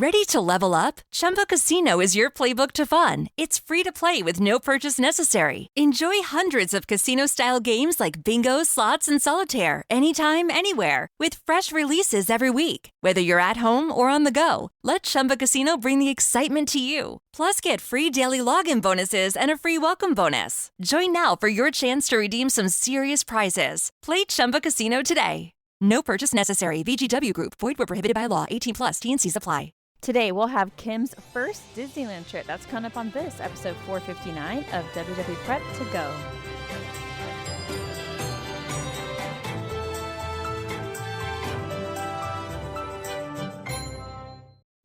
Ready to level up? Chumba Casino is your playbook to fun. It's free to play with no purchase necessary. Enjoy hundreds of casino-style games like bingo, slots, and solitaire anytime, anywhere with fresh releases every week. Whether you're at home or on the go, let Chumba Casino bring the excitement to you. Plus, get free daily login bonuses and a free welcome bonus. Join now for your chance to redeem some serious prizes. Play Chumba Casino today. No purchase necessary. VGW Group. Void where prohibited by law. 18 plus. T&Cs apply. Today, we'll have Kim's first Disneyland trip. That's coming up on this episode 459 of WDW Prep To Go.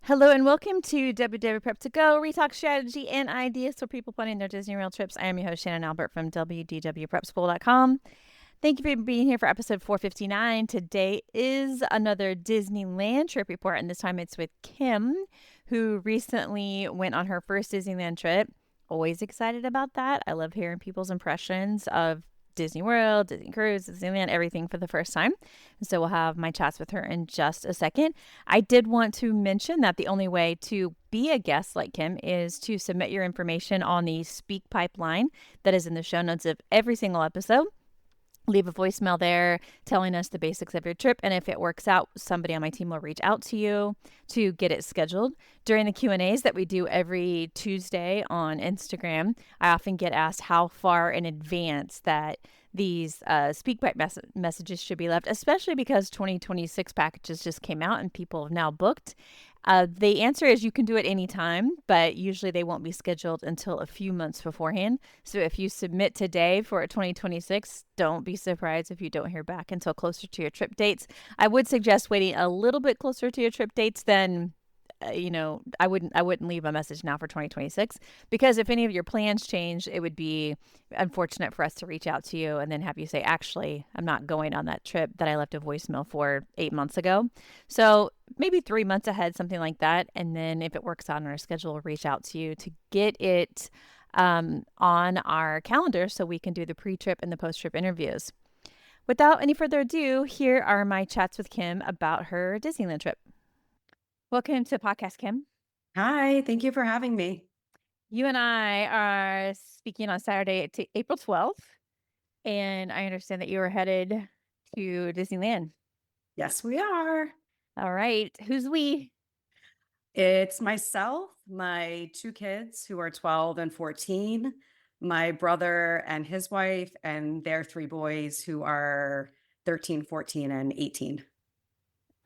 Hello and welcome to WDW Prep To Go, where we talk strategy and ideas for people planning their Disney World trips. I am your host, Shannon Albert from WDWPrepSchool.com. Thank you for being here for episode 459. Today is another Disneyland trip report, and this time it's with Kim, who recently went on her first Disneyland trip. Always excited about that. I love hearing people's impressions of Disney World, Disney Cruise, Disneyland, everything for the first time. So we'll have my chats with her in just a second. I did want to mention that the only way to be a guest like Kim is to submit your information on the Speak Pipeline that is in the show notes of every single episode. Leave a voicemail there telling us the basics of your trip, and if it works out, somebody on my team will reach out to you to get it scheduled. During the Q&As that we do every Tuesday on Instagram, I often get asked how far in advance that these SpeakPipe messages should be left, especially because 2026 packages just came out and people have now booked. The answer is you can do it anytime, but usually they won't be scheduled until a few months beforehand. So if you submit today for 2026, don't be surprised if you don't hear back until closer to your trip dates. I would suggest waiting a little bit closer to your trip dates than I wouldn't leave a message now for 2026, because if any of your plans change, it would be unfortunate for us to reach out to you and then have you say, actually, I'm not going on that trip that I left a voicemail for 8 months ago. So maybe 3 months ahead, something like that. And then if it works out on our schedule, we'll reach out to you to get it on our calendar so we can do the pre-trip and the post-trip interviews. Without any further ado, here are my chats with Kim about her Disneyland trip. Welcome to the podcast, Kim. Hi, thank you for having me. You and I are speaking on Saturday, April 12th, and I understand that you are headed to Disneyland. Yes, we are. All right. Who's we? It's myself, my two kids who are 12 and 14, my brother and his wife, and their three boys who are 13, 14, and 18.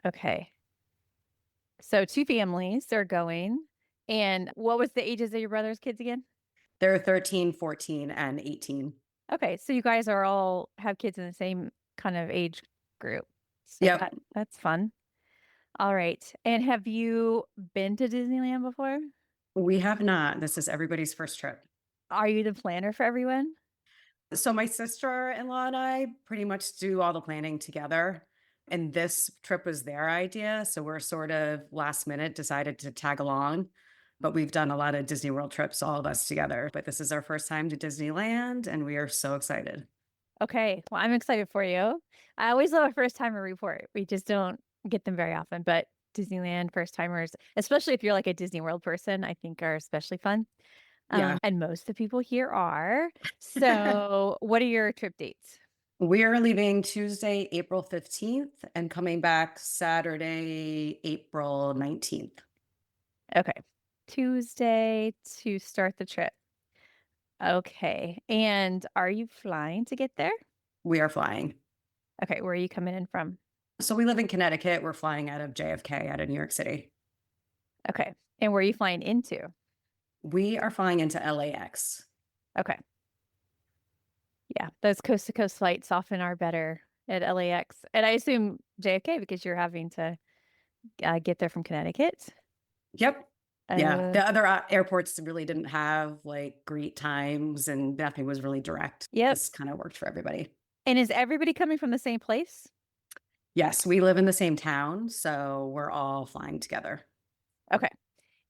Okay. So two families are going. And what was the ages of your brother's kids again? They're 13, 14, and 18. Okay. So you guys are all have kids in the same kind of age group. So Yep. that's fun. All right. And have you been to Disneyland before? We have not. This is everybody's first trip. Are you the planner for everyone? So my sister-in-law and I pretty much do all the planning together. And this trip was their idea. So we're sort of last minute decided to tag along. But we've done a lot of Disney World trips, all of us together. But this is our first time to Disneyland, and we are so excited. Okay. Well, I'm excited for you. I always love a first timer report. We just don't get them very often. But Disneyland first timers, especially if you're like a Disney World person, I think are especially fun. Yeah. And most of the people here are. So what are your trip dates? We are leaving Tuesday, April 15th, and coming back Saturday, April 19th. Okay. Tuesday to start the trip. Okay. And are you flying to get there? We are flying. Okay. Where are you coming in from? So we live in Connecticut. We're flying out of JFK out of New York City. Okay. And where are you flying into? We are flying into LAX. Okay. Yeah, those coast to coast flights often are better at LAX. And I assume JFK because you're having to get there from Connecticut. Yep. Yeah. Uh, The other airports really didn't have like great times and nothing was really direct. Yep. This kind of worked for everybody. And is everybody coming from the same place? Yes, we live in the same town, so we're all flying together. Okay.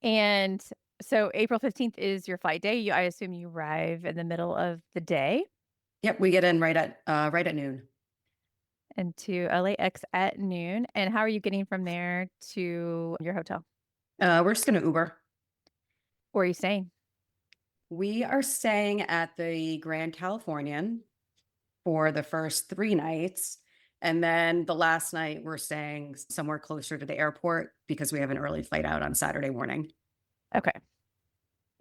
And so April 15th is your flight day. I assume you arrive in the middle of the day. Yep, we get in right at noon. And to LAX at noon. And how are you getting from there to your hotel? We're just gonna Uber. Where are you staying? We are staying at the Grand Californian for the first 3 nights, and then the last night, we're staying somewhere closer to the airport because we have an early flight out on Saturday morning. Okay.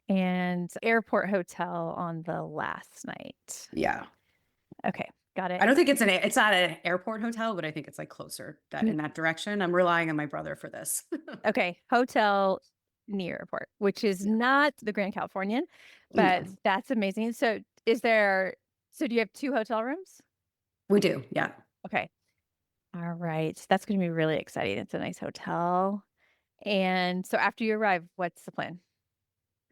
And airport hotel on the last night. Yeah. Okay. Got I it. don't think it's not an airport hotel, but I think it's, like, closer that in that direction. I'm relying on my brother for this. Okay. Hotel near airport, which is Yeah. not the Grand Californian, but No. that's amazing. So do you have 2 hotel rooms? We do, yeah. Okay. All right. That's going to be really exciting. It's a nice hotel. And so after you arrive, what's the plan?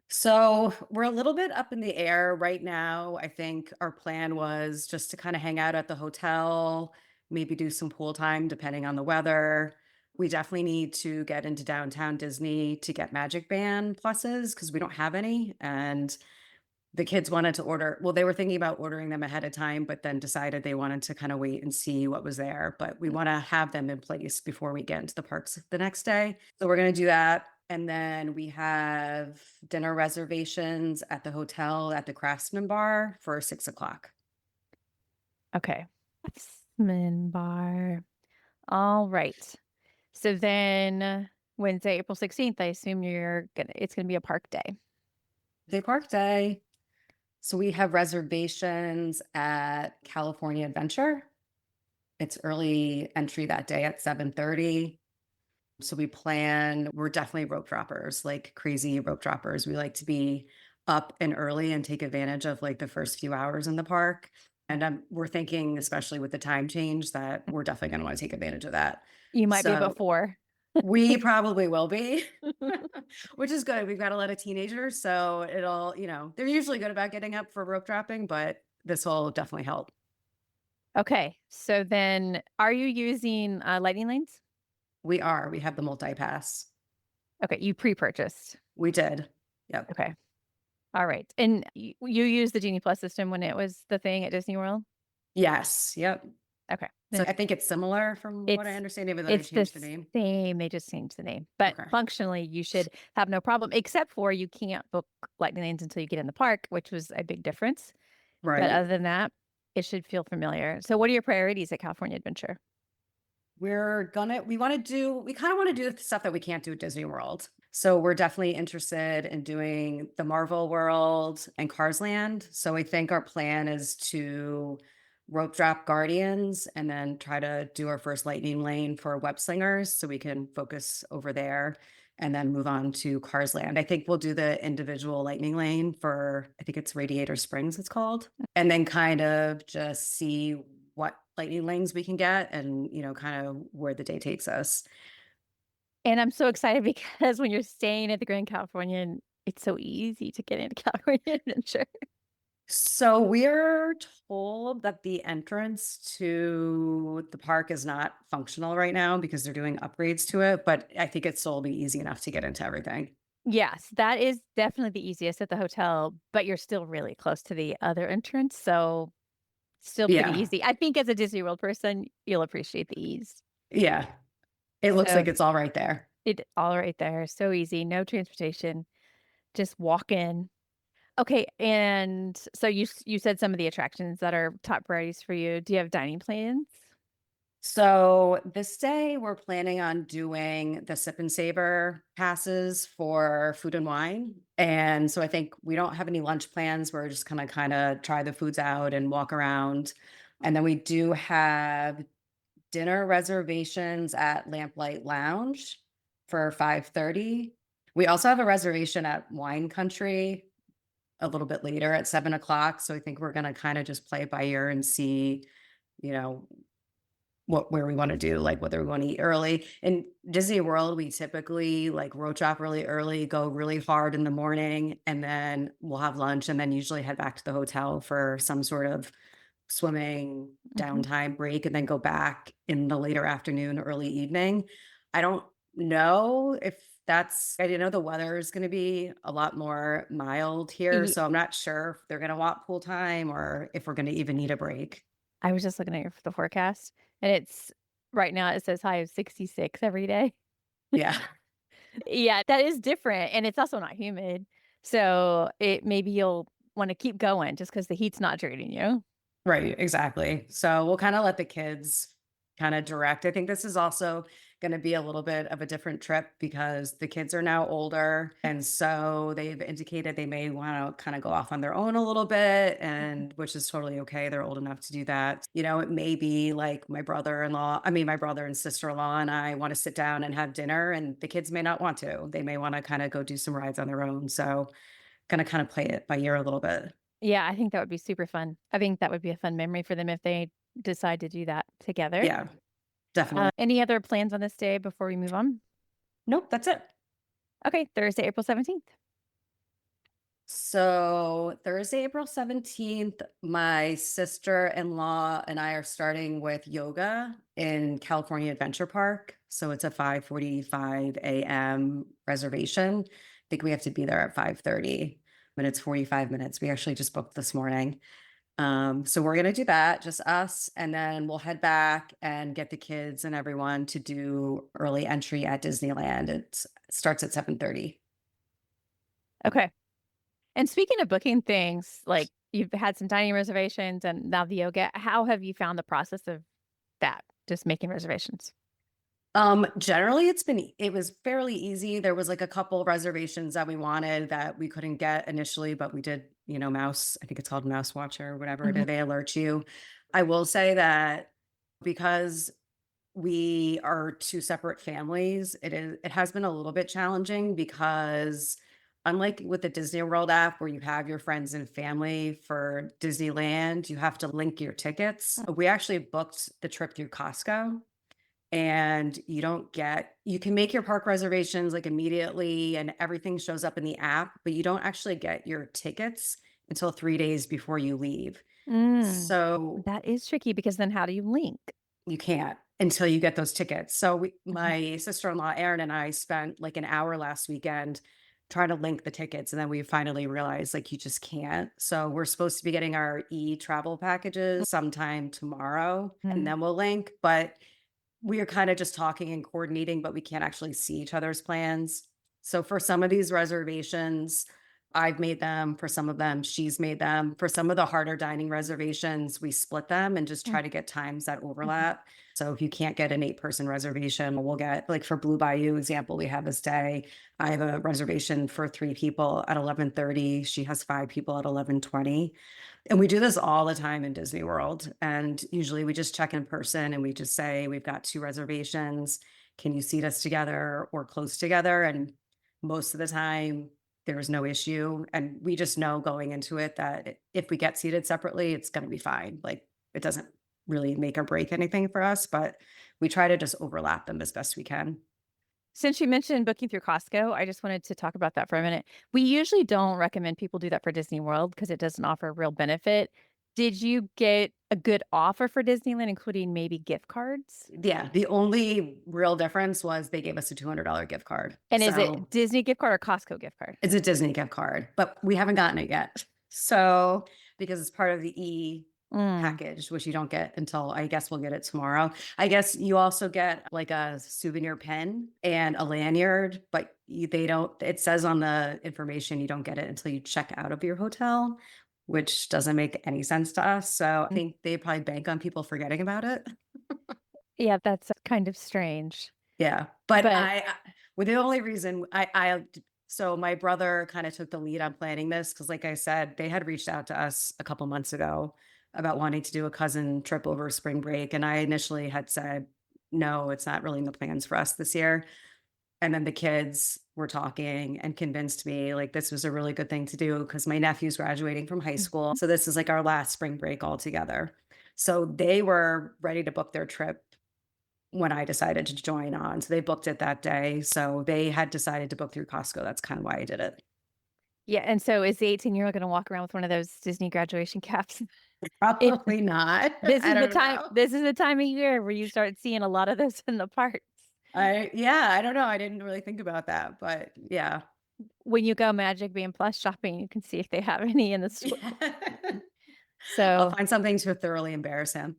So we're a little bit up in the air right now. I think our plan was just to kind of hang out at the hotel, maybe do some pool time depending on the weather. We definitely need to get into downtown Disney to get Magic Band pluses because we don't have any. And the kids wanted to order, well, they were thinking about ordering them ahead of time, but then decided they wanted to kind of wait and see what was there. But we want to have them in place before we get into the parks the next day. So we're going to do that. And then we have dinner reservations at the hotel at the Craftsman Bar for 6 o'clock. Okay. Craftsman Bar. All right. So then Wednesday, April 16th, I assume it's gonna be a park day. Day park day. So we have reservations at California Adventure. It's early entry that day at 7:30. So we're definitely rope droppers, like crazy rope droppers. We like to be up and early and take advantage of like the first few hours in the park. And we're thinking, especially with the time change, that we're definitely going to want to take advantage of that. You might be So before. we probably will be, which is good. We've got a lot of teenagers, so they're usually good about getting up for rope dropping, but this will definitely help. Okay. So then are you using lightning lanes? We have the multi-pass. Okay. You pre-purchased. We did. Yep. Okay. All right. And you used the Genie Plus system when it was the thing at Disney World? Yes. Yep. Okay. So I think it's similar from what I understand, even though they It's the changed the name. same. They just changed the name. But Okay. functionally, you should have no problem, except for you can't book lightning lanes until you get in the park, which was a big difference. But Right. other than that, it should feel familiar. So what are your priorities at California Adventure? We kind of want to do the stuff that we can't do at Disney World. So we're definitely interested in doing the Marvel World and Carsland. So I think our plan is to rope drop Guardians and then try to do our first lightning lane for Web Slingers so we can focus over there and then move on to Carsland. I think we'll do the individual lightning lane for, I think it's Radiator Springs it's called, and then kind of just see what lightning lanes we can get and, kind of where the day takes us. And I'm so excited because when you're staying at the Grand Californian, it's so easy to get into California Adventure. So we're told that the entrance to the park is not functional right now because they're doing upgrades to it, but I think it still will be easy enough to get into everything. Yes, that is definitely the easiest at the hotel, but you're still really close to the other entrance, so still pretty Yeah. easy. I think as a Disney World person, you'll appreciate the ease. Yeah. It looks So like it's all right there. it all right there, so easy, no transportation, just walk in. Okay, and so you said some of the attractions that are top priorities for you. Do you have dining plans? So this day we're planning on doing the sip and savor passes for food and wine. And so I think we don't have any lunch plans. We're just gonna kind of try the foods out and walk around. And then we do have dinner reservations at Lamplight Lounge for 5:30. We also have a reservation at Wine Country a little bit later at 7 o'clock. So I think we're gonna kind of just play it by ear and see, you know, where we want to do, like whether we want to eat early. In Disney World, we typically like road shop really early, go really hard in the morning, and then we'll have lunch and then usually head back to the hotel for some sort of swimming Mhm. downtime break and then go back in the later afternoon, early evening. I don't know if I didn't know the weather is going to be a lot more mild here. Ye So I'm not sure if they're going to want pool time or if we're going to even need a break. I was just looking at the forecast, and it's right now it says high of 66 every day. Yeah. Yeah, that is different, and it's also not humid. So, it maybe you'll wanna keep going just because the heat's not treating you. Right, exactly. So we'll kind of let the kids kind of direct. I think this is also going to be a little bit of a different trip because the kids are now older. And so they've indicated they may want to kind of go off on their own a little bit, and which is totally okay. They're old enough to do that. It may be like my brother and sister-in-law and I want to sit down and have dinner, and the kids may not want to. They may want to kind of go do some rides on their own. So gonna kind of play it by ear a little bit. Yeah, I think that would be super fun. I think that would be a fun memory for them if they decide to do that together. Yeah, definitely. Any other plans on this day before we move on? Nope, that's it. Okay, Thursday, April 17th. So Thursday, April 17th, my sister-in-law and I are starting with yoga in California Adventure Park. So it's a 5:45 a.m. reservation. I think we have to be there at 5:30, but it's 45 minutes. We actually just booked this morning. So we're gonna do that, just us, and then we'll head back and get the kids and everyone to do early entry at Disneyland. It starts at 7:30. Okay. And speaking of booking things, like you've had some dining reservations and now the yoga, how have you found the process of that? Just making reservations? Generally it was fairly easy. There was like a couple reservations that we wanted that we couldn't get initially, but we did, mouse, I think it's called Mouse Watcher or whatever, Mhm. they alert you. I will say that because we are two separate families, it has been a little bit challenging because unlike with the Disney World app where you have your friends and family for Disneyland, you have to link your tickets. We actually booked the trip through Costco, and you can make your park reservations like immediately and everything shows up in the app, but you don't actually get your tickets until 3 days before you leave. Mm, So that is tricky because then how do you link? you can't until you get those tickets. So Mhm. my sister-in-law Erin and I spent like an hour last weekend trying to link the tickets, and then we finally realized like you just can't. So we're supposed to be getting our e-travel packages sometime tomorrow, and Mhm. then we'll link, but we are kind of just talking and coordinating, but we can't actually see each other's plans. So for some of these reservations, I've made them. For some of them, she's made them. For some of the harder dining reservations, we split them and just Mm, try to get times that mhm. overlap. So if you can't get an 8-person reservation, we'll get like for Blue Bayou example we have this day. I have a reservation for 3 people at 11:30. She has 5 people at 11:20. And we do this all the time in Disney World. And usually we just check in person and we just say, we've got 2 reservations. Can you seat us together or close together? And most of the time, there's no issue. And we just know going into it that if we get seated separately, it's going to be fine. Like it doesn't really make or break anything for us, but we try to just overlap them as best we can. Since you mentioned booking through Costco, I just wanted to talk about that for a minute. We usually don't recommend people do that for Disney World because it doesn't offer a real benefit. Did you get a good offer for Disneyland, including maybe gift cards? Yeah. The only real difference was they gave us a $200 gift card. And is So it Disney gift card or Costco gift card? it's a Disney gift card, but we haven't gotten it yet. So, because it's part of the Mm. package, which you don't get until I guess we'll get it tomorrow. I guess you also get like a souvenir pin and a lanyard, but they don't, it says on the information you don't get it until you check out of your hotel, which doesn't make any sense to us. So I think they probably bank on people forgetting about it. Yeah, that's kind of strange. Yeah, but But well, the only reason so my brother kind of took the lead on planning this because, like I said, they had reached out to us a couple months ago about wanting to do a cousin trip over spring break, and I initially had said, "No, it's not really in the plans for us this year." And then the kids were talking and convinced me like this was a really good thing to do because my nephew's graduating from high school, so this is like our last spring break all together. So they were ready to book their trip when I decided to join on. So they booked it that day. So they had decided to book through Costco. That's kind of why I did it. yeah, and so is the 18-year-old gonna walk around with one of those Disney graduation caps? It Probably not. I don't know. this is the time of year where you start seeing a lot of those in the parks. Yeah, I don't know. I didn't really think about that, but yeah. When you go Magic Bean Plus shopping, you can see if they have any in the store. I'll So, find something to thoroughly embarrass him.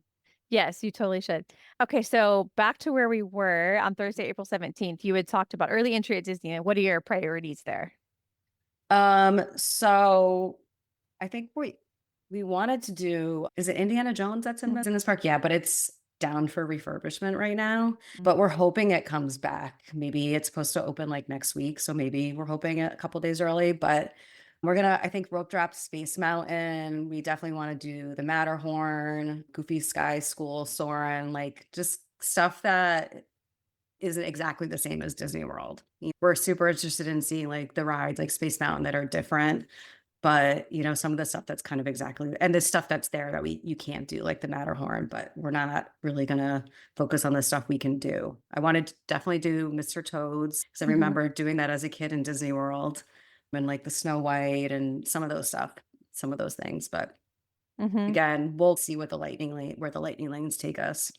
Yes, you totally should. Okay, so back to where we were on Thursday, April 17th. You had talked about early entry at Disney. What are your priorities there? So I think we wanted to do, is it Indiana Jones that's in this park? Yeah, but it's down for refurbishment right now. Mm. But we're hoping it comes back. Maybe it's supposed to open like next week. So maybe we're hoping a couple days early. But we're gonna, I think, rope drop Space Mountain. We definitely want to do the Matterhorn, Goofy Sky School, Sorin, like just stuff that isn't exactly the same as Disney World. We're super interested in seeing like the rides like Space Mountain that are different, but some of the stuff that's kind of exactly, and the stuff that's there that you can't do, like the Matterhorn, but we're not really gonna focus on the stuff we can do. I wanted to definitely do Mr. Toad's because I Mhm. remember doing that as a kid in Disney World and like the Snow White and some of those stuff, some of those things. But Mhm. again, we'll see what where the lightning lanes take us.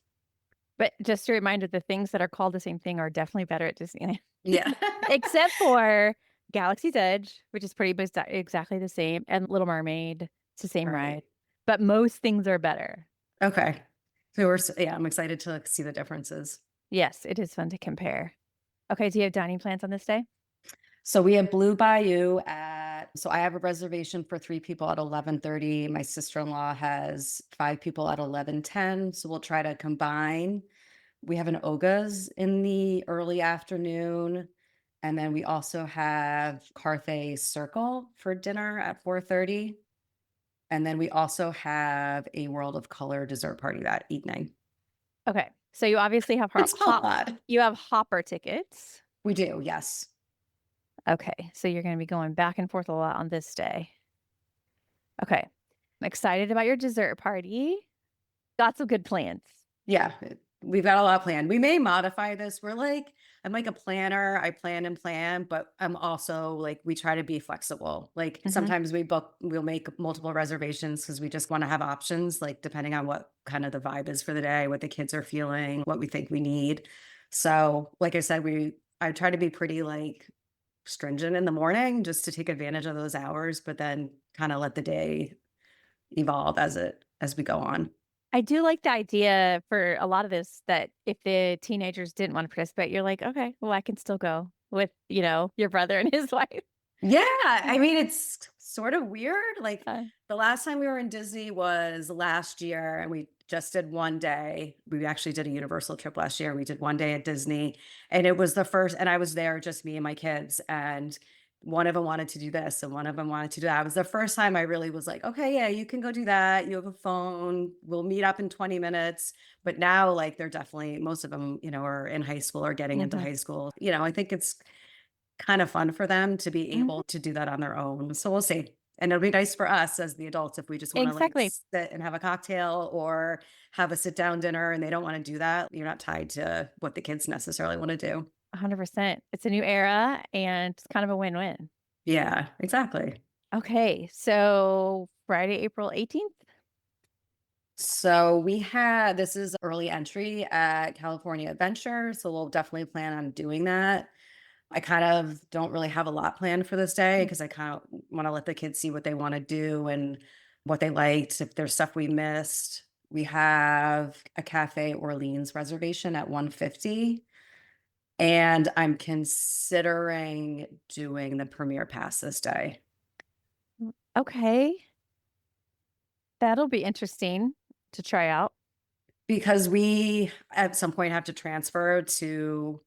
But just a reminder, the things that are called the same thing are definitely better at Disneyland. Yeah. Except for Galaxy's Edge, which is pretty much exactly the same, and Little Mermaid. It's the same ride. Right. But most things are better. Okay. So yeah, I'm excited to see the differences. Yes, it is fun to compare. Okay, do you have dining plans on this day? So we have Blue Bayou so I have a reservation for 3 people at 11:30. My sister-in-law has 5 people at 11:10. So we'll try to combine. We have an Oga's in the early afternoon. And then we also have Carthay Circle for dinner at 4:30. And then we also have a World of Color dessert party that evening. Okay, so you obviously have It's a lot. you have hopper tickets. We do, yes. Okay, so you're going to be going back and forth a lot on this day. Okay, I'm excited about your dessert party. Got some good plans. Yeah, we've got a lot planned. We may modify this. I'm like a planner. I plan and plan, but I'm also like, we try to be flexible. Like Mhm. sometimes we'll make multiple reservations because we just want to have options, like depending on what kind of the vibe is for the day, what the kids are feeling, what we think we need. So, like I said, I try to be pretty like stringent in the morning just to take advantage of those hours, but then kind of let the day evolve as we go on. I do like the idea for a lot of this that if the teenagers didn't want to participate, you're like, okay, well, I can still go with, your brother and his wife. Yeah, I mean, it's sort of weird. Like Uh, the last time we were in Disney was last year, and we just did one day. We actually did a Universal trip last year. We did one day at Disney, and it was the first, and I was there, just me and my kids. And one of them wanted to do this, and one of them wanted to do that. It was the first time I really was like, okay, yeah, you can go do that. You have a phone. We'll meet up in 20 minutes. But now, like, they're definitely, most of them, are in high school or getting into mhm, high school. I think it's kind of fun for them to be mhm. able to do that on their own. So we'll see. And it'll be nice for us as the adults if we just want to like Exactly. sit and have a cocktail or have a sit down dinner and they don't want to do that. You're not tied to what the kids necessarily want to do. 100%. It's a new era and it's kind of a win-win. Yeah, exactly. Okay, so Friday, April 18th. So this is early entry at California Adventure. So we'll definitely plan on doing that. I kind of don't really have a lot planned for this day because I kind of want to let the kids see what they want to do and what they liked. If there's stuff we missed, we have a Cafe Orleans reservation at 150. And I'm considering doing the Premier Pass this day Okay, that'll be interesting to try out. because we at some point have to transfer to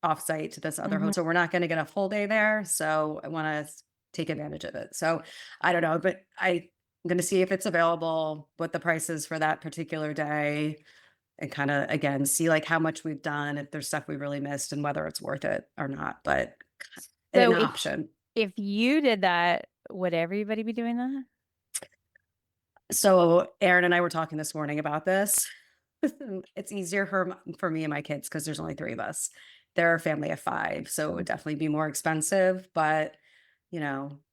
offsite to this other Mhm. hotel. We're not going to get a full day there. So I want to take advantage of it. So I don't know, but I'm going to see if it's available, what the price is for that particular day, and kind of again see like how much we've done, if there's stuff we really missed, and whether it's worth it or not. But an So option. if you did that, would everybody be doing that? So Aaron and I were talking this morning about this. It's easier for me and my kids because there's only 3 of us. They're a family of 5, so it would definitely be more expensive. But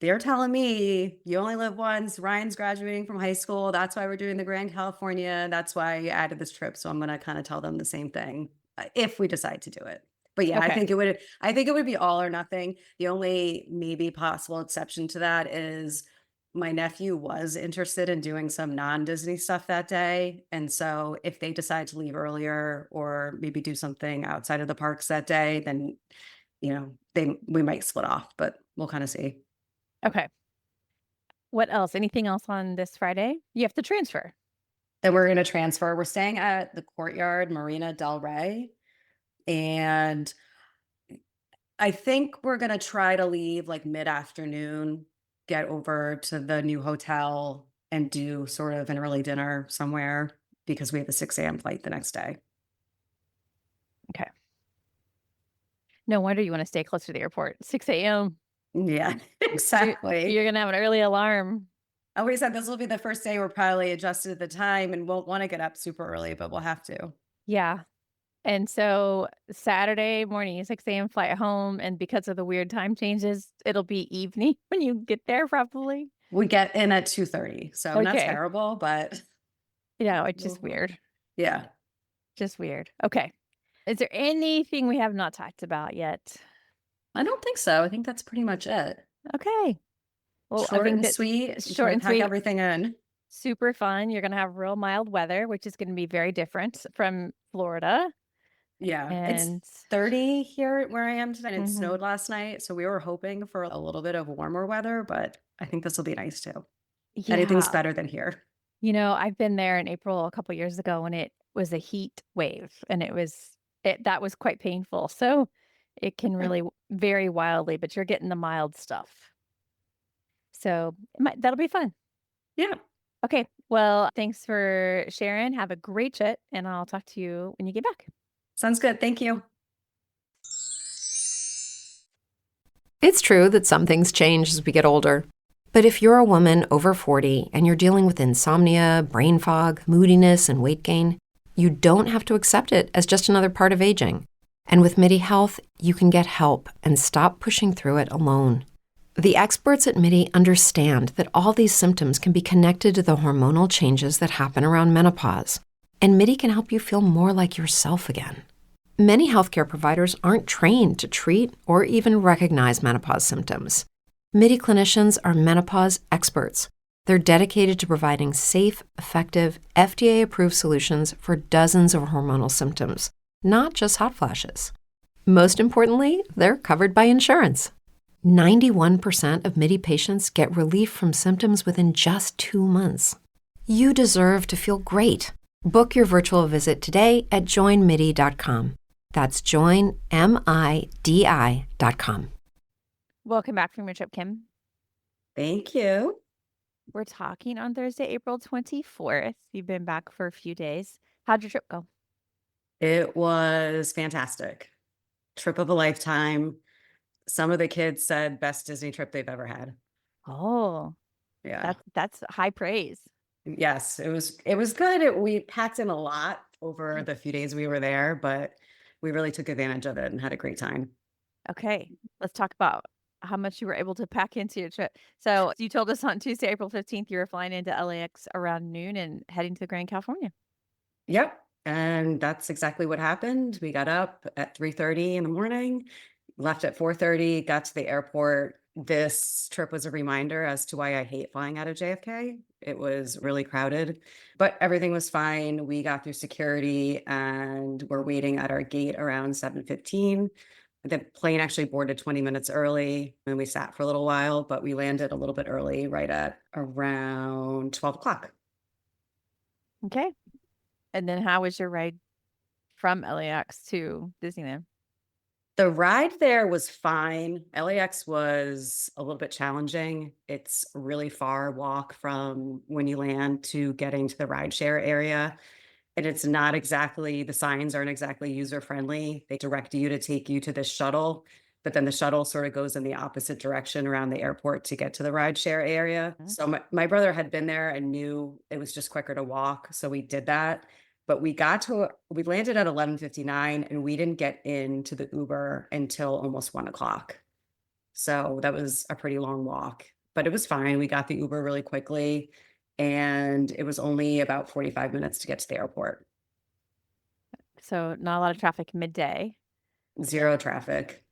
they're telling me you only live once. Ryan's graduating from high school. That's why we're doing the Grand California. That's why I added this trip. So I'm gonna kind of tell them the same thing if we decide to do it. But yeah, I Okay. think it would. I think it would be all or nothing. The only maybe possible exception to that is my nephew was interested in doing some non-Disney stuff that day. And so if they decide to leave earlier or maybe do something outside of the parks that day, then, we might split off, but we'll kind of see. Okay. What else? Anything else on this Friday? You have to transfer. Then we're going to transfer. We're staying at the Courtyard Marina Del Rey. And I think we're going to try to leave like mid-afternoon, get over to the new hotel and do sort of an early dinner somewhere because we have a 6 a.m. flight the next day. Okay. No wonder you want to stay close to the airport. 6 a.m. Yeah, exactly. You're going to have an early alarm. I always said this will be the first day we're probably adjusted to the time and won't want to get up super early, but we'll have to. Yeah. And so Saturday morning, 6 a.m. flight home. And because of the weird time changes, it'll be evening when you get there probably. We get in at 2:30, so not Okay. terrible, but It's just weird. Yeah. Just weird. Okay. Is there anything we have not talked about yet? I don't think so. I think that's pretty much it. Okay. Well, Short I think and that sweet. short and Pack sweet. everything in. Super fun. You're going to have real mild weather, which is going to be very different from Florida. Yeah, And it's 30 here where I am today. And it Mhm. snowed last night, so we were hoping for a little bit of warmer weather, but I think this will be nice too. Anything's yeah, better than here. I've been there in April a couple years ago when it was a heat wave, and that was quite painful. So it can really vary wildly, but you're getting the mild stuff. So that'll be fun. Yeah, Okay. Well, thanks for sharing. Have a great trip, and I'll talk to you when you get back. sounds good. Thank you. It's true that some things change as we get older. But if you're a woman over 40 and you're dealing with insomnia, brain fog, moodiness, and weight gain, you don't have to accept it as just another part of aging. And with MIDI Health, you can get help and stop pushing through it alone. The experts at MIDI understand that all these symptoms can be connected to the hormonal changes that happen around menopause. And MIDI can help you feel more like yourself again. Many healthcare providers aren't trained to treat or even recognize menopause symptoms. MIDI clinicians are menopause experts. They're dedicated to providing safe, effective, FDA-approved solutions for dozens of hormonal symptoms, not just hot flashes. Most importantly, they're covered by insurance. 91% of MIDI patients get relief from symptoms within just 2 months. You deserve to feel great. Book your virtual visit today at joinmidi.com. That's joinmidi.com. Welcome back from your trip, Kim. Thank you. We're talking on Thursday, April 24th. You've been back for a few days. How'd your trip go? It was fantastic. Trip of a lifetime. Some of the kids said best Disney trip they've ever had. Oh, Yeah. that's high praise. Yes, it was good. We packed in a lot over the few days we were there, but we really took advantage of it and had a great time. Okay, let's talk about how much you were able to pack into your trip. So you told us on Tuesday, April 15th, you were flying into LAX around noon and heading to Grand California. Yep. And that's exactly what happened. We got up at 3:30 in the morning, left at 4:30, got to the airport. This trip was a reminder as to why I hate flying out of JFK. It was really crowded, but everything was fine. We got through security and we're waiting at our gate around 7:15. The plane actually boarded 20 minutes early and we sat for a little while, but we landed a little bit early, right at around 12 o'clock. Okay. And then how was your ride from LAX to Disneyland? The ride there was fine. LAX was a little bit challenging. It's a really far walk from when you land to getting to the rideshare area. And it's not exactly, the signs aren't exactly user friendly. They direct you to take you to this shuttle, but then the shuttle sort of goes in the opposite direction around the airport to get to the rideshare area. Mhm. So my brother had been there and knew it was just quicker to walk. So we did that. But we landed at 11:59 and we didn't get into the Uber until almost 1 o'clock. So that was a pretty long walk, but it was fine. We got the Uber really quickly and it was only about 45 minutes to get to the airport. So not a lot of traffic midday. Zero traffic.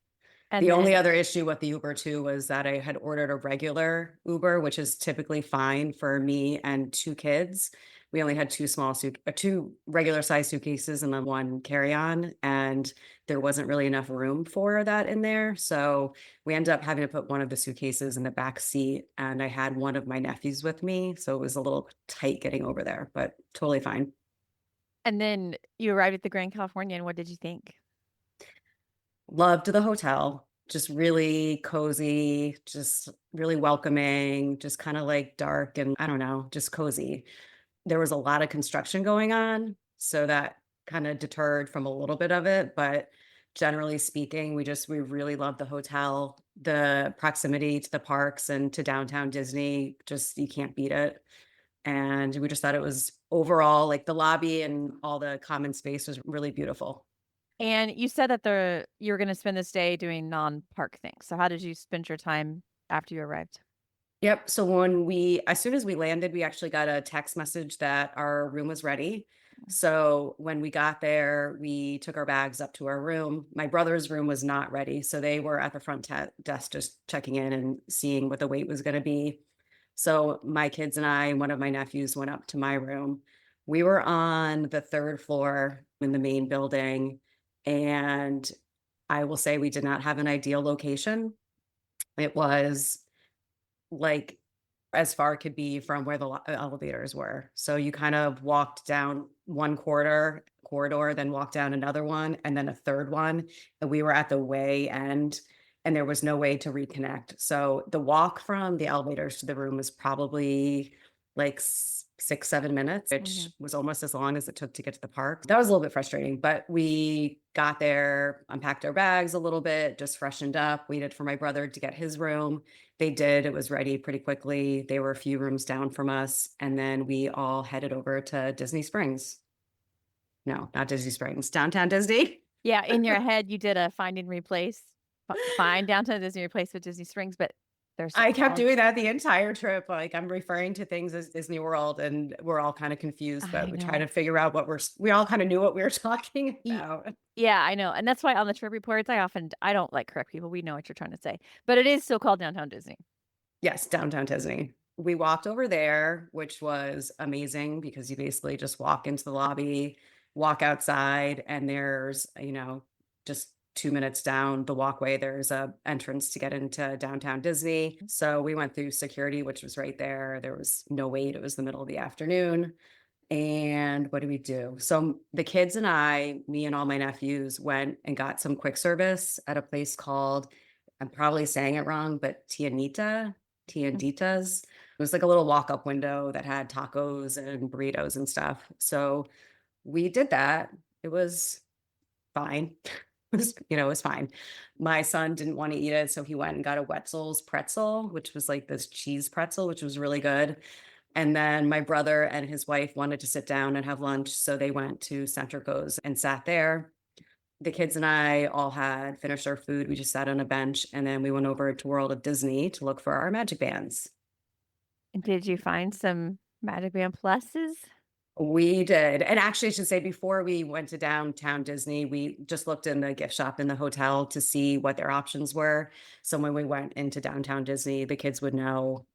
And The only then, other issue with the Uber too was that I had ordered a regular Uber, which is typically fine for me and two kids. We only had two regular size suitcases and then one carry-on, and there wasn't really enough room for that in there. So we ended up having to put one of the suitcases in the back seat, and I had one of my nephews with me, so it was a little tight getting over there, but totally fine. and then you arrived at the Grand Californian. What did you think? Loved the hotel, just really cozy, just really welcoming, just kind of like dark and I don't know, just cozy. There was a lot of construction going on, so that kind of deterred from a little bit of it, but generally speaking, we really loved the hotel, the proximity to the parks and to downtown Disney, just you can't beat it. And we just thought it was overall like the lobby and all the common space was really beautiful. And you said that you were going to spend this day doing non-park things. So how did you spend your time after you arrived? Yep. So as soon as we landed, we actually got a text message that our room was ready. So when we got there, we took our bags up to our room. My brother's room was not ready. So they were at the front desk just checking in and seeing what the wait was going to be. So my kids and I, and one of my nephews went up to my room. We were on the third floor in the main building. And I will say we did not have an ideal location. It was like as far it could be from where the elevators were. So you kind of walked down one corridor, then walked down another one, and then a third one. And we were at the way end, and there was no way to reconnect. So the walk from the elevators to the room was probably like 6, 7 minutes, which was almost as long as it took to get to the park. That was a little bit frustrating, but we got there, unpacked our bags a little bit, just freshened up, waited for my brother to get his room. They did. It was ready pretty quickly. They were a few rooms down from us. And then we all headed over to Disney Springs. No, not Disney Springs, downtown Disney. Yeah, in your head, you did a find and replace. Find downtown Disney, replace with Disney Springs, but there's I kept doing that the entire trip. Like I'm referring to things as Disney World, and we're all kind of confused, but we try to figure out we all kind of knew what we were talking about. Yeah, I know. And that's why on the trip reports, I don't like correct people. We know what you're trying to say, but it is still called downtown Disney. Yes, downtown Disney. We walked over there, which was amazing because you basically just walk into the lobby, walk outside, and there's, just 2 minutes down the walkway, there's a entrance to get into downtown Disney. So we went through security, which was right there. There was no wait. It was the middle of the afternoon. And what did we do? So the kids and me and all my nephews went and got some quick service at a place called, I'm probably saying it wrong, but Tienditas. It was like a little walk-up window that had tacos and burritos and stuff. So we did that. It was fine. It was fine. My son didn't want to eat it, so he went and got a Wetzel's pretzel, which was like this cheese pretzel, which was really good. And then my brother and his wife wanted to sit down and have lunch, so they went to Centrico's and sat there. The kids and I all had finished our food. We just sat on a bench, and then we went over to World of Disney to look for our magic bands. Did you find some magic band pluses? We did. And actually, I should say, before we went to downtown Disney, we just looked in the gift shop in the hotel to see what their options were. So when we went into downtown Disney, the kids would know,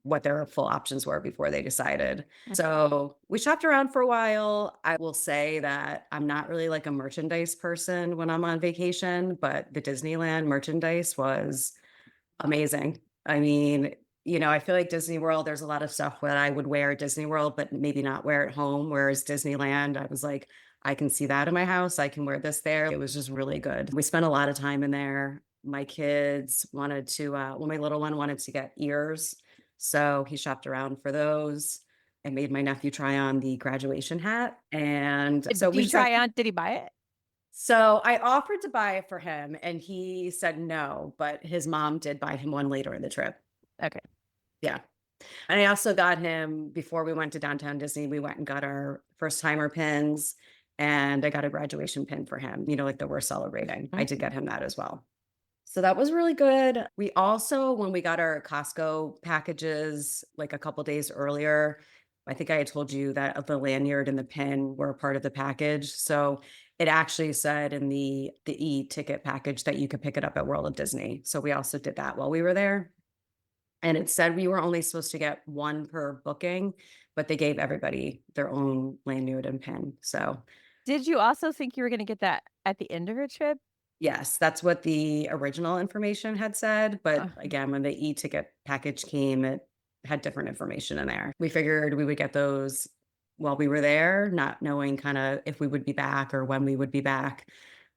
what their full options were before they decided. Okay. So we shopped around for a while. I will say that I'm not really like a merchandise person when I'm on vacation, but the Disneyland merchandise was amazing. I mean, I feel like Disney World, there's a lot of stuff that I would wear at Disney World, but maybe not wear at home. Whereas Disneyland, I was like, I can see that in my house. I can wear this there. It was just really good. We spent a lot of time in there. My kids wanted to, my little one wanted to get ears. So he shopped around for those. I made my nephew try on the graduation hat. And so Did he buy it? So I offered to buy it for him and he said no, but his mom did buy him one later in the trip. Okay. Yeah. And I also got him, before we went to downtown Disney, we went and got our first timer pins, and I got a graduation pin for him, like that we're celebrating. I did get him that as well. So that was really good. We also, when we got our Costco packages, like a couple days earlier, I think I had told you that the lanyard and the pin were a part of the package. So It actually said in the e-ticket package that you could pick it up at World of Disney. So we also did that while we were there. And it said we were only supposed to get one per booking, but they gave everybody their own lanyard and pin. So Did you also think you were going to get that at the end of your trip? yes, that's what the original information had said. But Uh, again, when the e-ticket package came, it had different information in there. We figured we would get those while we were there, not knowing kind of if we would be back or when we would be back.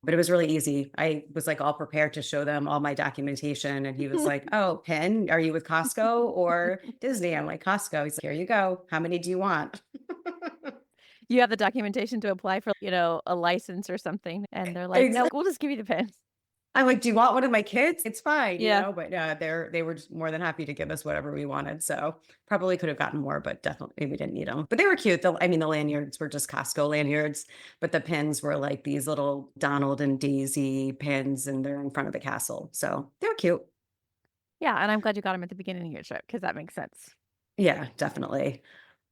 But it was really easy. I was like all prepared to show them all my documentation. And he was like, "Oh, Penn, are you with Costco or Disney?" I'm like, "Costco." He's like, "Here you go. How many do you want?" You have the documentation to apply for, a license or something. And they're like, no, Exactly. we'll just give you the pen. I'm like, "Do you want one of my kids? It's fine, Yeah. But they were just more than happy to give us whatever we wanted. So probably could have gotten more, but definitely we didn't need them. But they were cute. The lanyards were just Costco lanyards, but the pins were like these little Donald and Daisy pins, and they're in front of the castle. So they're cute. Yeah. And I'm glad you got them at the beginning of your trip because that makes sense. Yeah, definitely.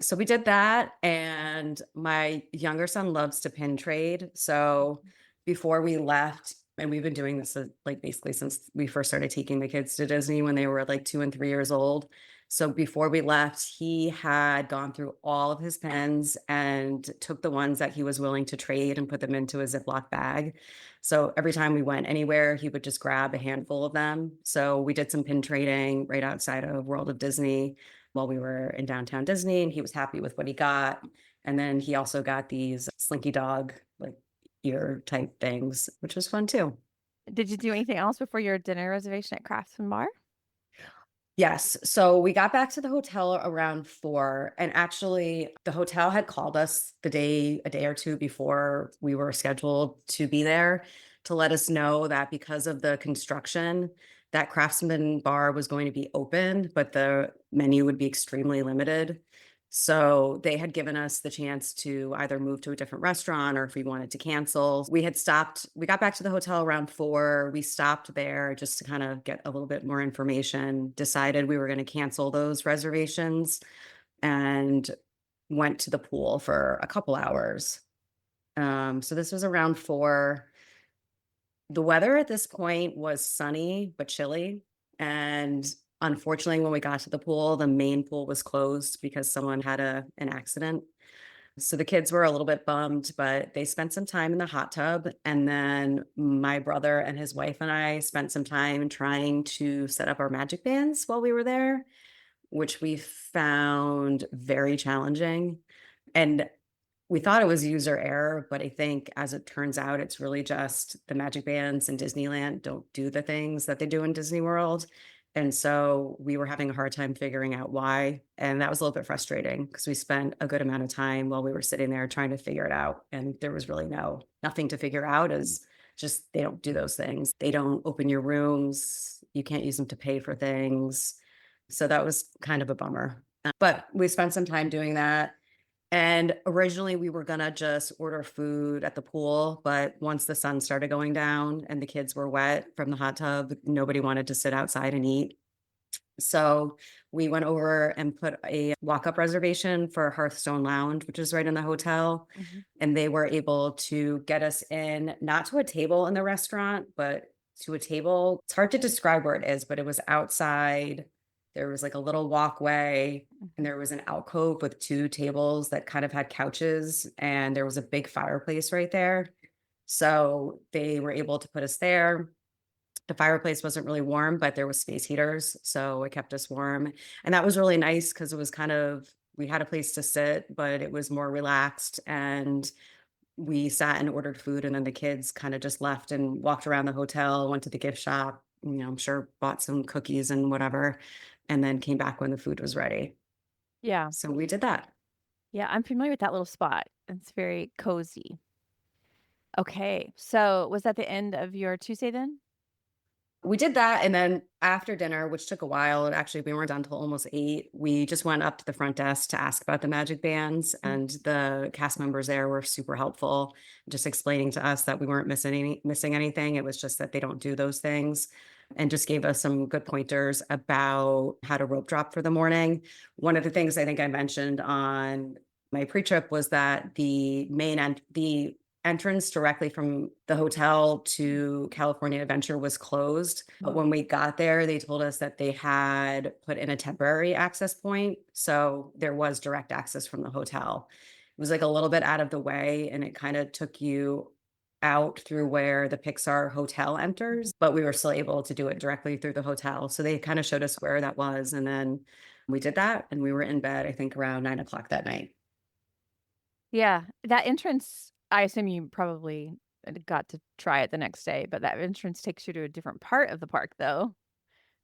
So we did that, and my younger son loves to pin trade. So before we left, and we've been doing this like basically since we first started taking the kids to Disney when they were like 2 and 3 years old. So before we left, he had gone through all of his pins and took the ones that he was willing to trade and put them into a Ziploc bag. So every time we went anywhere, he would just grab a handful of them. So we did some pin trading right outside of World of Disney while we were in downtown Disney, and he was happy with what he got. And then he also got these Slinky Dog like ear type things, which was fun too. Did you do anything else before your dinner reservation at Craftsman Bar? Yes. So we got back to the hotel around 4, and actually the hotel had called us a day or two before we were scheduled to be there to let us know that because of the construction, that Craftsman Bar was going to be open, but the menu would be extremely limited. So they had given us the chance to either move to a different restaurant or if we wanted to cancel. We got back to the hotel around 4. We stopped there just to kind of get a little bit more information, decided we were going to cancel those reservations, and went to the pool for a couple hours. So this was around 4. The weather at this point was sunny but chilly. And unfortunately, when we got to the pool, the main pool was closed because someone had an accident. So the kids were a little bit bummed, but they spent some time in the hot tub. And then my brother and his wife and I spent some time trying to set up our magic bands while we were there, which we found very challenging. And we thought it was user error, but I think as it turns out, it's really just the magic bands in Disneyland don't do the things that they do in Disney World. And so we were having a hard time figuring out why. And that was a little bit frustrating because we spent a good amount of time while we were sitting there trying to figure it out. And there was really nothing to figure out, as just they don't do those things. They don't open your rooms. You can't use them to pay for things. So that was kind of a bummer. But we spent some time doing that. And originally we were gonna just order food at the pool, but once the sun started going down and the kids were wet from the hot tub, nobody wanted to sit outside and eat. So we went over and put a walk-up reservation for Hearthstone Lounge, which is right in the hotel. And they were able to get us in, not to a table in the restaurant, but to a table. It's hard to describe where it is, but it was outside. There was like a little walkway, and there was an alcove with 2 tables that kind of had couches, and there was a big fireplace right there. So they were able to put us there. The fireplace wasn't really warm, but there was space heaters, so it kept us warm. And that was really nice because it was we had a place to sit, but it was more relaxed, and we sat and ordered food, and then the kids kind of just left and walked around the hotel, went to the gift shop, I'm sure bought some cookies and whatever, and then came back when the food was ready. Yeah. So we did that. Yeah. I'm familiar with that little spot. It's very cozy. Okay. So was that the end of your Tuesday then? We did that, and then after dinner, which took a while, and actually we weren't done until almost 8, we just went up to the front desk to ask about the magic bands, and the cast members there were super helpful, just explaining to us that we weren't missing anything. It was just that they don't do those things, and just gave us some good pointers about how to rope drop for the morning. One of the things I think I mentioned on my pre-trip was that the entrance directly from the hotel to California Adventure was closed. But when we got there, they told us that they had put in a temporary access point. So there was direct access from the hotel. It was like a little bit out of the way, and it kind of took you out through where the Pixar hotel enters, but we were still able to do it directly through the hotel. So they kind of showed us where that was. And then we did that, and we were in bed, I think around 9 o'clock that night. Yeah, that entrance, I assume you probably got to try it the next day, but that entrance takes you to a different part of the park though,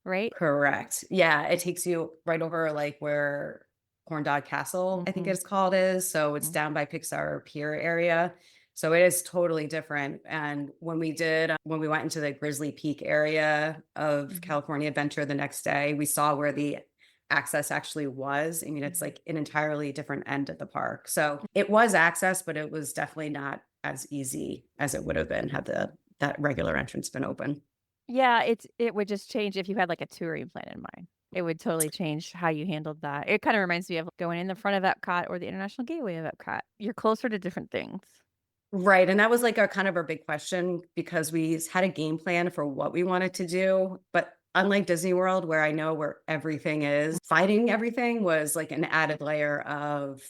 right? Correct. Yeah, it takes you right over like where Corn Dog Castle, I think Mhm. it's called, is. So it's Mhm. down by Pixar Pier area. So it is totally different. And when we went into the Grizzly Peak area of Mhm. California Adventure the next day, we saw where the access actually was. I mean, it's like an entirely different end of the park. So it was access, but it was definitely not as easy as it would have been had that regular entrance been open. Yeah, it would just change if you had like a touring plan in mind. It would totally change how you handled that. It kind of reminds me of going in the front of Epcot or the International Gateway of Epcot. You're closer to different things. Right, and that was like our kind of our big question because we had a game plan for what we wanted to do, but unlike Disney World, where I know where everything is, finding everything was like an added layer of,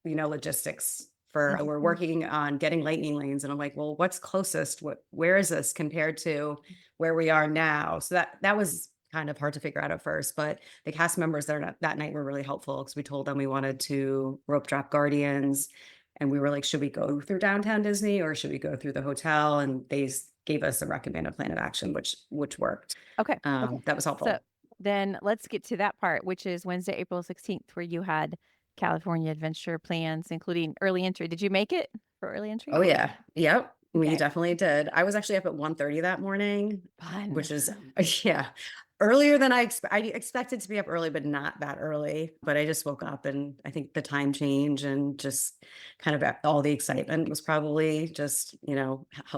logistics for we're Mhm. working on getting lightning lanes, and I'm like, well, what's closest? Where is this compared to where we are now? So that was kind of hard to figure out at first, but the cast members there that night were really helpful because we told them we wanted to rope drop Guardians. And we were like, should we go through downtown Disney or should we go through the hotel? And they gave us a recommended plan of action, which worked. Okay. That was So helpful. then let's get to that part, which is Wednesday, April 16th, where you had California Adventure plans, including early entry. Did you make it for early entry? Oh yeah. Yep. We Okay. definitely did. I was actually up at 1:30 that morning, Fun. which is yeah, earlier than I expected to be up early, but not that early. But I just woke up and I think the time change and just kind of all the excitement was probably just,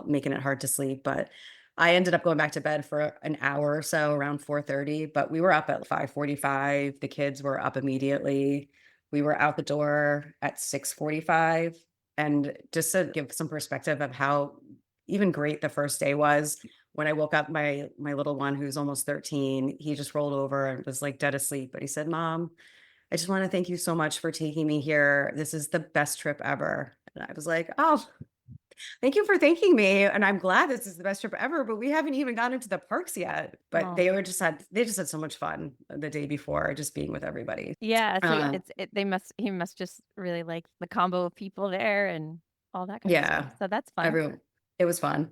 making it hard to sleep. But I ended up going back to bed for an hour or so around 4:30, but we were up at 5:45. The kids were up immediately. We were out the door at 6:45. And just to give some perspective of how even great the first day was, when I woke up, my little one, who's almost 13, he just rolled over and was like dead asleep. But he said, Mom, I just want to thank you so much for taking me here. This is the best trip ever. And I was like, oh, thank you for thanking me. And I'm glad this is the best trip ever, but we haven't even gotten into the parks yet. But Oh. they just had so much fun the day before, just being with everybody. Yeah, so Uh, he must just really like the combo of people there and all that kind of yeah. stuff. So that's fun. Everyone, it was fun.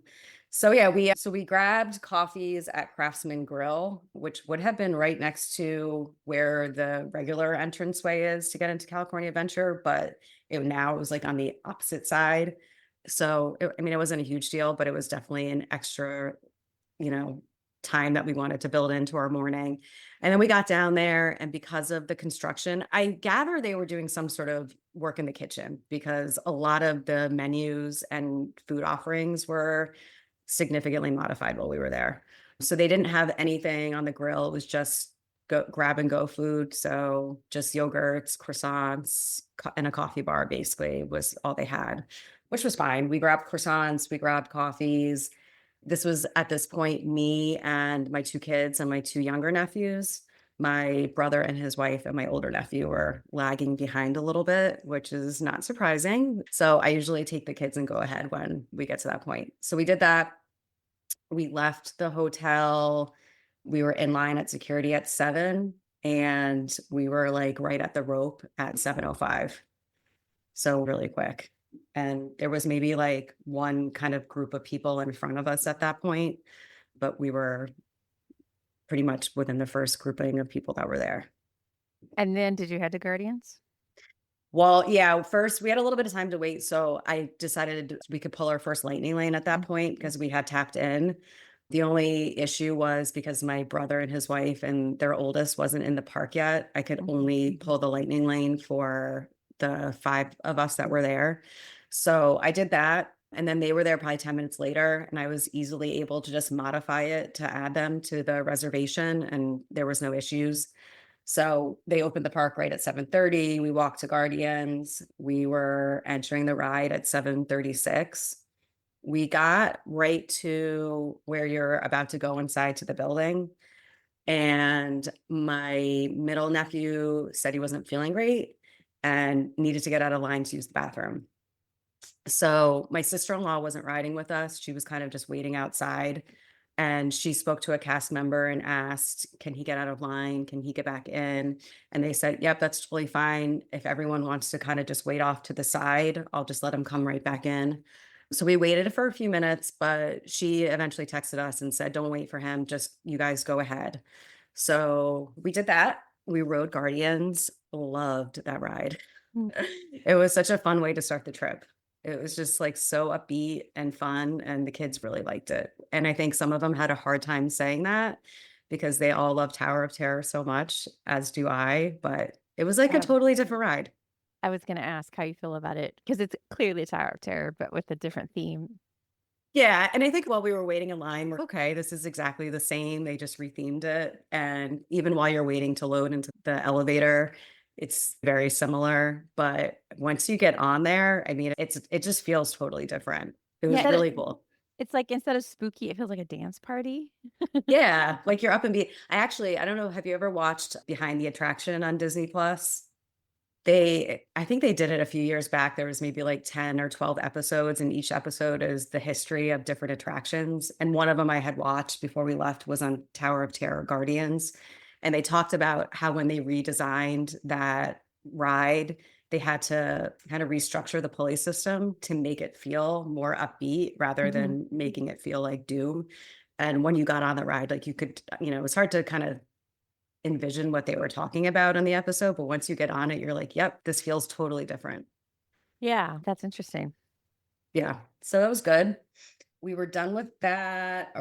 So yeah, we grabbed coffees at Craftsman Grill, which would have been right next to where the regular entranceway is to get into California Adventure, but it was like on the opposite side. So it wasn't a huge deal, but it was definitely an extra, you know, time that we wanted to build into our morning. And then we got down there, and because of the construction, I gather they were doing some sort of work in the kitchen because a lot of the menus and food offerings were significantly modified while we were there. So they didn't have anything on the grill. It was just grab and go food. So just yogurts, croissants, and a coffee bar basically was all they had, which was fine. We grabbed croissants, we grabbed coffees. This was at this point me and my two kids and my two younger nephews. My brother and his wife and my older nephew were lagging behind a little bit, which is not surprising. So I usually take the kids and go ahead when we get to that point. So we did that. We left the hotel. We were in line at security at 7, and we were like right at the rope at 7:05. So really quick. And there was maybe like one kind of group of people in front of us at that point, but we were pretty much within the first grouping of people that were there. And then did you head to Guardians? Well, yeah, first we had a little bit of time to wait. So I decided we could pull our first lightning lane at that point because we had tapped in. The only issue was because my brother and his wife and their oldest wasn't in the park yet. I could only pull the lightning lane for the 5 of us that were there. So I did that. And then they were there probably 10 minutes later, and I was easily able to just modify it to add them to the reservation, and there was no issues. So they opened the park right at 7:30. We walked to Guardians. We were entering the ride at 7:36. We got right to where you're about to go inside to the building. And my middle nephew said he wasn't feeling great and needed to get out of line to use the bathroom. So my sister-in-law wasn't riding with us. She was kind of just waiting outside. And she spoke to a cast member and asked, can he get out of line? Can he get back in? And they said, yep, that's totally fine. If everyone wants to kind of just wait off to the side, I'll just let him come right back in. So we waited for a few minutes, but she eventually texted us and said, don't wait for him. Just you guys go ahead. So we did that. We rode Guardians, loved that ride. Mm. It was such a fun way to start the trip. It was just like so upbeat and fun, and the kids really liked it. And I think some of them had a hard time saying that because they all love Tower of Terror so much, as do I, but it was like a totally different ride. I was going to ask how you feel about it because it's clearly a Tower of Terror, but with a different theme. Yeah, and I think while we were waiting in line, we're okay, this is exactly the same. They just rethemed it. And even while you're waiting to load into the elevator, it's very similar. But once you get on there, I mean, it just feels totally different. It was Yeah, really cool. It's like instead of spooky, it feels like a dance party. Yeah, like you're up and I don't know, have you ever watched Behind the Attraction on Disney Plus? I think they did it a few years back. There was maybe like 10 or 12 episodes, and each episode is the history of different attractions. And one of them I had watched before we left was on Tower of Terror Guardians. And they talked about how when they redesigned that ride, they had to kind of restructure the pulley system to make it feel more upbeat rather than making it feel like doom. And when you got on the ride, like you could, it was hard to kind of envision what they were talking about in the episode, but once you get on it, you're like, yep, this feels totally different. Yeah, that's interesting. Yeah. So that was good. We were done with that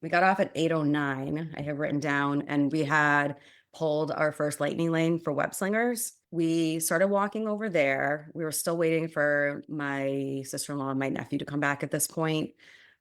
we got off at 8:09. I have written down, and we had pulled our first lightning lane for web slingers. We started walking over there. We were still waiting for my sister-in-law and my nephew to come back at this point.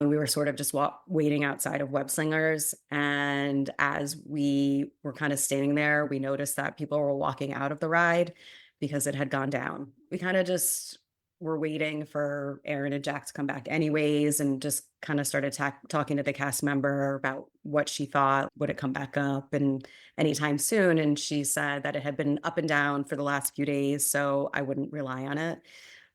And we were sort of just waiting outside of web slingers. And as we were kind of standing there, we noticed that people were walking out of the ride because it had gone down. We kind of just were waiting for Aaron and Jack to come back anyways, and just kind of started talking to the cast member about what she thought, would it come back up and anytime soon. And she said that it had been up and down for the last few days, so I wouldn't rely on it.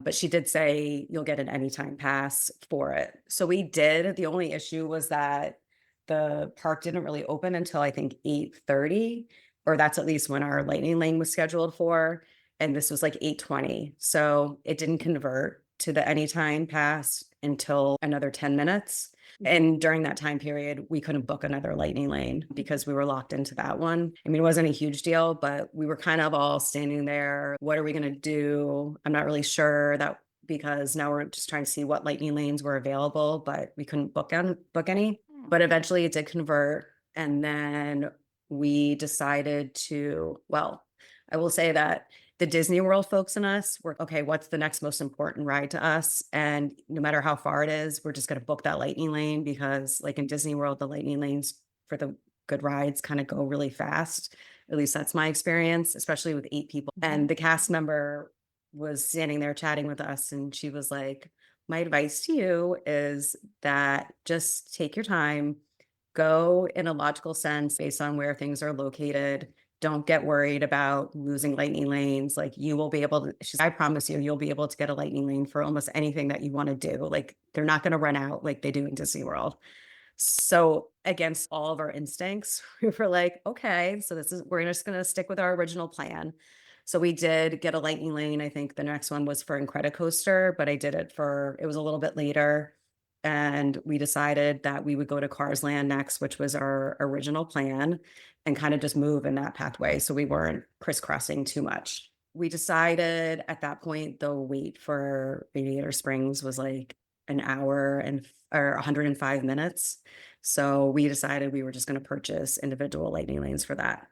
But she did say you'll get an anytime pass for it. So we did. The only issue was that the park didn't really open until I think 8:30, or that's at least when our lightning lane was scheduled for. And this was like 8:20. So it didn't convert to the anytime pass until another 10 minutes. And during that time period, we couldn't book another lightning lane because we were locked into that one. I mean, it wasn't a huge deal, but we were kind of all standing there. What are we going to do? I'm not really sure because now we're just trying to see what lightning lanes were available, but we couldn't book any. But eventually it did convert. And then we decided I will say that the Disney World folks and us were, okay, what's the next most important ride to us? And no matter how far it is, we're just going to book that lightning lane because like in Disney World, the lightning lanes for the good rides kind of go really fast. At least that's my experience, especially with 8 people. And the cast member was standing there chatting with us, and she was like, my advice to you is that just take your time, go in a logical sense based on where things are located. Don't get worried about losing lightning lanes. Like you will be able to, I promise you'll be able to get a lightning lane for almost anything that you want to do. Like they're not going to run out like they do in Disney World. So against all of our instincts, we were like, okay, so we're just going to stick with our original plan. So we did get a lightning lane. I think the next one was for Incredicoaster, but I did it was a little bit later. And we decided that we would go to Carsland next, which was our original plan, and kind of just move in that pathway. So we weren't crisscrossing too much. We decided at that point, the wait for Radiator Springs was like an hour or 105 minutes. So we decided we were just going to purchase individual lightning lanes for that.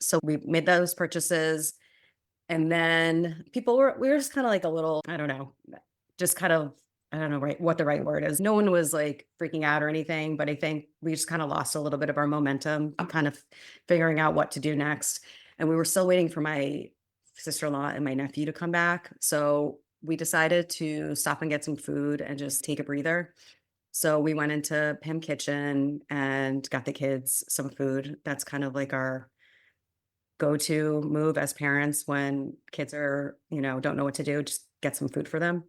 So we made those purchases. And then we were just kind of like a little, I don't know, just kind of I don't know what the right word is. No one was like freaking out or anything, but I think we just kind of lost a little bit of our momentum, kind of figuring out what to do next. And we were still waiting for my sister-in-law and my nephew to come back. So we decided to stop and get some food and just take a breather. So we went into Pim Kitchen and got the kids some food. That's kind of like our go-to move as parents when kids are, don't know what to do, just get some food for them.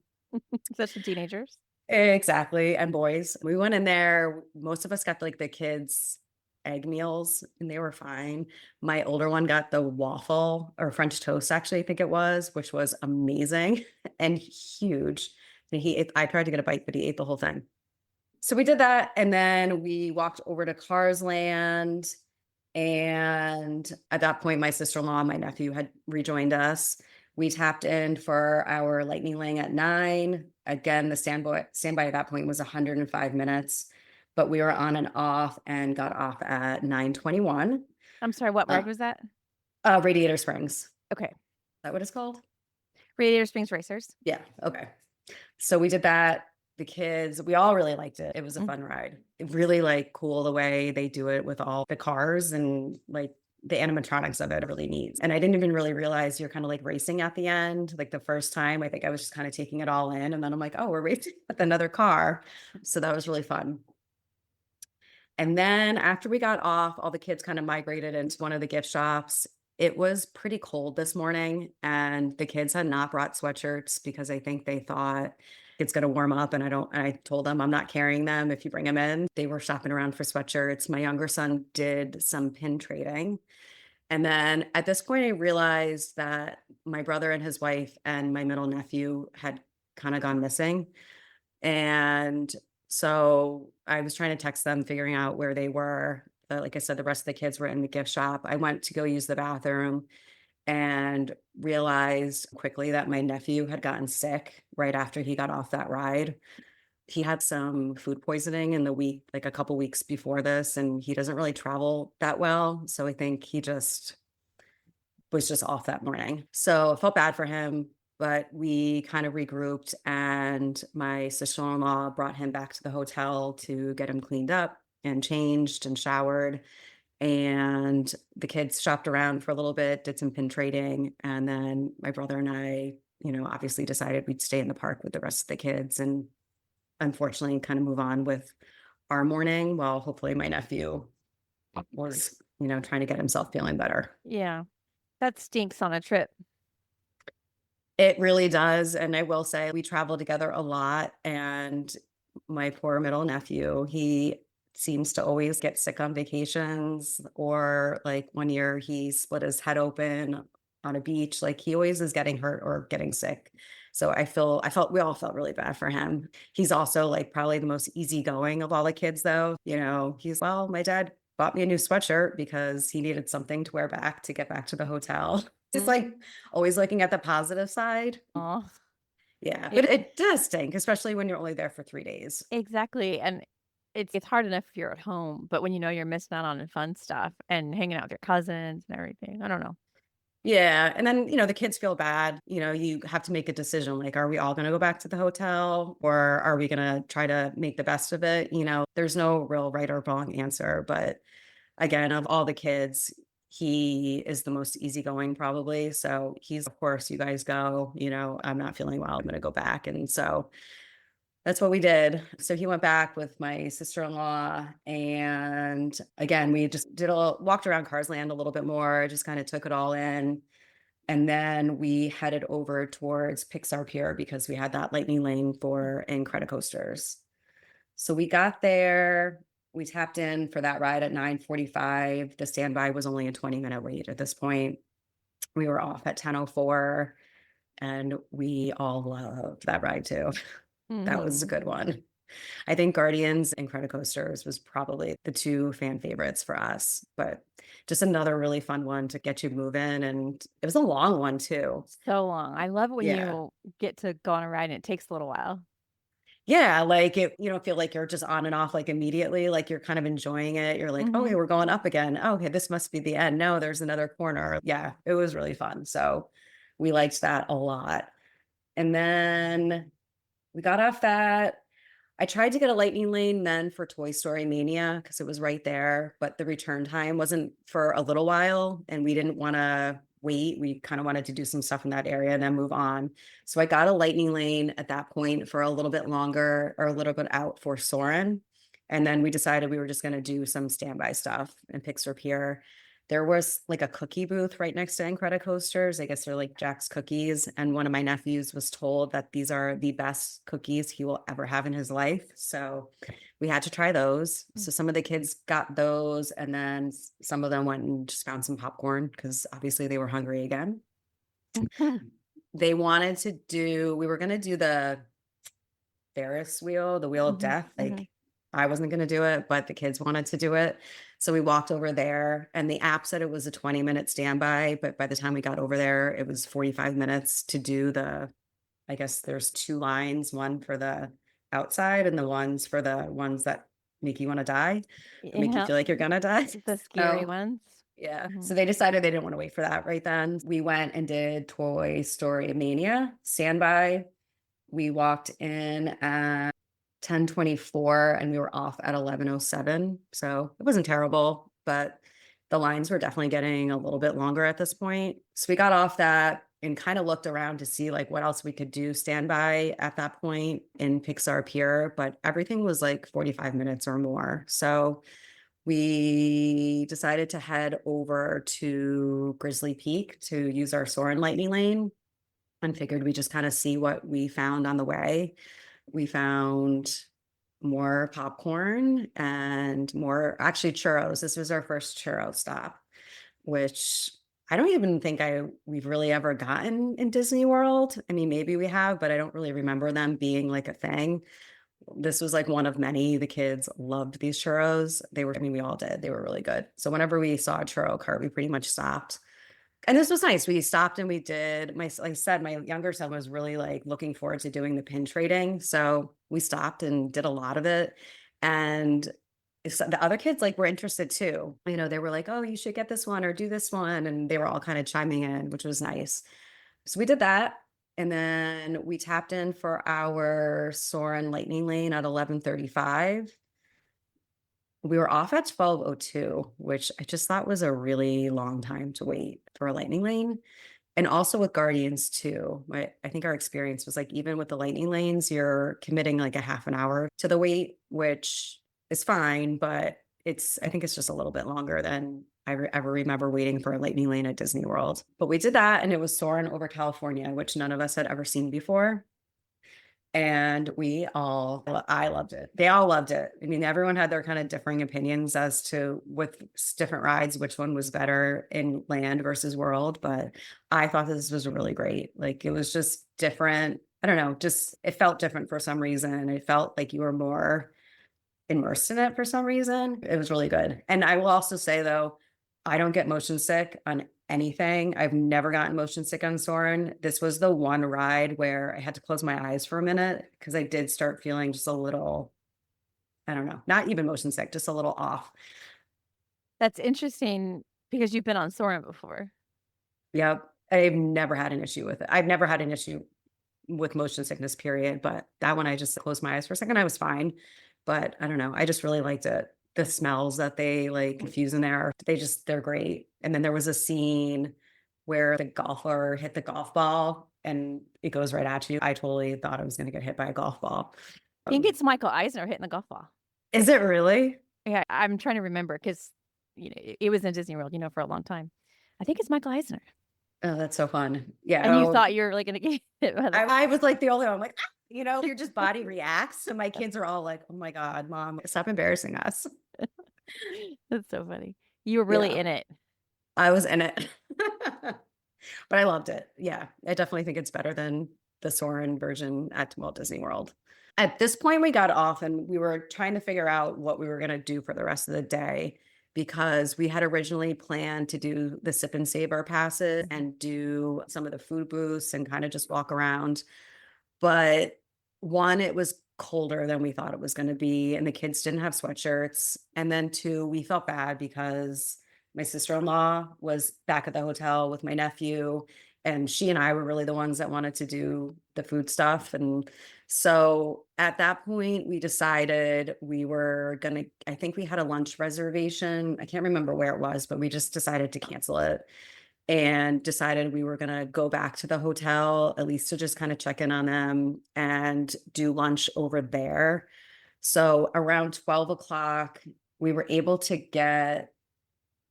Especially teenagers. Exactly, and boys. We went in there, most of us got, like, the kids' egg meals, and they were fine. My older one got the waffle or French toast, actually, I think it was, which was amazing and huge. And I tried to get a bite, but he ate the whole thing. So we did that, and then we walked over to Carsland, and at that point, my sister-in-law and my nephew had rejoined us. We tapped in for our lightning lane at 9. Again, the standby at that point was 105 minutes, but we were on and off and got off at 9:21. I'm sorry, what ride was that? Radiator Springs. Okay. Is that what it's called? Radiator Springs Racers. Yeah. Okay. So we did that. The kids, we all really liked it. It was a Mm. fun ride. It really like cool the way they do it with all the cars and like the animatronics of it are really neat. And I didn't even really realize you're kind of like racing at the end. Like the first time, I think I was just kind of taking it all in. And then I'm like, oh, we're racing with another car. So that was really fun. And then after we got off, all the kids kind of migrated into one of the gift shops. It was pretty cold this morning, and the kids had not brought sweatshirts because I think they thought it's going to warm up. And I told them I'm not carrying them if you bring them in. They were shopping around for sweatshirts. My younger son did some pin trading. And then at this point, I realized that my brother and his wife and my middle nephew had kind of gone missing. And so I was trying to text them, figuring out where they were. Like I said, the rest of the kids were in the gift shop. I went to go use the bathroom and realized quickly that my nephew had gotten sick right after he got off that ride. He had some food poisoning in the week, like a couple weeks before this, and he doesn't really travel that well. So I think he just was just off that morning. So I felt bad for him, but we kind of regrouped, and my sister-in-law brought him back to the hotel to get him cleaned up and changed and showered. And the kids shopped around for a little bit, did some pin trading. And then my brother and I, obviously decided we'd stay in the park with the rest of the kids and unfortunately kind of move on with our morning while hopefully my nephew was, trying to get himself feeling better. Yeah. That stinks on a trip. It really does. And I will say we travel together a lot. And my poor middle nephew, he seems to always get sick on vacations, or like one year he split his head open on a beach. Like he always is getting hurt or getting sick. So we all felt really bad for him. He's also like probably the most easygoing of all the kids though. My dad bought me a new sweatshirt because he needed something to wear back to get back to the hotel. It's like always looking at the positive side. Oh, yeah, but it does stink, especially when you're only there for 3 days. exactly. And it's hard enough if you're at home, but when you're missing out on the fun stuff and hanging out with your cousins and everything, I don't know. Yeah. And then, the kids feel bad. You have to make a decision like, are we all going to go back to the hotel, or are we going to try to make the best of it? There's no real right or wrong answer. But again, of all the kids, he is the most easygoing probably. So he's, of course, you guys go, I'm not feeling well, I'm going to go back. And so that's what we did. So he went back with my sister-in-law. And again, we just walked around Carsland a little bit more, just kind of took it all in. And then we headed over towards Pixar Pier because we had that lightning lane for Incredicoasters. So we got there, we tapped in for that ride at 9:45. The standby was only a 20-minute wait at this point. We were off at 10:04, and we all loved that ride too. That was a good one. I think Guardians and Incredicoasters was probably the two fan favorites for us, but just another really fun one to get you moving. And it was a long one too. So long. I love it when Yeah. you get to go on a ride and it takes a little while. Yeah, like you don't feel like you're just on and off like immediately, like you're kind of enjoying it. You're like, okay, we're going up again. Oh, okay, this must be the end. No, there's another corner. Yeah, it was really fun. So we liked that a lot. And then we got off that. I tried to get a lightning lane then for Toy Story Mania because it was right there, but the return time wasn't for a little while and we didn't want to wait. We kind of wanted to do some stuff in that area and then move on. So I got a lightning lane at that point for a little bit longer or a little bit out for Sorin. And then we decided we were just going to do some standby stuff in Pixar Pier. There was like a cookie booth right next to Incredicoasters. I guess they're like Jack's Cookies. And one of my nephews was told that these are the best cookies he will ever have in his life. So we had to try those. So some of the kids got those. And then some of them went and just found some popcorn because obviously they were hungry again. They wanted to do, we were going to do the Ferris wheel, the wheel of death. Like I wasn't going to do it, but the kids wanted to do it. So we walked over there and the app said it was a 20-minute standby. But by the time we got over there, it was 45 minutes to do I guess there's 2 lines, one for the outside and the ones for the ones that make you want to die, make you feel like you're going to die. The scary ones. Yeah. So they decided they didn't want to wait for that right then. We went and did Toy Story Mania standby. We walked in at 10:24 and we were off at 11:07. So it wasn't terrible, but the lines were definitely getting a little bit longer at this point. So we got off that and kind of looked around to see like what else we could do standby at that point in Pixar Pier, but everything was like 45 minutes or more. So we decided to head over to Grizzly Peak to use our Sorin Lightning Lane and figured we just kind of see what we found on the way. We found more popcorn and more, actually churros. This was our first churro stop, which I don't even think we've really ever gotten in Disney World. I mean, maybe we have, but I don't really remember them being like a thing. This was like one of many. The kids loved these churros. We all did. They were really good. So whenever we saw a churro cart, we pretty much stopped. And this was nice. We stopped and we did, like I said, my younger son was really like looking forward to doing the pin trading. So we stopped and did a lot of it. And the other kids like were interested too. You know, they were like, oh, you should get this one or do this one. And they were all kind of chiming in, which was nice. So we did that. And then we tapped in for our Sorin Lightning Lane at 11:35. We were off at 12:02, which I just thought was a really long time to wait for a lightning lane. And also with Guardians too. I think our experience was like, even with the lightning lanes, you're committing like a half an hour to the wait, which is fine, but I think it's just a little bit longer than I ever remember waiting for a lightning lane at Disney World. But we did that and it was Sorin over California, which none of us had ever seen before. And I loved it. They all loved it. I mean, everyone had their kind of differing opinions as to with different rides, which one was better in land versus world. But I thought this was really great. Like it was just different. I don't know, just it felt different for some reason. It felt like you were more immersed in it for some reason. It was really good. And I will also say though, I don't get motion sick on anything. I've never gotten motion sick on Sorin. This was the one ride where I had to close my eyes for a minute because I did start feeling just a little, I don't know, not even motion sick, just a little off. That's interesting because you've been on Sorin before. Yep. I've never had an issue with it. I've never had an issue with motion sickness, period. But that one, I just closed my eyes for a second. I was fine. But I don't know. I just really liked it. The smells that they like infuse in there, they're great. And then there was a scene where the golfer hit the golf ball and it goes right at you. I totally thought I was going to get hit by a golf ball. I think it's Michael Eisner hitting the golf ball. Is it really? Yeah, I'm trying to remember because it was in Disney World, for a long time. I think it's Michael Eisner. Oh, that's so fun. Yeah. And you thought you were like going to get hit by the I was like the only one. I'm like, your just body reacts. And my kids are all like, oh my God, Mom, stop embarrassing us. That's so funny. You were really in it. I was in it. But I loved it. Yeah. I definitely think it's better than the Sorin version at Walt Disney World. At this point, we got off and we were trying to figure out what we were going to do for the rest of the day because we had originally planned to do the sip and savor passes and do some of the food booths and kind of just walk around. But one, it was colder than we thought it was going to be, and the kids didn't have sweatshirts. And then two, we felt bad because my sister-in-law was back at the hotel with my nephew, And she and I were really the ones that wanted to do the food stuff. And so at that point, we decided we were going to, I think we had a lunch reservation. I can't remember where it was, but we just decided to cancel it and decided we were going to go back to the hotel, at least to just kind of check in on them and do lunch over there. So around 12 o'clock, we were able to get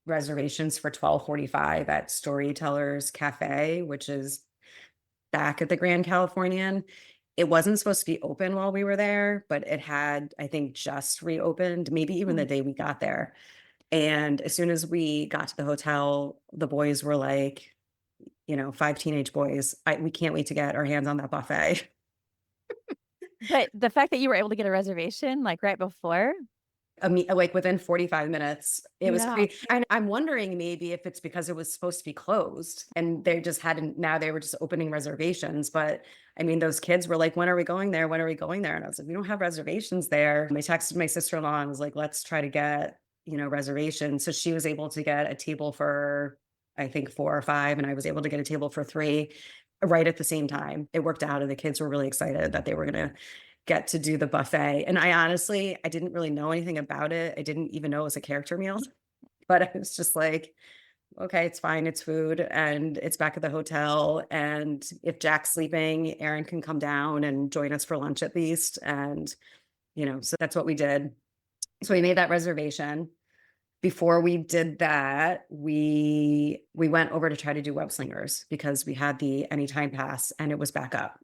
reservations for 12:45 at Storytellers Cafe, which is back at the Grand Californian. It wasn't supposed to be open while we were there, but it had, I think, just reopened, maybe even the day we got there. And as soon as we got to the hotel, the boys were like, 5 teenage boys, we can't wait to get our hands on that buffet. But the fact that you were able to get a reservation like right before. Like within 45 minutes, it was Yeah. crazy. And I'm wondering maybe if it's because it was supposed to be closed and they just hadn't, now they were just opening reservations. But I mean, those kids were like, when are we going there? When are we going there? And I was like, we don't have reservations there. I texted my sister-in-law and was like, let's try to get, reservations. So she was able to get a table for, I think 4 or 5, and I was able to get a table for 3 right at the same time. It worked out and the kids were really excited that they were going to get to do the buffet. And I didn't really know anything about it. I didn't even know it was a character meal, but I was just like, okay, it's fine. It's food and it's back at the hotel. And if Jack's sleeping, Aaron can come down and join us for lunch at least. And, so that's what we did. So we made that reservation. Before we did that, we went over to try to do Web Slingers because we had the Anytime Pass and it was back up.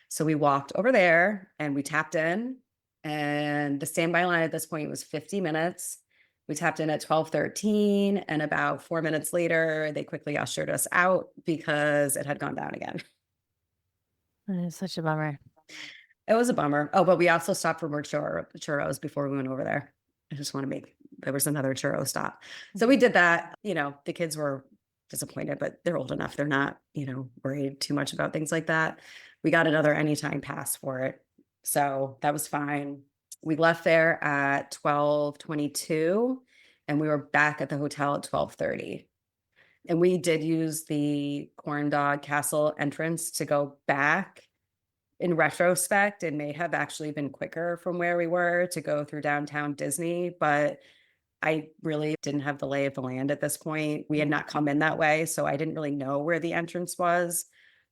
So we walked over there and we tapped in, and the standby line at this point was 50 minutes. We tapped in at 12:13, and about 4 minutes later, they quickly ushered us out because it had gone down again. That is such a bummer. It was a bummer. Oh, but we also stopped for more churros before we went over there. I just want to there was another churro stop. So we did that. The kids were disappointed, but they're old enough. They're not, worried too much about things like that. We got another Anytime Pass for it. So that was fine. We left there at 12:22 and we were back at the hotel at 12:30. And we did use the Corn Dog Castle entrance to go back. In retrospect, it may have actually been quicker from where we were to go through downtown Disney, but I really didn't have the lay of the land at this point. We had not come in that way, so I didn't really know where the entrance was,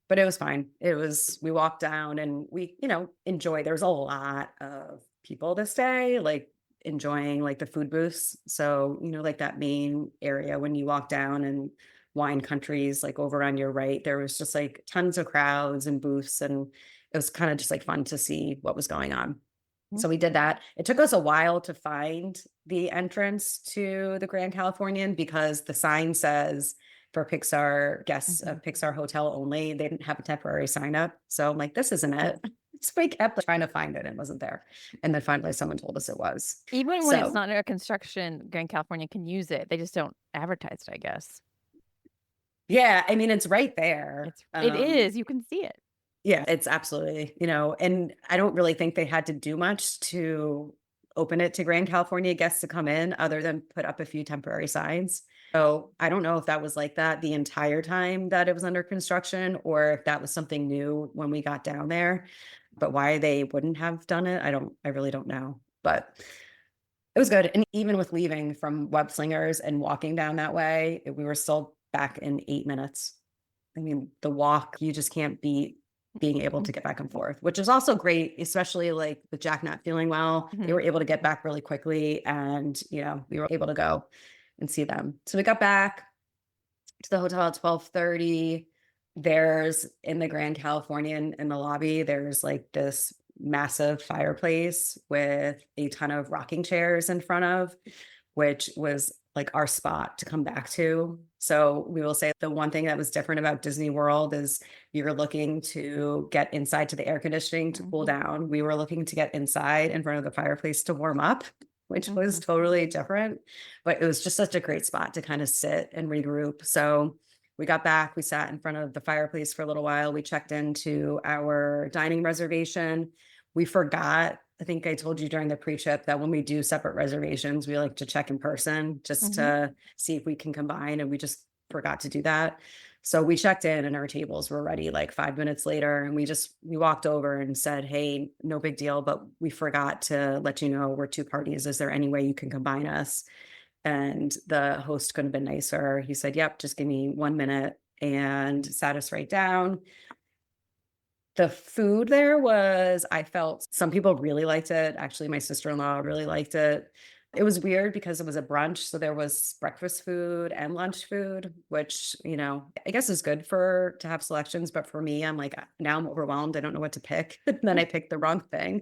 but it was fine. We walked down and we, enjoyed. There was a lot of people this day, like enjoying like the food booths. So, like that main area when you walk down and wine countries, like over on your right, there was just like tons of crowds and booths, and it was kind of just like fun to see what was going on. So we did that. It took us a while to find the entrance to the Grand Californian because the sign says for Pixar guests of Pixar hotel only. They didn't have a temporary sign up. So I'm like, this isn't it. So we kept trying to find it and it wasn't there. And then finally someone told us it was. Even when it's not under construction, Grand California can use it. They just don't advertise it, I guess. Yeah, I mean, it's right there. It is. You can see it. Yeah, it's absolutely, and I don't really think they had to do much to open it to Grand California guests to come in other than put up a few temporary signs. So I don't know if that was like that the entire time that it was under construction or if that was something new when we got down there, but why they wouldn't have done it, I really don't know, but it was good. And even with leaving from Web Slingers and walking down that way, we were still back in 8 minutes. I mean, the walk, you just can't beat being able to get back and forth, which is also great, especially like with Jack not feeling well. They were able to get back really quickly and, we were able to go and see them. So we got back to the hotel at 12:30. There's in the Grand Californian in the lobby, there's like this massive fireplace with a ton of rocking chairs in front of, which was like our spot to come back to. So we will say the one thing that was different about Disney World is you're looking to get inside to the air conditioning to cool down. We were looking to get inside in front of the fireplace to warm up, which was totally different, but it was just such a great spot to kind of sit and regroup. So we got back, we sat in front of the fireplace for a little while. We checked into our dining reservation. We forgot, I think I told you during the pre-trip that when we do separate reservations, we like to check in person just to see if we can combine, and we just forgot to do that. So we checked in and our tables were ready like 5 minutes later. And we walked over and said, hey, no big deal, but we forgot to let you know we're two parties. Is there any way you can combine us? And the host couldn't have been nicer. He said, yep, just give me 1 minute, and sat us right down. The food there was, I felt some people really liked it. Actually, my sister-in-law really liked it. It was weird because it was a brunch. So there was breakfast food and lunch food, which, I guess is good to have selections. But for me, I'm like, now I'm overwhelmed. I don't know what to pick. And then I picked the wrong thing.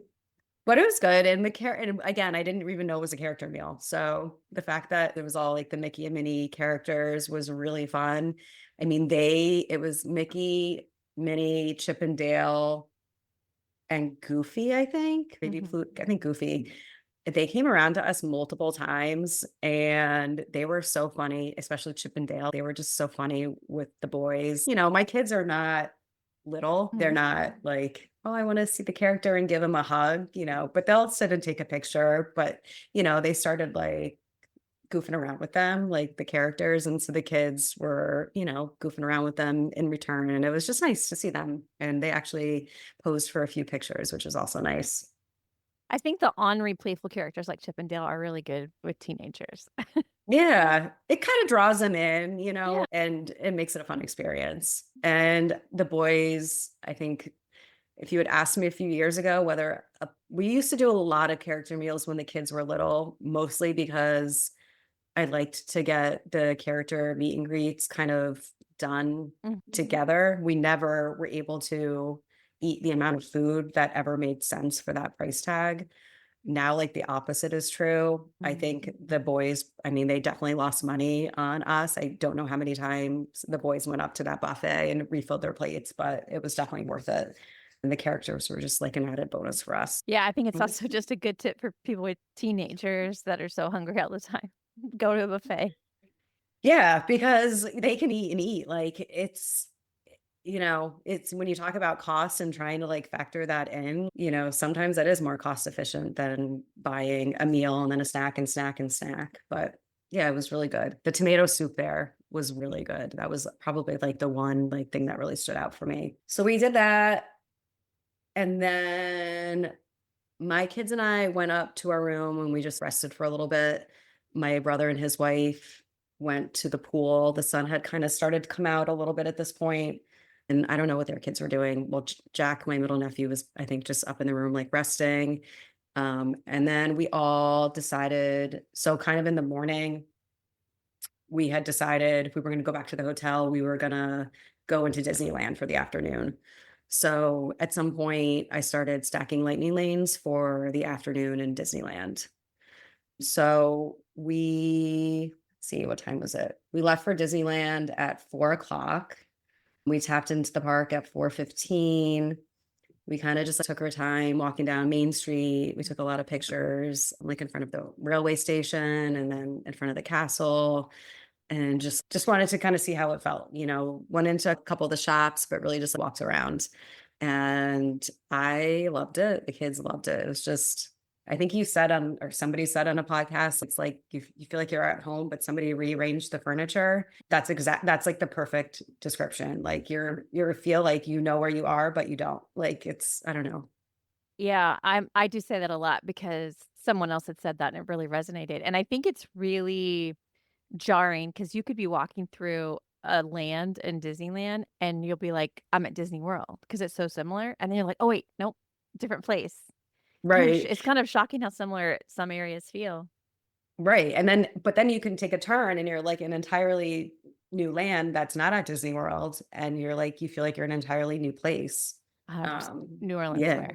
But it was good. And and again, I didn't even know it was a character meal. So the fact that it was all like the Mickey and Minnie characters was really fun. I mean, it was Mickey, Minnie, Chip and Dale, and Goofy, I think. Maybe I think Goofy. They came around to us multiple times and they were so funny, especially Chip and Dale. They were just so funny with the boys. My kids are not little. They're not like, oh, I want to see the character and give him a hug, but they'll sit and take a picture. But, they started like goofing around with them, like the characters. And so the kids were, goofing around with them in return. And it was just nice to see them. And they actually posed for a few pictures, which is also nice. I think the ornery, playful characters like Chip and Dale are really good with teenagers. Yeah, it kind of draws them in, Yeah. and it makes it a fun experience. And the boys, I think if you had asked me a few years ago we used to do a lot of character meals when the kids were little, mostly because I liked to get the character meet and greets kind of done together. We never were able to eat the amount of food that ever made sense for that price tag. Now, like the opposite is true. I think the boys, they definitely lost money on us. I don't know how many times the boys went up to that buffet and refilled their plates, but it was definitely worth it. And the characters were just like an added bonus for us. Yeah, I think it's also just a good tip for people with teenagers that are so hungry all the time. Go to a buffet. Yeah, because they can eat and eat. Like it's when you talk about costs and trying to like factor that in, sometimes that is more cost efficient than buying a meal and then a snack and snack and snack. But yeah, it was really good. The tomato soup there was really good. That was probably like the one like thing that really stood out for me. So we did that. And then my kids and I went up to our room and we just rested for a little bit. My brother and his wife went to the pool. The sun had kind of started to come out a little bit at this point. And I don't know what their kids were doing. Well, Jack, my middle nephew, was, I think, just up in the room, like resting. And then we all decided, so kind of in the morning, we had decided if we were going to go back to the hotel, we were going to go into Disneyland for the afternoon. So at some point, I started stacking lightning lanes for the afternoon in Disneyland. So let's see, what time was it? We left for Disneyland at 4:00. We tapped into the park at 4:15. We kind of just took our time walking down Main Street. We took a lot of pictures, like in front of the railway station and then in front of the castle, and just wanted to kind of see how it felt. Went into a couple of the shops, but really just walked around. And I loved it. The kids loved it. It was just, I think somebody said on a podcast, it's like you feel like you're at home, but somebody rearranged the furniture. That's like the perfect description. Like you feel like you know where you are, but you don't. Like I don't know. Yeah, I do say that a lot because someone else had said that and it really resonated. And I think it's really jarring because you could be walking through a land in Disneyland and you'll be like, I'm at Disney World because it's so similar. And then you're like, oh wait, nope, different place. Right. It's kind of shocking how similar some areas feel. Right. But then you can take a turn and you're like an entirely new land that's not at Disney World. And you're like, you feel like you're an entirely new place. New Orleans. Yeah.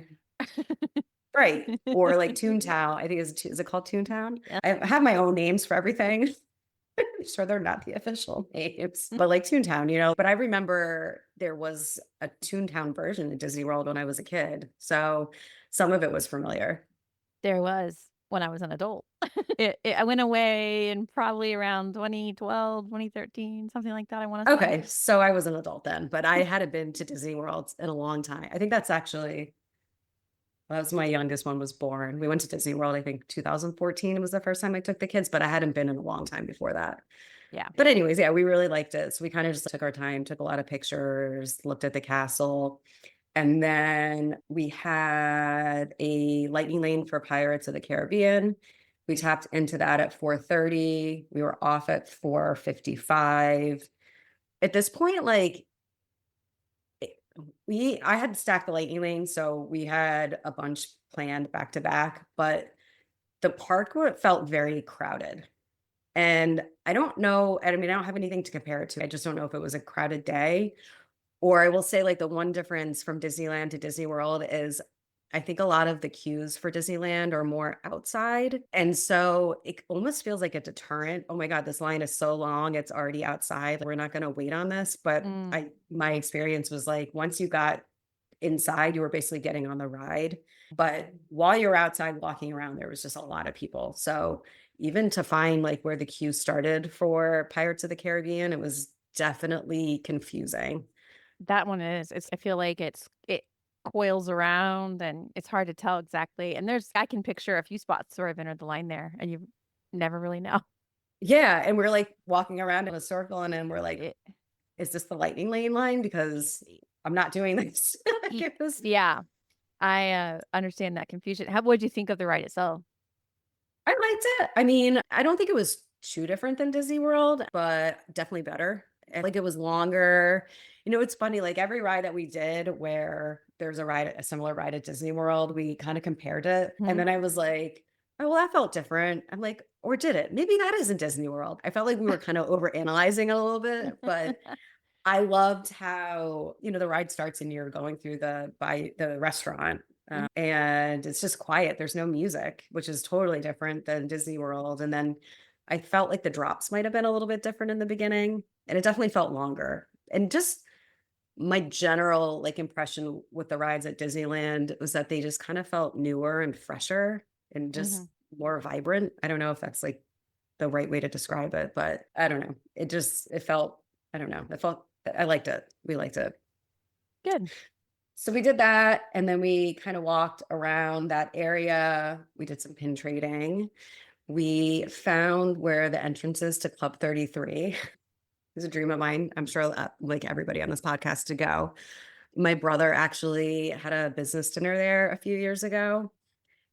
Right. Or like Toontown. I think is it called Toontown? Yeah. I have my own names for everything. I'm sure they're not the official names, but like Toontown, but I remember there was a Toontown version of Disney World when I was a kid. So some of it was familiar. There was when I was an adult. I went away in probably around 2012, 2013, something like that. I want to say. Okay. So I was an adult then, but I hadn't been to Disney World in a long time. I think that's actually That was my youngest one was born. We went to Disney World, I think 2014 was the first time I took the kids, but I hadn't been in a long time before that. Yeah. But anyways, yeah, we really liked it. So we kind of just took our time, took a lot of pictures, looked at the castle. And then we had a lightning lane for Pirates of the Caribbean. We tapped into that at 4:30. We were off at 4:55. At this point, like I had stacked the lightning lane, so we had a bunch planned back to back, but the park felt very crowded. And I don't know, I mean, I don't have anything to compare it to. I just don't know if it was a crowded day. Or I will say, like, the one difference from Disneyland to Disney World is I think a lot of the queues for Disneyland are more outside. And so it almost feels like a deterrent. Oh my God, this line is so long. It's already outside. We're not going to wait on this. But my experience was like, once you got inside, you were basically getting on the ride. But while you're outside walking around, there was just a lot of people. So even to find like where the queue started for Pirates of the Caribbean, it was definitely confusing. That one is. I feel like it coils around and it's hard to tell exactly. And I can picture a few spots where I've entered the line there and you never really know. Yeah. And we're like walking around in a circle and then we're like, is this the lightning lane line? Because I'm not doing this. Yeah. I understand that confusion. What'd you think of the ride itself? I liked it. I mean, I don't think it was too different than Disney World, but definitely better. And like it was longer. You know, it's funny, like every ride that we did where there's a similar ride at Disney World, we kind of compared it. And then I was like, oh, well, that felt different. I'm like, or did it? Maybe that isn't Disney World. I felt like we were kind of overanalyzing a little bit, but I loved how, you know, the ride starts and you're going through the restaurant and it's just quiet. There's no music, which is totally different than Disney World. And then I felt like the drops might have been a little bit different in the beginning and it definitely felt longer. And just my general like impression with the rides at Disneyland was that they just kind of felt newer and fresher and just more vibrant. I don't know if that's like the right way to describe it, but I don't know. It felt, I don't know. I liked it. We liked it. Good. So we did that. And then we kind of walked around that area. We did some pin trading. We found where the entrance is to Club 33. It's a dream of mine. I'm sure like everybody on this podcast to go. My brother actually had a business dinner there a few years ago.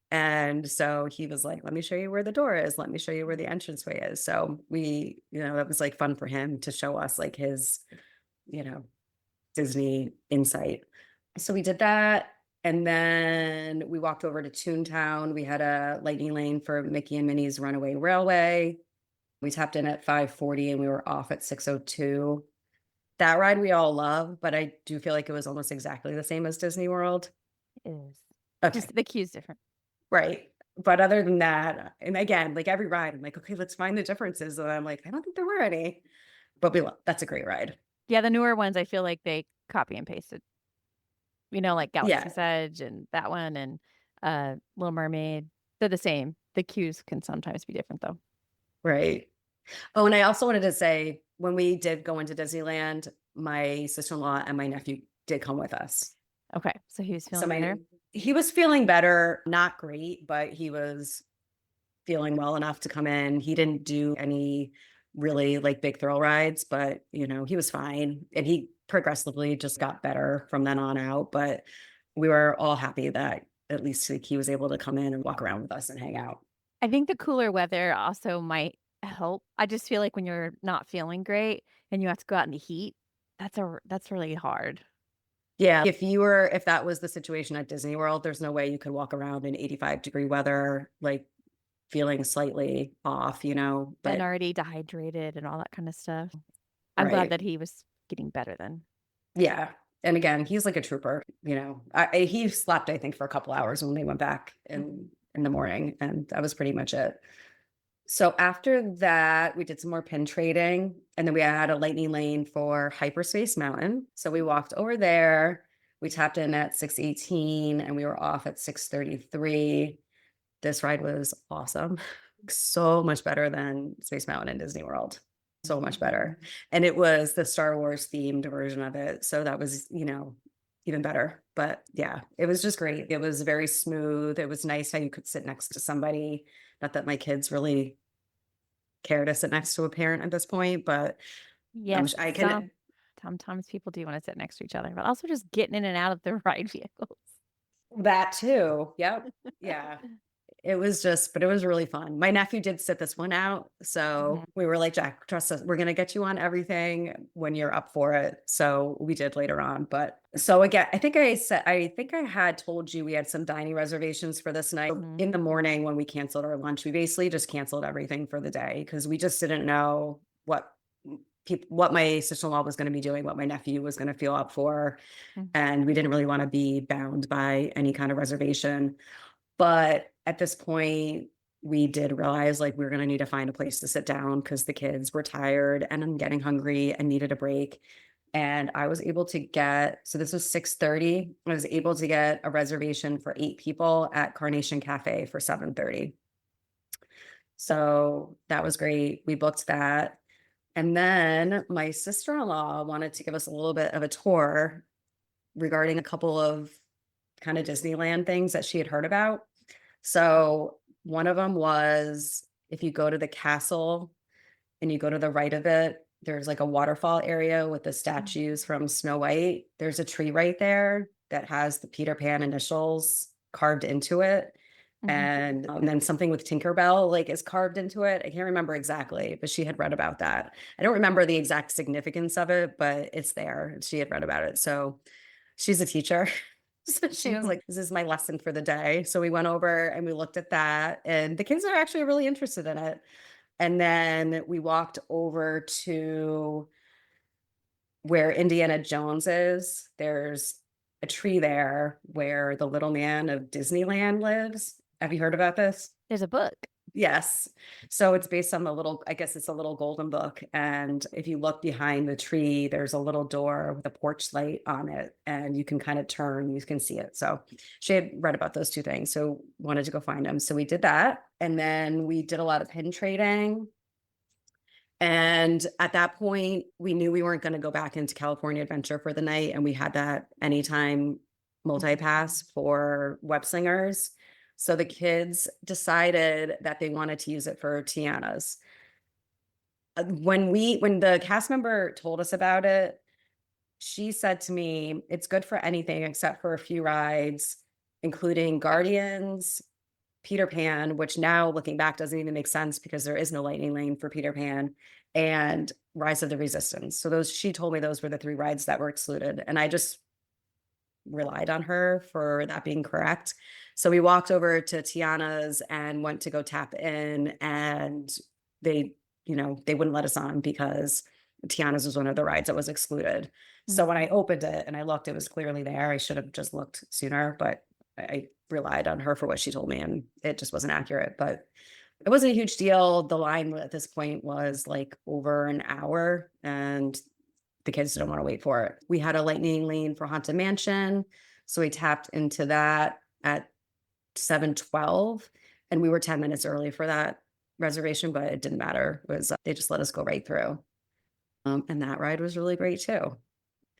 And so he was like, let me show you where the door is. Let me show you where the entranceway is. So we, you know, that was like fun for him to show us like his, you know, Disney insight. So we did that. And then we walked over to Toontown. We had a lightning lane for Mickey and Minnie's Runaway Railway. We tapped in at 5:40 and we were off at 6:02. That ride we all love, but I do feel like it was almost exactly the same as Disney World. It is. Okay. Just the queue's different. Right. But other than that, and again, like every ride, I'm like, okay, let's find the differences. And I'm like, I don't think there were any, but that's a great ride. Yeah, the newer ones, I feel like they copy and pasted. You know, like Galaxy's Edge and that one and Little Mermaid. They're the same. The queues can sometimes be different though. Right. Oh, and I also wanted to say, when we did go into Disneyland, my sister-in-law and my nephew did come with us. Okay. So he was feeling better? He was feeling better, not great, but he was feeling well enough to come in. He didn't do any really like big thrill rides, but you know, he was fine. And he progressively just got better from then on out. But we were all happy that at least like, he was able to come in and walk around with us and hang out. I think the cooler weather also might help. I just feel like when you're not feeling great and you have to go out in the heat, that's really hard. Yeah. If that was the situation at Disney World, there's no way you could walk around in 85-degree weather, like feeling slightly off, you know, and already dehydrated and all that kind of stuff. I'm glad that he was getting better then. Yeah. And again, he's like a trooper, you know, he slept, I think, for a couple hours when they went back in the morning, and that was pretty much it. So after that, we did some more pin trading, and then we had a lightning lane for Hyperspace Mountain. So we walked over there. We tapped in at 6:18 and we were off at 6:33. This ride was awesome. So much better than Space Mountain and Disney World. So much better. And it was the Star Wars themed version of it. So that was, you know, even better. But yeah, it was just great. It was very smooth. It was nice how you could sit next to somebody. Not that my kids really care to sit next to a parent at this point, but Yes, I can. sometimes people do want to sit next to each other, but also just getting in and out of the ride vehicles. That too. Yep. Yeah. It was just, but it was really fun. My nephew did sit this one out. So we were like, Jack, trust us. We're going to get you on everything when you're up for it. So we did later on. But so again, I think I had told you we had some dining reservations for this night. In the morning when we canceled our lunch, we basically just canceled everything for the day because we just didn't know what my sister-in-law was going to be doing, what my nephew was going to feel up for. And we didn't really want to be bound by any kind of reservation. But at this point, we did realize like we were going to need to find a place to sit down because the kids were tired and I'm getting hungry and needed a break. And I was able to so this was 6:30. I was able to get a reservation for 8 people at Carnation Cafe for 7:30. So that was great. We booked that. And then my sister-in-law wanted to give us a little bit of a tour regarding a couple of kind of Disneyland things that she had heard about. So one of them was if you go to the castle and you go to the right of it, there's like a waterfall area with the statues from Snow White. There's a tree right there that has the Peter Pan initials carved into it. And then something with Tinkerbell like is carved into it. I can't remember exactly, but she had read about that. I don't remember the exact significance of it, but it's there. She had read about it. So she's a teacher. So she was like, this is my lesson for the day. So we went over and we looked at that and the kids are actually really interested in it. And then we walked over to where Indiana Jones is. There's a tree there where the little man of Disneyland lives. Have you heard about this? There's a book. Yes. So it's based on I guess it's a little golden book. And if you look behind the tree, there's a little door with a porch light on it and you can kind of turn, you can see it. So she had read about those 2 things. So wanted to go find them. So we did that. And then we did a lot of pin trading. And at that point, we knew we weren't going to go back into California Adventure for the night. And we had that anytime multi-pass for web slingers. So the kids decided that they wanted to use it for Tiana's. When the cast member told us about it, she said to me, it's good for anything except for a few rides, including Guardians, Peter Pan, which now looking back doesn't even make sense because there is no lightning lane for Peter Pan, and Rise of the Resistance. So she told me those were the 3 rides that were excluded. And I just relied on her for that being correct. So we walked over to Tiana's and went to go tap in and they wouldn't let us on because Tiana's was one of the rides that was excluded. So when I opened it and I looked, it was clearly there. I should have just looked sooner, but I relied on her for what she told me and it just wasn't accurate, but it wasn't a huge deal. The line at this point was like over an hour and the kids didn't want to wait for it. We had a lightning lane for Haunted Mansion. So we tapped into that at 7:12 and we were 10 minutes early for that reservation, but it didn't matter. It was, they just let us go right through. And that ride was really great too.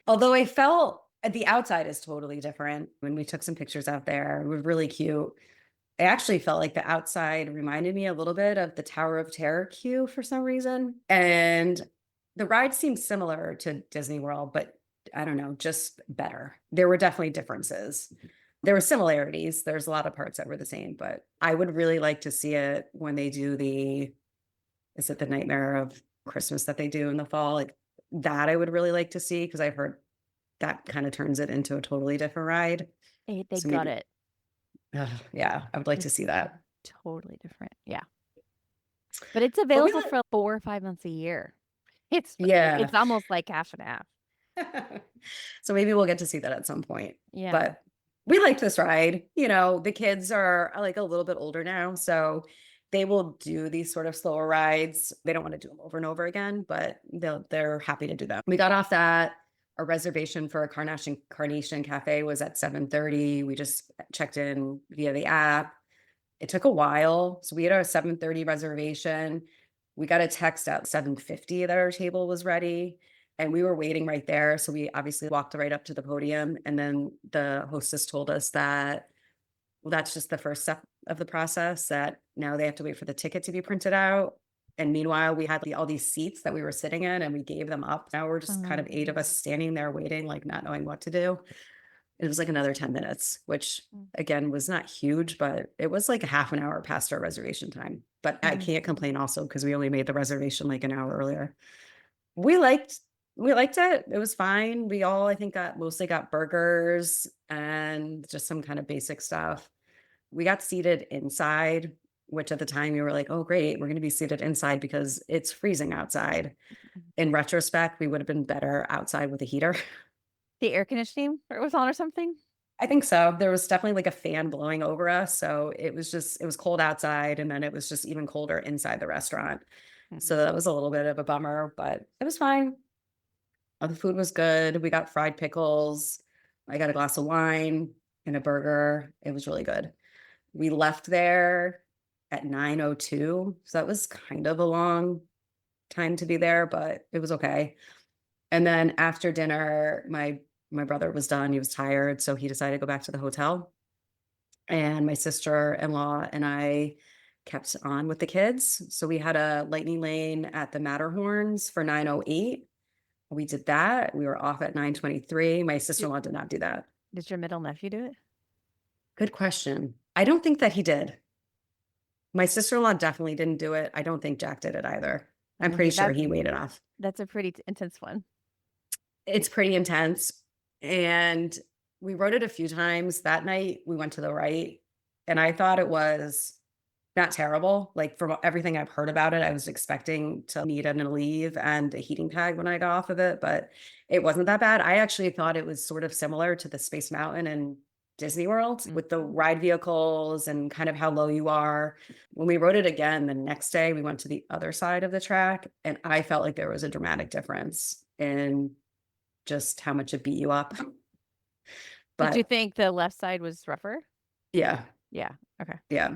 Although I felt the outside is totally different. When we took some pictures out there, it was really cute. I actually felt like the outside reminded me a little bit of the Tower of Terror queue for some reason. And the ride seemed similar to Disney World, but I don't know, just better. There were definitely differences. There were similarities. There's a lot of parts that were the same, but I would really like to see it when they do is it the Nightmare of Christmas that they do in the fall? Like that I would really like to see because I've heard that kind of turns it into a totally different ride. They So got maybe- it. Yeah, I would like to see that. Totally different. Yeah. But it's available for 4 or 5 months a year. It's almost like half and half. So maybe we'll get to see that at some point. Yeah. But we liked this ride. The kids are like a little bit older now, so they will do these sort of slower rides. They don't want to do them over and over again, but they're happy to do them. We got off that. Our reservation for a Carnation Cafe was at 7:30. We just checked in via the app. It took a while. So we had our 7:30 reservation. We got a text at 7:50 that our table was ready. And we were waiting right there. So we obviously walked right up to the podium. And then the hostess told us that, well, that's just the first step of the process, that now they have to wait for the ticket to be printed out. And meanwhile, we had all these seats that we were sitting in and we gave them up. Now we're just kind of 8 of us standing there waiting, like not knowing what to do. It was like another 10 minutes, which again was not huge, but it was like a half an hour past our reservation time. But I can't complain also because we only made the reservation like an hour earlier. We liked it. It was fine. We all, I think, mostly got burgers and just some kind of basic stuff. We got seated inside, which at the time we were like, oh, great, we're going to be seated inside because it's freezing outside. In retrospect, we would have been better outside with a heater. The air conditioning was on or something? I think so. There was definitely like a fan blowing over us. So it was cold outside, and then it was just even colder inside the restaurant. So that was a little bit of a bummer, but it was fine. The food was good. We got fried pickles. I got a glass of wine and a burger. It was really good. We left there at 9:02. So that was kind of a long time to be there, but it was okay. And then after dinner, my brother was done. He was tired, so he decided to go back to the hotel. And my sister-in-law and I kept on with the kids. So we had a lightning lane at the Matterhorns for 9:08. We did that. We were off at 9:23. My sister-in-law did not do that. Did your middle nephew do it? Good question. I don't think that he did. My sister-in-law definitely didn't do it. I don't think Jack did it either. I'm pretty sure he waited off. That's a pretty intense one. It's pretty intense. And we rode it a few times. That night we went to the right, and I thought it was not terrible. Like from everything I've heard about it, I was expecting to need an Aleve and a heating pad when I got off of it, but it wasn't that bad. I actually thought it was sort of similar to the Space Mountain and Disney World with the ride vehicles and kind of how low you are. When we rode it again the next day, we went to the other side of the track, and I felt like there was a dramatic difference in just how much it beat you up. But did you think the left side was rougher? Yeah. Yeah. Okay. Yeah.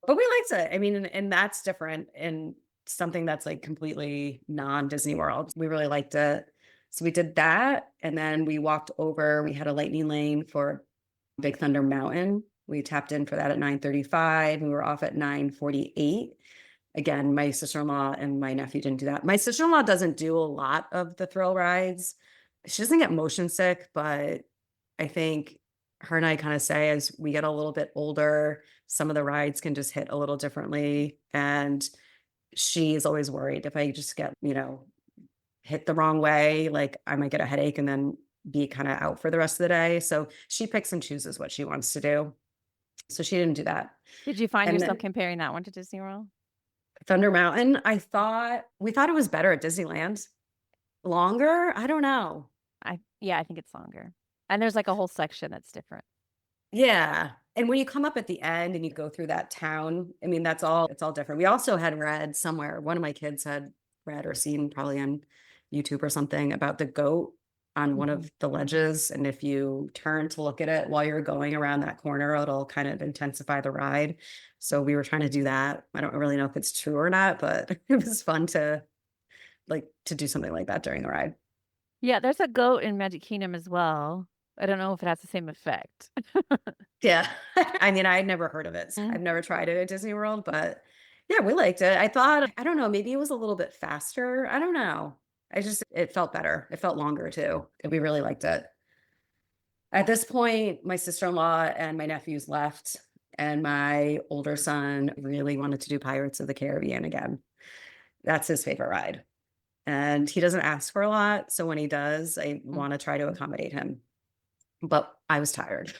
But we liked it. I mean, and that's different in something that's like completely non-Disney World. We really liked it. So we did that. And then we walked over. We had a lightning lane for Big Thunder Mountain. We tapped in for that at 9:35. We were off at 9:48. Again, my sister-in-law and my nephew didn't do that. My sister-in-law doesn't do a lot of the thrill rides. She doesn't get motion sick, but I think her and I kind of say as we get a little bit older, some of the rides can just hit a little differently. And she's always worried if I just get, hit the wrong way, like I might get a headache and then be kind of out for the rest of the day. So she picks and chooses what she wants to do. So she didn't do that. Did you find yourself comparing that one to Disney World? Thunder Mountain, we thought it was better at Disneyland. Longer? I don't know. I think it's longer. And there's like a whole section that's different. Yeah. And when you come up at the end and you go through that town, I mean, it's all different. We also had read somewhere, one of my kids had read or seen probably on YouTube or something about the goat on one of the ledges. And if you turn to look at it while you're going around that corner, it'll kind of intensify the ride. So we were trying to do that. I don't really know if it's true or not, but it was fun to do something like that during the ride. Yeah, there's a goat in Magic Kingdom as well. I don't know if it has the same effect. Yeah. I mean, I'd never heard of it. So I've never tried it at Disney World, but yeah, we liked it. I thought, I don't know, maybe it was a little bit faster. I don't know. It felt better. It felt longer too. And we really liked it. At this point, my sister-in-law and my nephews left, and my older son really wanted to do Pirates of the Caribbean again. That's his favorite ride. And he doesn't ask for a lot. So when he does, I want to try to accommodate him. But I was tired.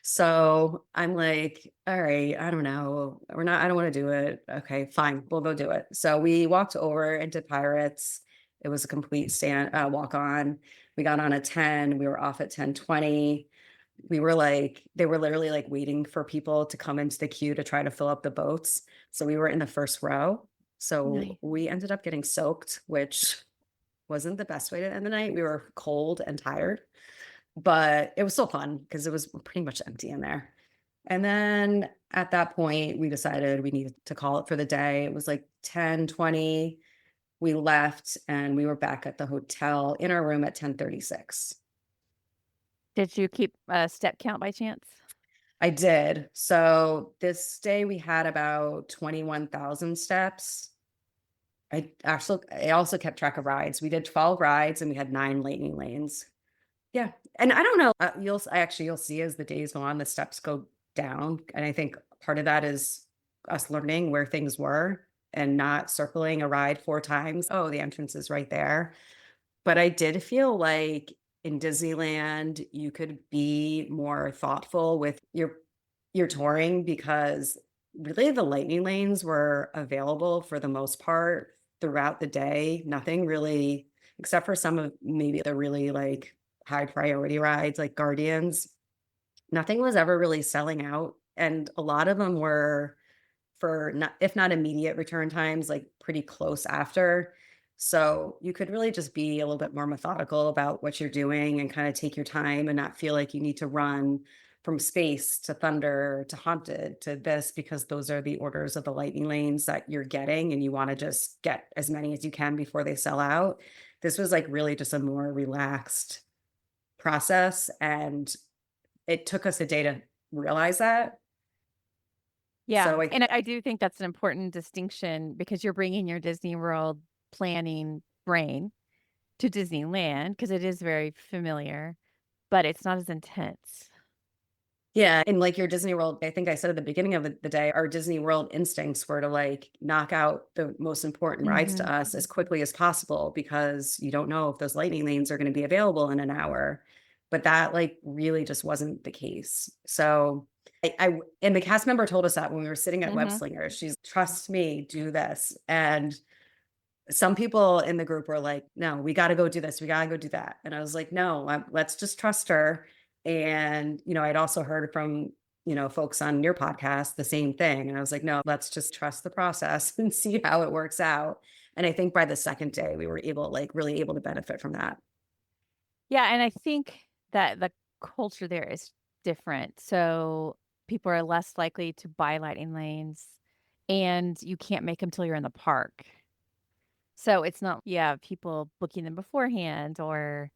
So I'm like, all right, I don't know. I don't want to do it. Okay, fine. We'll go do it. So we walked over into Pirates. It was a complete walk on. We got on at 10. We were off at 10:20. They were literally like waiting for people to come into the queue to try to fill up the boats. So we were in the first row. So we ended up getting soaked, which wasn't the best way to end the night. We were cold and tired, but it was still fun because it was pretty much empty in there. And then at that point, we decided we needed to call it for the day. It was like 10:20. we left and we were back at the hotel in our room at 10:36. Did you keep a step count by chance? I did. So this day we had about 21,000 steps. I also kept track of rides. We did 12 rides and we had 9 lightning lanes. Yeah. And I don't know, you'll see as the days go on, the steps go down. And I think part of that is us learning where things were and not circling a ride 4 times. Oh, the entrance is right there. But I did feel like in Disneyland, you could be more thoughtful with your touring, because really the lightning lanes were available for the most part throughout the day. Nothing really, except for some of maybe the really like high priority rides like Guardians, nothing was ever really selling out. And a lot of them were for not, if not immediate return times, like pretty close after. So you could really just be a little bit more methodical about what you're doing and kind of take your time and not feel like you need to run from Space to Thunder to Haunted to this, because those are the orders of the lightning lanes that you're getting and you want to just get as many as you can before they sell out. This was like really just a more relaxed process, and it took us a day to realize that. Yeah. So And I do think that's an important distinction, because you're bringing your Disney World planning brain to Disneyland, because it is very familiar, but it's not as intense. yeah, and like your Disney World, I think I said at the beginning of the day, our Disney World instincts were to like knock out the most important rides to us as quickly as possible, because you don't know if those lightning lanes are going to be available in an hour. But that like really just wasn't the case. So and the cast member told us that when we were sitting at Web Slingers, she's, trust me, do this. And some people in the group were like, no, we got to go do this. We got to go do that. And I was like, no, let's just trust her. And, I'd also heard from, folks on your podcast, the same thing. And I was like, no, let's just trust the process and see how it works out. And I think by the second day, we were really able to benefit from that. Yeah. And I think that the culture there is different. So people are less likely to buy lightning lanes, and you can't make them till you're in the park. So it's not, people booking them beforehand, or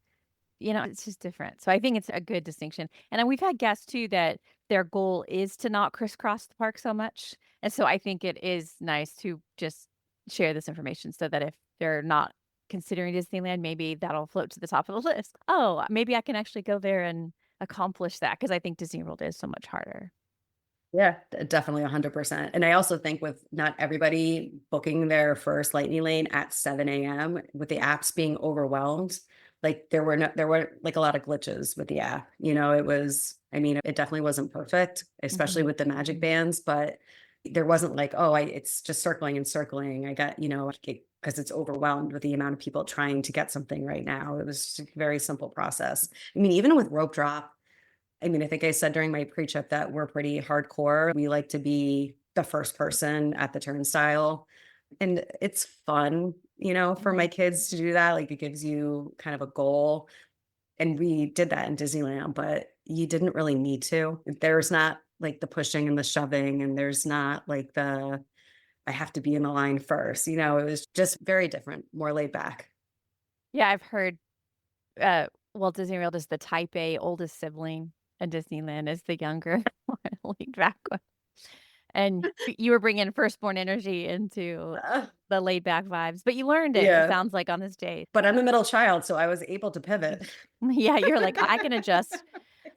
it's just different. So I think it's a good distinction. And then we've had guests too that their goal is to not crisscross the park so much. And so I think it is nice to just share this information, so that if they're not considering Disneyland, maybe that'll float to the top of the list. Oh, maybe I can actually go there and accomplish that, because I think Disney World is so much harder. Yeah, definitely 100%. And I also think with not everybody booking their first lightning lane at 7 a.m. with the apps being overwhelmed, like there were like a lot of glitches with the app. It definitely wasn't perfect, especially with the magic bands, but there wasn't like, it's just circling and circling. I got, because it's overwhelmed with the amount of people trying to get something right now. It was just a very simple process. Even with rope drop, I think I said during my pre-trip that we're pretty hardcore. We like to be the first person at the turnstile. And it's fun, for my kids to do that. Like, it gives you kind of a goal. And we did that in Disneyland, but you didn't really need to. There's not like the pushing and the shoving, and there's not like I have to be in the line first. It was just very different, more laid back. Yeah, I've heard Walt Disney World is the type A oldest sibling, and Disneyland is the younger, more laid back one. And you were bringing firstborn energy into the laid back vibes, but you learned it. Yeah. It sounds like on this day. But I'm a middle child, so I was able to pivot. Yeah, you're like, I can adjust.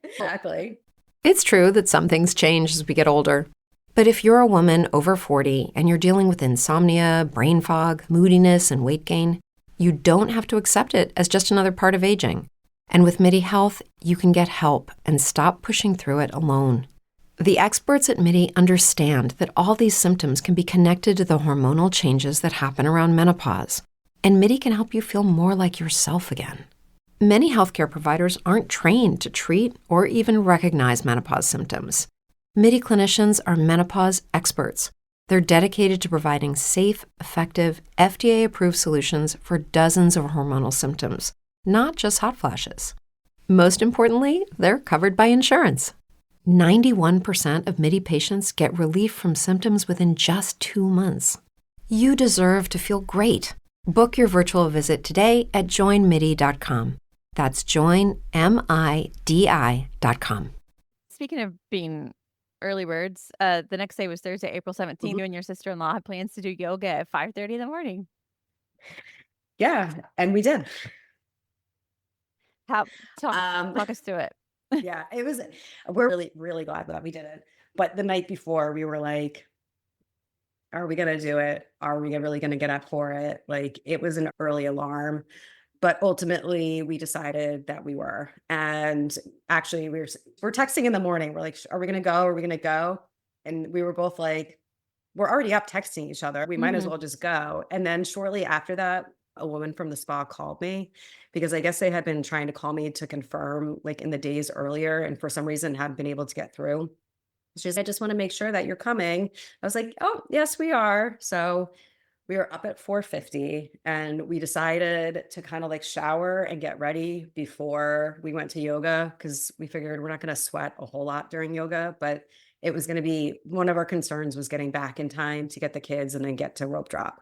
Exactly. It's true that some things change as we get older. But if you're a woman over 40 and you're dealing with insomnia, brain fog, moodiness, and weight gain, you don't have to accept it as just another part of aging. And with MIDI Health, you can get help and stop pushing through it alone. The experts at MIDI understand that all these symptoms can be connected to the hormonal changes that happen around menopause, and MIDI can help you feel more like yourself again. Many healthcare providers aren't trained to treat or even recognize menopause symptoms. MIDI clinicians are menopause experts. They're dedicated to providing safe, effective, FDA-approved solutions for dozens of hormonal symptoms, not just hot flashes. Most importantly, they're covered by insurance. 91% of MIDI patients get relief from symptoms within just 2 months. You deserve to feel great. Book your virtual visit today at joinmidi.com. That's joinmidi.com. Speaking of being early birds, the next day was Thursday, April 17th. You and your sister-in-law had plans to do yoga at 5:30 in the morning. Yeah, and we did. Talk us through it. Yeah, we're really, really glad that we did it. But the night before, we were like, are we going to do it? Are we really going to get up for it? Like, it was an early alarm, but ultimately we decided that we were. And actually we're texting in the morning. We're like, are we going to go? Are we going to go? And we were both like, we're already up texting each other. We might as well just go. And then shortly after that, a woman from the spa called me because I guess they had been trying to call me to confirm like in the days earlier. And for some reason hadn't been able to get through. She's like, I just want to make sure that you're coming. I was like, oh, yes, we are. So we were up at 4:50 and we decided to kind of like shower and get ready before we went to yoga because we figured we're not going to sweat a whole lot during yoga, but it was going to be one of our concerns was getting back in time to get the kids and then get to rope drop.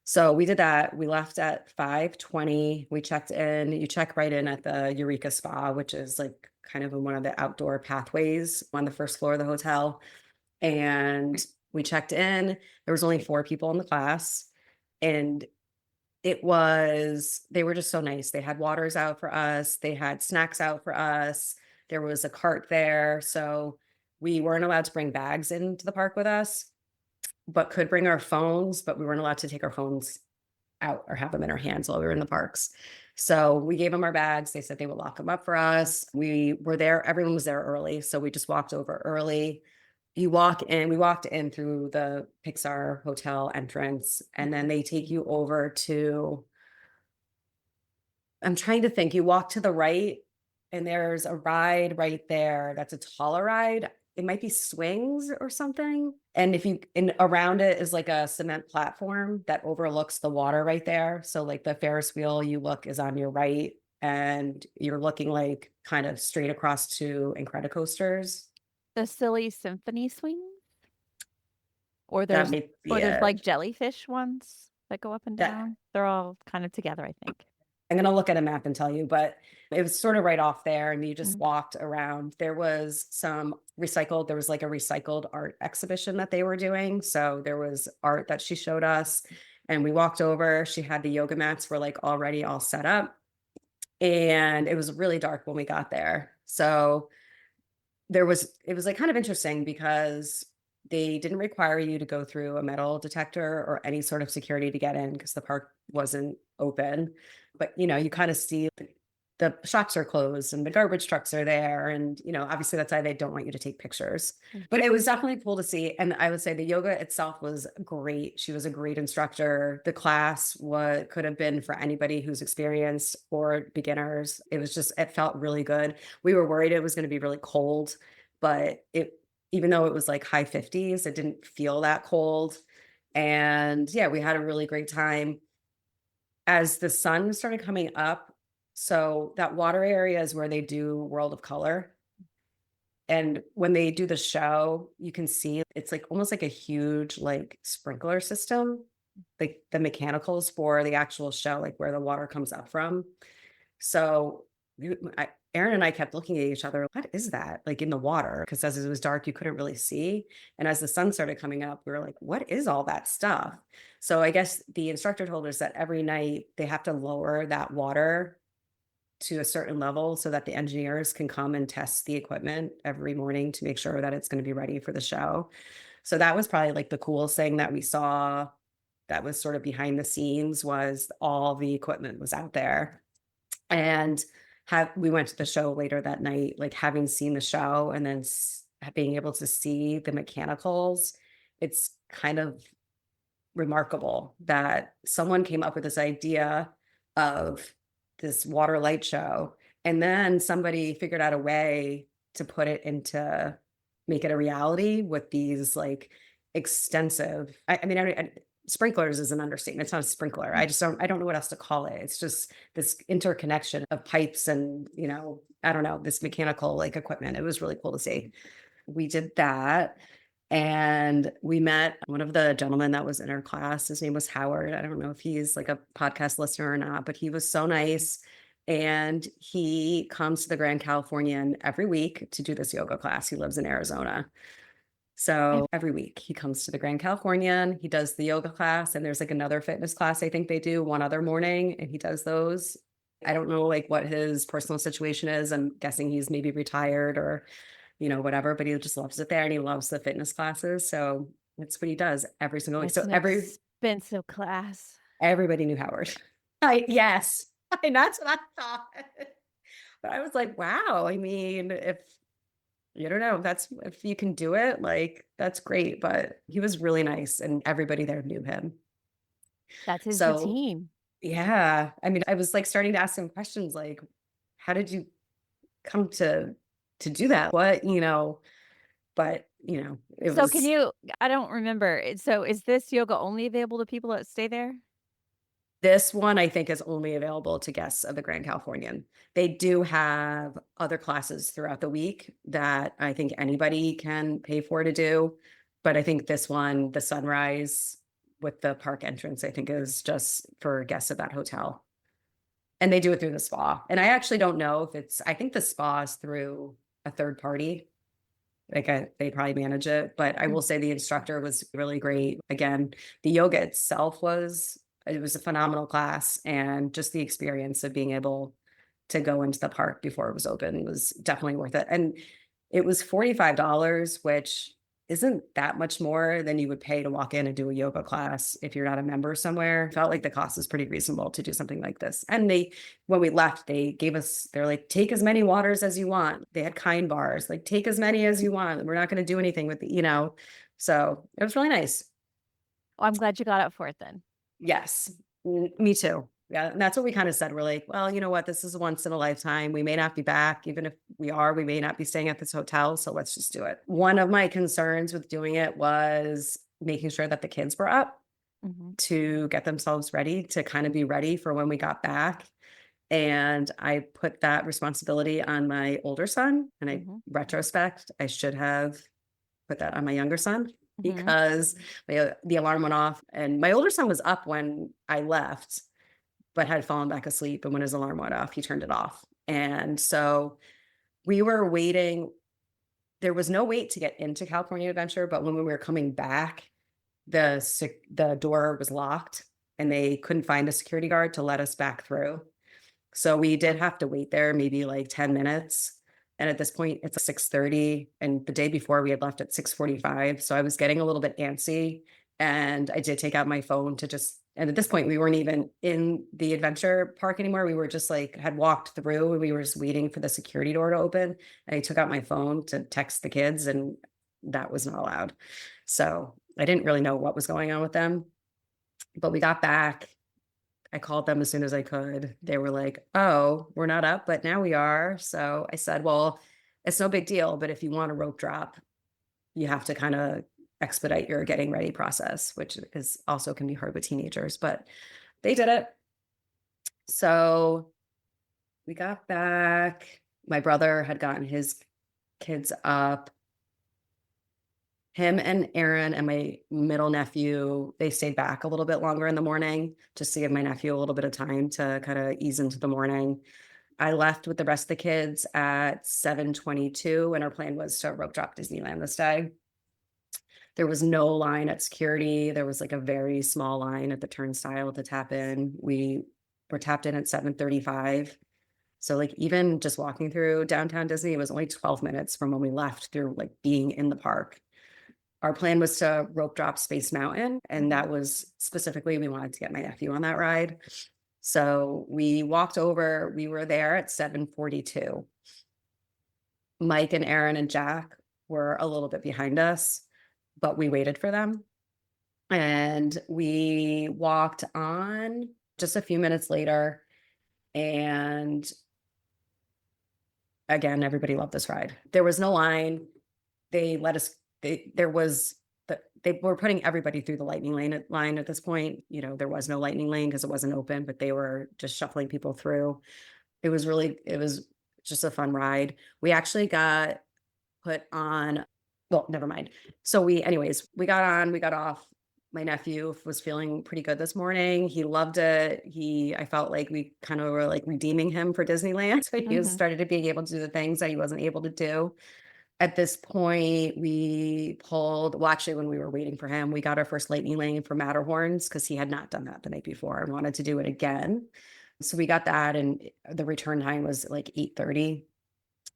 So we did that. We left at 5:20. We checked in. You check right in at the Eureka Spa, which is like kind of in one of the outdoor pathways on the first floor of the hotel. And we checked in. There was only 4 people in the class. And they were just so nice. They had waters out for us. They had snacks out for us. There was a cart there. So we weren't allowed to bring bags into the park with us, but could bring our phones, but we weren't allowed to take our phones out or have them in our hands while we were in the parks. So we gave them our bags. They said they would lock them up for us. We were there. Everyone was there early. So we just walked over early. We walked in through the Pixar hotel entrance, and then they take you over to, I'm trying to think, you walk to the right and there's a ride right there. That's a taller ride. It might be swings or something. And around it is like a cement platform that overlooks the water right there. So like the Ferris wheel is on your right and you're looking like kind of straight across to Incredicoasters. The silly symphony swings? Or there's like jellyfish ones that go up and down. They're all kind of together, I think. I'm going to look at a map and tell you, but it was sort of right off there and you just walked around. There was there was like a recycled art exhibition that they were doing. So there was art that she showed us and we walked over. She had the yoga mats were like already all set up and it was really dark when we got there. So it was like kind of interesting because they didn't require you to go through a metal detector or any sort of security to get in because the park wasn't open. But, you kind of see the shops are closed and the garbage trucks are there. And, obviously that's why they don't want you to take pictures. But it was definitely cool to see. And I would say the yoga itself was great. She was a great instructor. The class could have been for anybody who's experienced or beginners. It felt really good. We were worried it was going to be really cold, but even though it was like high 50s, it didn't feel that cold. And yeah, we had a really great time. As the sun started coming up, so that water area is where they do World of Color. And when they do the show, you can see it's like almost like a huge like sprinkler system, like the mechanicals for the actual show, like where the water comes up from. So Aaron and I kept looking at each other. What is that? Like in the water? Because as it was dark, you couldn't really see. And as the sun started coming up, we were like, what is all that stuff? So I guess the instructor told us that every night they have to lower that water to a certain level so that the engineers can come and test the equipment every morning to make sure that it's going to be ready for the show. So that was probably like the coolest thing that we saw that was sort of behind the scenes was all the equipment was out there. And we went to the show later that night, like having seen the show and then being able to see the mechanicals, it's kind of remarkable that someone came up with this idea of this water light show and then somebody figured out a way to make it a reality with these like extensive, sprinklers is an understatement. It's not a sprinkler. I don't know what else to call it. It's just this interconnection of pipes and, I don't know, this mechanical like equipment. It was really cool to see. We did that. And we met one of the gentlemen that was in our class. His name was Howard. I don't know if he's like a podcast listener or not, but he was so nice. And he comes to the Grand Californian every week to do this yoga class. He lives in Arizona. So every week he comes to the Grand Californian, he does the yoga class, and there's like another fitness class I think they do one other morning, and he does those. I don't know like what his personal situation is. I'm guessing he's maybe retired or, whatever, but he just loves it there and he loves the fitness classes. So that's what he does every single week. It's So an expensive class. everybody knew Howard. Yes, and that's what I thought. But I was like, wow, I mean, if you don't know, if you can do it, like that's great. But he was really nice and everybody there knew him. That's his So routine. yeah, I mean, I was like starting to ask him questions like, how did you come to do that? What, but it So was. I don't remember. So is this yoga only available to people that stay there? This one, I think, is only available to guests of the Grand Californian. They do have other classes throughout the week that I think anybody can pay for to do. But I think this one, the sunrise with the park entrance, I think is just for guests of that hotel. And they do it through the spa. And I actually don't know if I think the spa is through a third party. They probably manage it. But I will say the instructor was really great. Again, the yoga itself it was a phenomenal class, and just the experience of being able to go into the park before it was open was definitely worth it. And it was $45, which isn't that much more than you would pay to walk in and do a yoga class if you're not a member somewhere. Felt like the cost was pretty reasonable to do something like this. And when we left, they're like, take as many waters as you want. They had kind bars, like take as many as you want. We're not going to do anything with so it was really nice. Oh, I'm glad you got up for it then. Yes, me too. Yeah. And that's what we kind of said. We're like, well, you know what? This is once in a lifetime. We may not be back. Even if we may not be staying at this hotel. So let's just do it. One of my concerns with doing it was making sure that the kids were up to get themselves ready, to kind of be ready for when we got back. And I put that responsibility on my older son. And retrospect, I should have put that on my younger son. Because the alarm went off and my older son was up when I left, but had fallen back asleep. And when his alarm went off, he turned it off. And so we were waiting. There was no wait to get into California Adventure, but when we were coming back, the door was locked and they couldn't find a security guard to let us back through. So we did have to wait there maybe like 10 minutes. And at this point, it's 6:30. And the day before we had left at 6:45. So I was getting a little bit antsy. And I did take out my phone and at this point, we weren't even in the adventure park anymore. We were just had walked through and we were just waiting for the security door to open. And I took out my phone to text the kids, and that was not allowed. So I didn't really know what was going on with them. But we got back. I called them as soon as I could. They were like, oh, we're not up, but now we are. So I said, well, it's no big deal. But if you want a rope drop, you have to kind of expedite your getting ready process, which also can be hard with teenagers, but they did it. So we got back. My brother had gotten his kids up. Him and Aaron and my middle nephew, they stayed back a little bit longer in the morning just to give my nephew a little bit of time to kind of ease into the morning. I left with the rest of the kids at 7:22, and our plan was to rope drop Disneyland this day. There was no line at security. There was like a very small line at the turnstile to tap in. We were tapped in at 7:35. So even just walking through downtown Disney, it was only 12 minutes from when we left through being in the park. Our plan was to rope drop Space Mountain, and that was specifically, we wanted to get my nephew on that ride. So we walked over, we were there at 7:42. Mike and Aaron and Jack were a little bit behind us, but we waited for them. And we walked on just a few minutes later, and again, everybody loved this ride. There was no line. They let us. They were putting everybody through the lightning line at this point. There was no lightning lane because it wasn't open, but they were just shuffling people through. It was just a fun ride. We actually got put on well, never mind. So anyways, we got on, we got off. My nephew was feeling pretty good this morning. He loved it. I felt like we kind of were like redeeming him for Disneyland. So he started to being able to do the things that he wasn't able to do. At this point, actually, when we were waiting for him, we got our first lightning lane for Matterhorns because he had not done that the night before and wanted to do it again. So we got that, and the return time was like 8:30.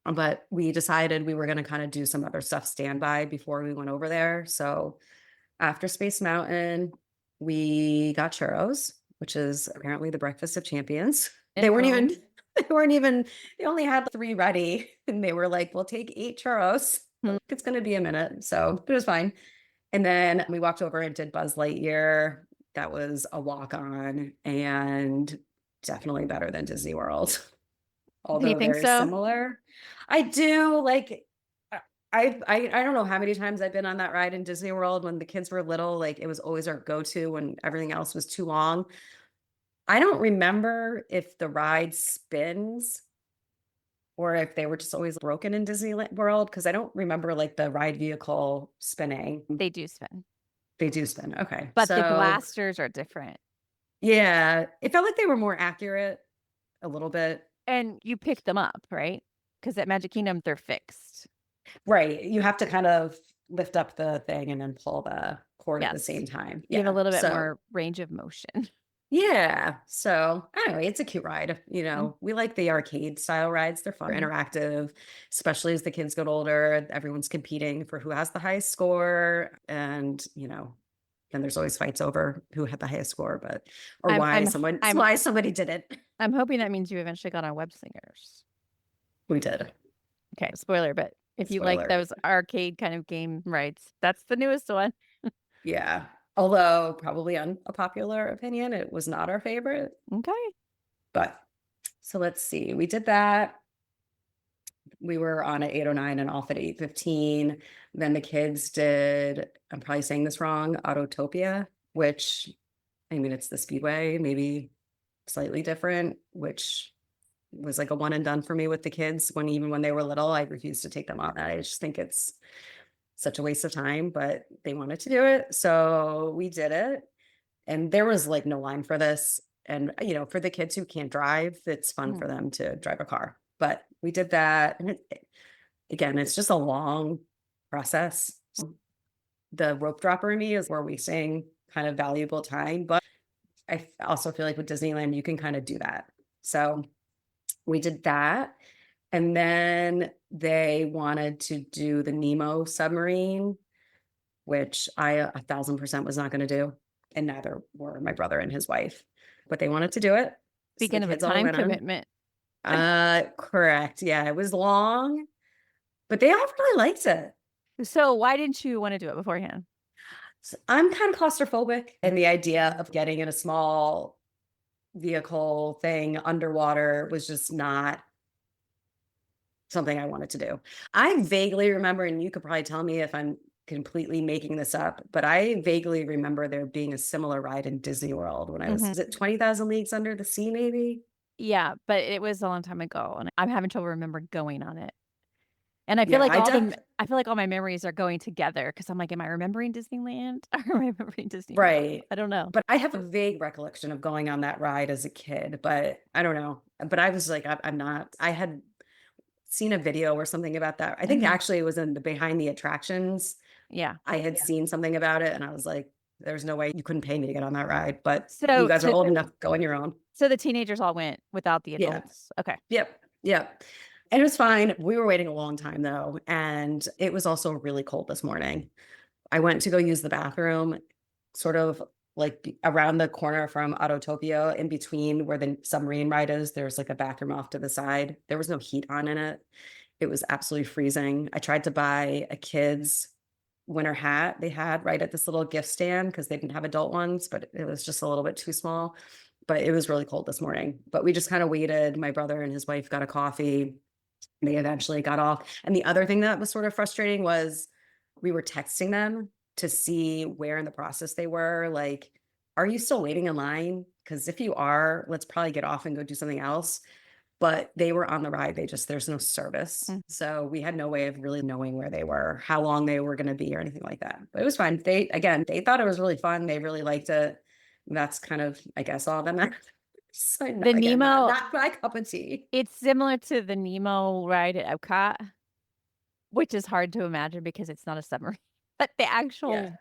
But we decided we were going to kind of do some other stuff standby before we went over there. So after Space Mountain, we got churros, which is apparently the breakfast of champions. They only had 3 ready, and they were like, we'll take 8 churros. It's going to be a minute. So it was fine. And then we walked over and did Buzz Lightyear. That was a walk on and definitely better than Disney World. Although you think very so? similar. I do. Like, I don't know how many times I've been on that ride in Disney World when the kids were little. Like, it was always our go-to when everything else was too long. I don't remember if the ride spins or if they were just always broken in Disney World, because I don't remember like the ride vehicle spinning. They do spin. They do spin. Okay. But the blasters are different. Yeah. It felt like they were more accurate a little bit. And you pick them up, right? Because at Magic Kingdom, they're fixed. Right. You have to kind of lift up the thing and then pull the cord at the same time. You have a little bit more range of motion. Yeah. So anyway, it's a cute ride. We like the arcade style rides. They're fun, interactive, especially as the kids get older. Everyone's competing for who has the highest score. And, then there's always fights over who had the highest score, why somebody did it. I'm hoping that means you eventually got on Web Slingers. We did. Okay. Spoiler, but if you like those arcade kind of game rides, that's the newest one. Yeah. Although probably unpopular opinion, it was not our favorite. Okay. But so let's see. We did that. We were on at 8:09 and off at 8:15. Then the kids did, I'm probably saying this wrong, Autotopia, which, it's the Speedway, maybe slightly different, which was like a one and done for me with the kids. Even when they were little, I refused to take them on that. I just think it's such a waste of time, but they wanted to do it. So we did it. And there was like no line for this. And, for the kids who can't drive, it's fun for them to drive a car. But we did that. And again, it's just a long process. The rope dropper in me is we're wasting kind of valuable time. But I also feel like with Disneyland, you can kind of do that. So we did that. And then they wanted to do the Nemo submarine, which I 1,000% was not going to do. And neither were my brother and his wife. But they wanted to do it. Speaking of a time commitment. Correct. Yeah, it was long. But they all really liked it. So why didn't you want to do it beforehand? So I'm kind of claustrophobic. And the idea of getting in a small vehicle thing underwater was just not something I wanted to do. I vaguely remember, and you could probably tell me if I'm completely making this up, but I vaguely remember there being a similar ride in Disney World when I was it 20,000 Leagues Under the Sea, maybe? Yeah, but it was a long time ago, and I'm having trouble remembering going on it. And I feel like all my memories are going together because I'm like, am I remembering Disneyland or am I remembering Disney World? Right. I don't know. But I have a vague recollection of going on that ride as a kid, but I don't know. But I was like, I'm not. I had seen a video or something about that. I think actually it was in the behind the attractions. Yeah. I had seen something about it and I was like, there's no way you couldn't pay me to get on that ride. But you guys are old enough, go on your own. So the teenagers all went without the adults. Yeah. Okay. Yep. And it was fine. We were waiting a long time though. And it was also really cold this morning. I went to go use the bathroom, sort of like around the corner from Autotopia, in between where the submarine ride is. There's like a bathroom off to the side. There was no heat on in it. It was absolutely freezing. I tried to buy a kid's winter hat they had right at this little gift stand because they didn't have adult ones, but it was just a little bit too small. But it was really cold this morning. But we just kind of waited. My brother and his wife got a coffee. They eventually got off. And the other thing that was sort of frustrating was we were texting them to see where in the process they were. Like, are you still waiting in line? Because if you are, let's probably get off and go do something else. but they were on the ride. There's no service. Mm. So we had no way of really knowing where they were, how long they were going to be or anything like that. But it was fun. They thought it was really fun. They really liked it. That's kind of, I guess, all that matters. So, The again, Nemo, not my cup of tea. it's similar to the Nemo ride at Epcot, which is hard to imagine because it's not a submarine. But the actual Yeah.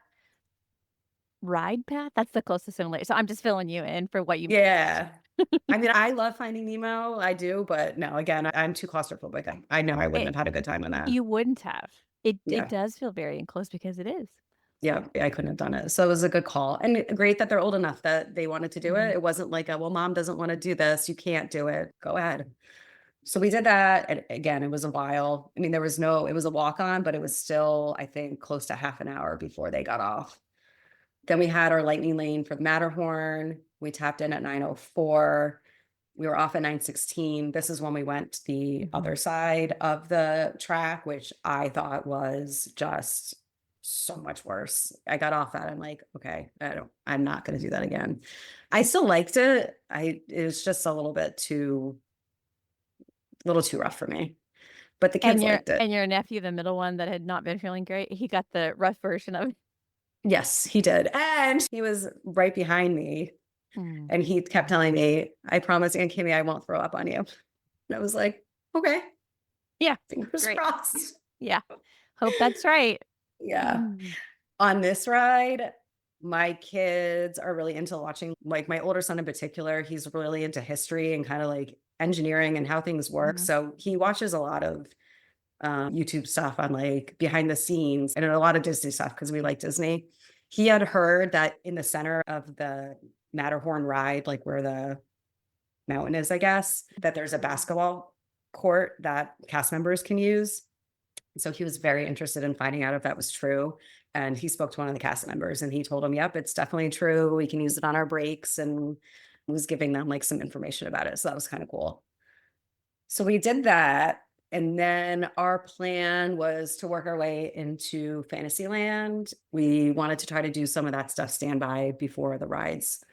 ride path, that's the closest similar. So I'm just filling you in for what you Yeah. I mean, I love Finding Nemo. I do, but no, again, I'm too claustrophobic. I know I wouldn't have had a good time on that. You wouldn't have. It Yeah. does feel very enclosed because it is. Yeah, I couldn't have done it. So it was a good call. And great that they're old enough that they wanted to do Mhm. it. It wasn't like, well, mom doesn't want to do this. You can't do it. Go ahead. So we did that. And again, it was a while. I mean, it was a walk on, but it was still, I think, close to half an hour before they got off. Then we had our lightning lane for the Matterhorn. We tapped in at 9:04. We were off at 9:16. This is when we went the other side of the track, which I thought was just so much worse. I got off that. I'm like, okay, I'm not going to do that again. I still liked it. It was just a little too rough for me, but the kids liked it. And your nephew, the middle one that had not been feeling great, he got the rough version of it. Yes, he did. And he was right behind me. And he kept telling me, I promise, Aunt Kimmy, I won't throw up on you. And I was like, okay. Yeah. Fingers Great. crossed. Yeah. Hope that's right. Yeah. On this ride, my kids are really into watching, like my older son in particular, he's really into history and kind of like engineering and how things work. So he watches a lot of YouTube stuff on like behind the scenes and a lot of Disney stuff because we like Disney. He had heard that in the center of the Matterhorn ride, like where the mountain is, I guess, that there's a basketball court that cast members can use. So he was very interested in finding out if that was true. And he spoke to one of the cast members and he told him, yep, it's definitely true. We can use it on our breaks, and was giving them like some information about it. So that was kind of cool. So we did that. And then our plan was to work our way into Fantasyland. We wanted to try to do some of that stuff standby before the rides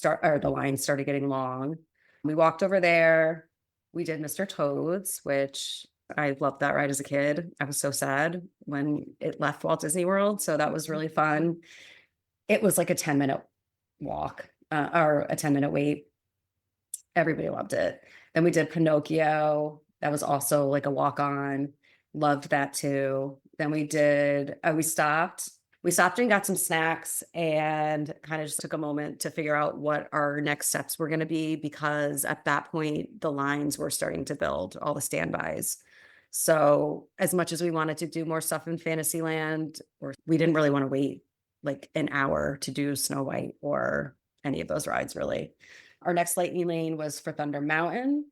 the lines started getting long. We walked over there. We did Mr. Toad's, which I loved that ride as a kid. I was so sad when it left Walt Disney World. So that was really fun. It was like a 10-minute walk or a 10-minute wait. Everybody loved it. Then we did Pinocchio. That was also like a walk on. Loved that too. Then we did, we stopped and got some snacks and kind of just took a moment to figure out what our next steps were going to be, because at that point, the lines were starting to build, all the standbys. So as much as we wanted to do more stuff in Fantasyland, we didn't really want to wait like an hour to do Snow White or any of those rides really. Our next lightning lane was for Thunder Mountain.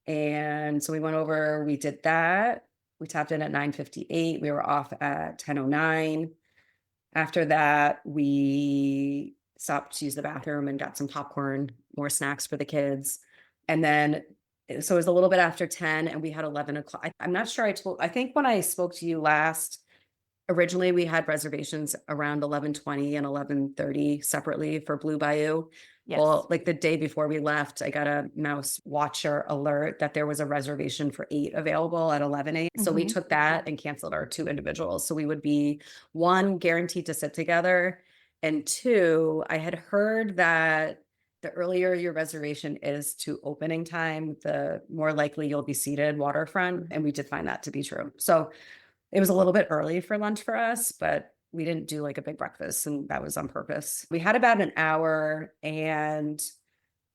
And so we went over, we did that. We tapped in at 9:58. We were off at 10:09. After that, we stopped to use the bathroom and got some popcorn, more snacks for the kids. And then, so it was a little bit after 10 and we had 11 o'clock. I'm not sure I think when I spoke to you last, originally we had reservations around 11:20 and 11:30 separately for Blue Bayou. Yes. Well, like the day before we left, I got a mouse watcher alert that there was a reservation for 8 available at 11 a.m. So we took that and canceled our 2 individuals. So we would be 1, guaranteed to sit together, and 2, I had heard that the earlier your reservation is to opening time, the more likely you'll be seated waterfront. And we did find that to be true. So it was a little bit early for lunch for us, but we didn't do like a big breakfast, and that was on purpose. We had about an hour and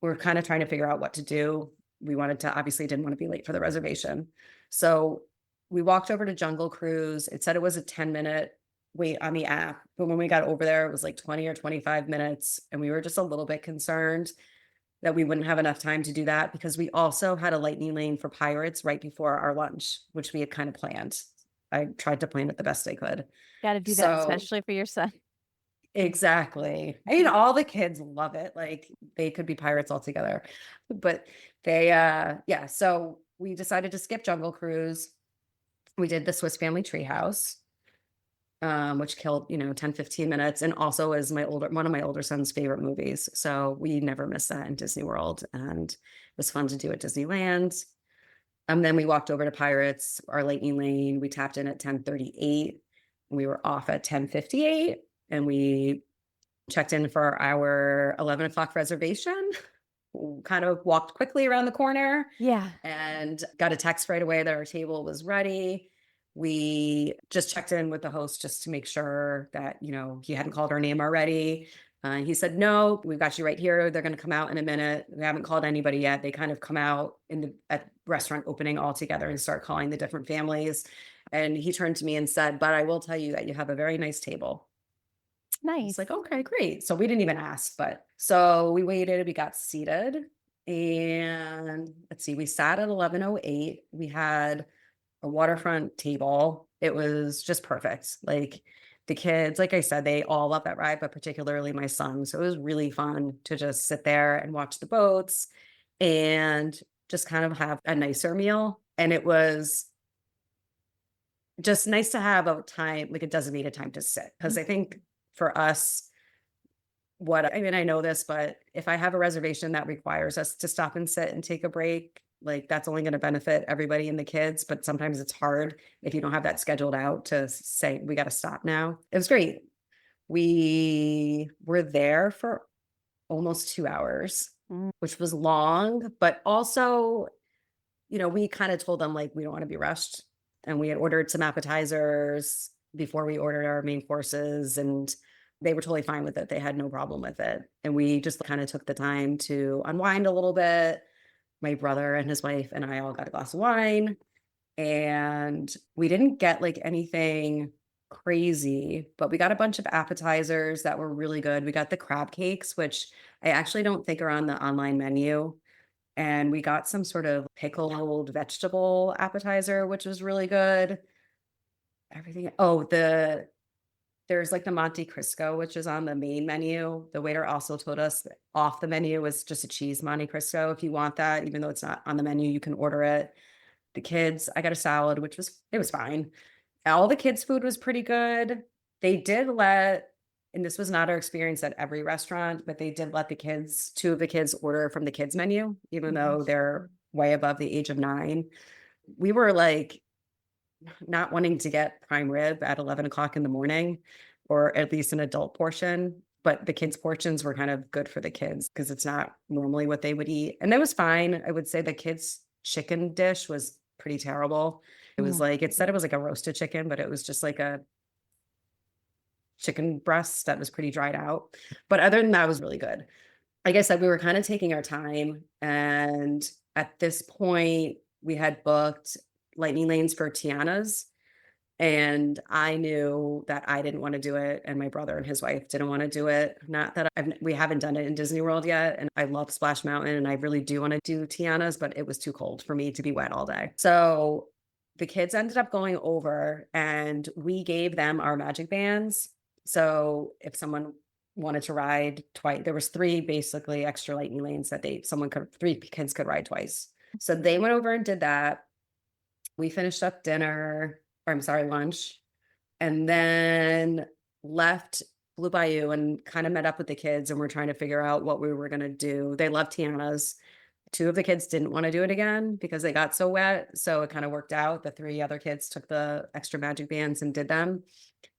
we're kind of trying to figure out what to do. We obviously didn't want to be late for the reservation. So we walked over to Jungle Cruise. It said it was a 10-minute wait on the app, but when we got over there, it was like 20 or 25 minutes. And we were just a little bit concerned that we wouldn't have enough time to do that, because we also had a lightning lane for Pirates right before our lunch, which we had kind of planned. I tried to plan it the best I could. Got to do that, especially for your son. Exactly. I mean, all the kids love it. Like they could be pirates altogether, but they, so we decided to skip Jungle Cruise. We did the Swiss Family Treehouse, which killed, 10, 15 minutes. And also is one of my older son's favorite movies. So we never missed that in Disney World. And it was fun to do at Disneyland. And then we walked over to Pirates, our Lightning Lane. We tapped in at 10:38. We were off at 10:58, and we checked in for our 11 o'clock reservation. Kind of walked quickly around the corner. Yeah. And got a text right away that our table was ready. We just checked in with the host just to make sure that, he hadn't called our name already. He said, no, we've got you right here. They're going to come out in a minute. We haven't called anybody yet. They kind of come out at restaurant opening all together and start calling the different families. And he turned to me and said, but I will tell you that you have a very nice table. Nice. It's like, okay, great. So we didn't even ask, but so we waited, we got seated, and let's see, we sat at 11:08. We had a waterfront table. It was just perfect. Like the kids, like I said, they all love that ride, but particularly my son. So it was really fun to just sit there and watch the boats and just kind of have a nicer meal. And it was just nice to have a time, like a designated time to sit. Because I think for us, I know this, but if I have a reservation that requires us to stop and sit and take a break, like that's only going to benefit everybody and the kids. But sometimes it's hard if you don't have that scheduled out to say, we got to stop now. It was great. We were there for almost 2 hours, which was long, but also, we kind of told them like, we don't want to be rushed. And we had ordered some appetizers before we ordered our main courses, and they were totally fine with it. They had no problem with it. And we just kind of took the time to unwind a little bit. My brother and his wife and I all got a glass of wine, and we didn't get like anything crazy, but we got a bunch of appetizers that were really good. We got the crab cakes, which I actually don't think are on the online menu. And we got some sort of pickled vegetable appetizer, which was really good. Everything. Oh, there's like the Monte Cristo, which is on the main menu. The waiter also told us that off the menu was just a cheese Monte Cristo. If you want that, even though it's not on the menu, you can order it. The kids, I got a salad, it was fine. All the kids' food was pretty good. They did and this was not our experience at every restaurant, but they did let two of the kids order from the kids menu, even though they're way above the age of 9. We were like not wanting to get prime rib at 11 o'clock in the morning, or at least an adult portion, but the kids' portions were kind of good for the kids because it's not normally what they would eat. And that was fine. I would say the kids' chicken dish was pretty terrible. It was like, it said it was like a roasted chicken, but it was just like a chicken breast that was pretty dried out. But other than that, it was really good. Like I said, we were kind of taking our time. And at this point, we had booked lightning lanes for Tiana's. And I knew that I didn't want to do it. And my brother and his wife didn't want to do it. Not that we haven't done it in Disney World yet. And I love Splash Mountain and I really do want to do Tiana's, but it was too cold for me to be wet all day. So the kids ended up going over and we gave them our magic bands. So if someone wanted to ride twice, there was 3 basically extra lightning lanes that 3 kids could ride twice. So they went over and did that. We finished up lunch, and then left Blue Bayou and kind of met up with the kids, and we're trying to figure out what we were going to do. They loved Tiana's. 2 of the kids didn't want to do it again because they got so wet. So it kind of worked out. The 3 other kids took the extra magic bands and did them.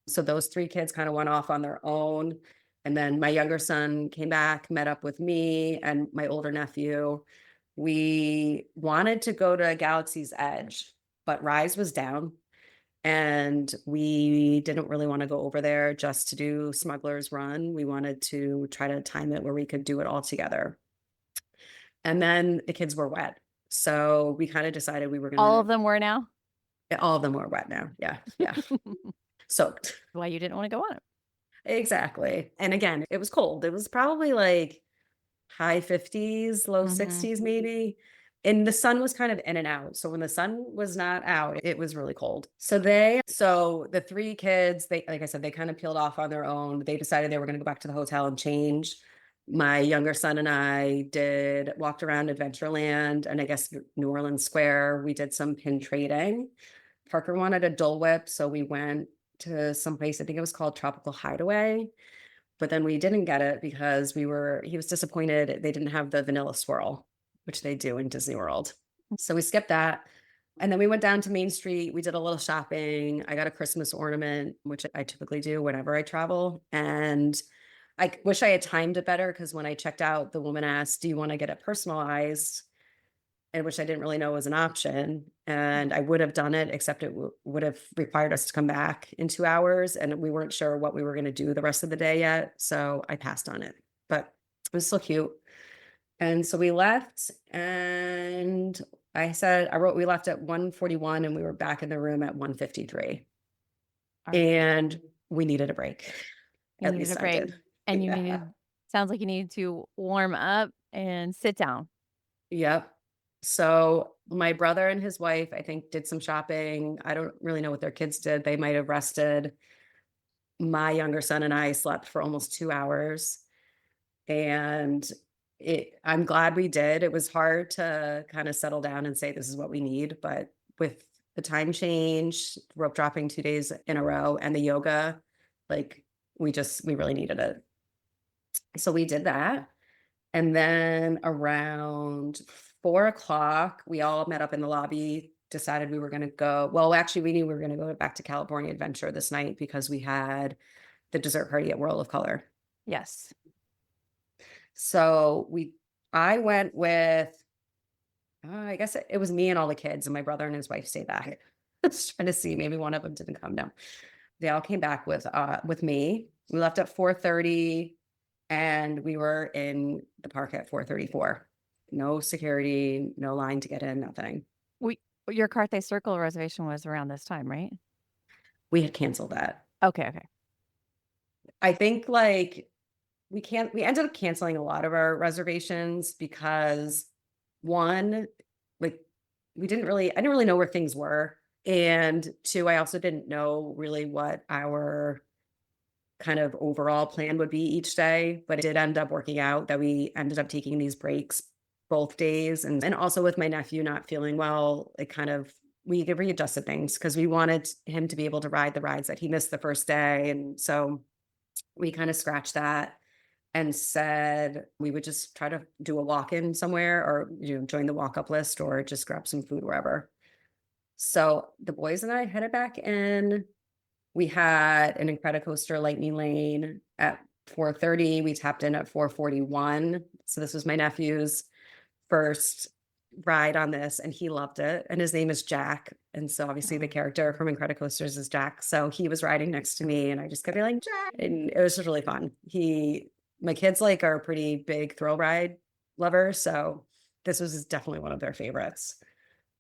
So those 3 kids kind of went off on their own. And then my younger son came back, met up with me and my older nephew. We wanted to go to Galaxy's Edge, but Rise was down. And we didn't really want to go over there just to do Smuggler's Run. We wanted to try to time it where we could do it all together. And then the kids were wet. So we kind of decided we were going to. All of them were now? All of them were wet now. Yeah. Yeah. Soaked. Why you didn't want to go on it? Exactly. And again, it was cold. It was probably like high 50s, low 60s maybe. And the sun was kind of in and out. So when the sun was not out, it was really cold. So the 3 kids, like I said, they kind of peeled off on their own. They decided they were going to go back to the hotel and change. My younger son and I walked around Adventureland and I guess New Orleans Square. We did some pin trading. Parker wanted a Dole Whip. So we went to some place, I think it was called Tropical Hideaway. But then we didn't get it because he was disappointed they didn't have the vanilla swirl, which they do in Disney World. So we skipped that. And then we went down to Main Street. We did a little shopping. I got a Christmas ornament, which I typically do whenever I travel. And I wish I had timed it better because when I checked out, the woman asked, "Do you want to get it personalized?" And which I didn't really know was an option. And I would have done it, except it would have required us to come back in 2 hours. And we weren't sure what we were going to do the rest of the day yet. So I passed on it, but it was still cute. And so we left, and we left at 1:41 and we were back in the room at 1:53. All right. And we needed a break. You At needed least a I break. did. And you Yeah. needed, sounds like you needed to warm up and sit down. Yep. So my brother and his wife, I think, did some shopping. I don't really know what their kids did. They might have rested. My younger son and I slept for almost 2 hours. And I'm glad we did. It was hard to kind of settle down and say, this is what we need. But with the time change, rope dropping 2 days in a row, and the yoga, like we really needed it. So we did that. And then around 4 o'clock, we all met up in the lobby, decided we were going to go. Well, actually, we knew we were going to go back to California Adventure this night because we had the dessert party at World of Color. Yes. So I went with, I guess it was me and all the kids, and my brother and his wife stayed back. I was trying to see, maybe one of them didn't come down. They all came back with me. We left at 4:30. And we were in the park at 4:34. No security, no line to get in, nothing. Your Carthay Circle reservation was around this time, right? We had canceled that. Okay. I think like we ended up canceling a lot of our reservations because one, like I didn't really know where things were. And two, I also didn't know really what our kind of overall plan would be each day, but it did end up working out that we ended up taking these breaks both days. And also with my nephew not feeling well, we readjusted things because we wanted him to be able to ride the rides that he missed the first day. And so we kind of scratched that and said we would just try to do a walk-in somewhere or, join the walk-up list or just grab some food wherever. So the boys and I headed back in. We had an Incredicoaster Lightning Lane at 4:30. We tapped in at 4:41. So this was my nephew's first ride on this, and he loved it. And his name is Jack. And so obviously the character from Incredicoasters is Jack. So he was riding next to me, and I just kept being like, Jack. And it was just really fun. My kids are a pretty big thrill ride lover. So this was definitely one of their favorites.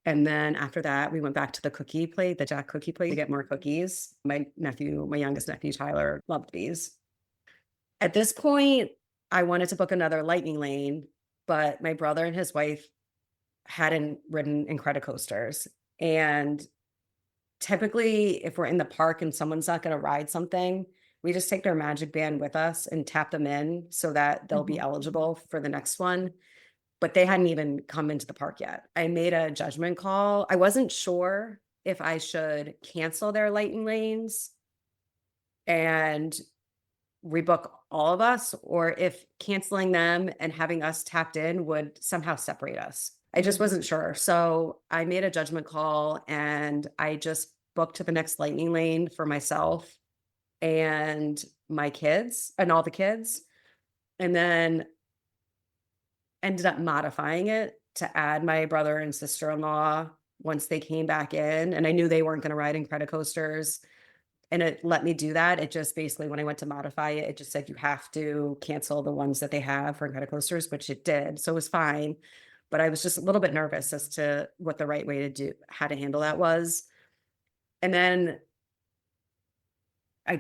And then after that, we went back to the Jack cookie plate to get more cookies. My youngest nephew, Tyler, loved these. At this point, I wanted to book another Lightning Lane, but my brother and his wife hadn't ridden Incredicoasters. And typically, if we're in the park and someone's not going to ride something, we just take their magic band with us and tap them in so that they'll be eligible for the next one. But they hadn't even come into the park yet. I made a judgment call. I wasn't sure if I should cancel their Lightning Lanes and rebook all of us, or if canceling them and having us tapped in would somehow separate us. I just wasn't sure. So I made a judgment call and I just booked to the next Lightning Lane for myself and my kids and all the kids. And then ended up modifying it to add my brother and sister-in-law once they came back in. And I knew they weren't going to ride Incredicoasters. And it let me do that. It just basically, when I went to modify it, it just said you have to cancel the ones that they have for Incredicoasters, which it did. So it was fine. But I was just a little bit nervous as to what the right way to do, how to handle that was. And then I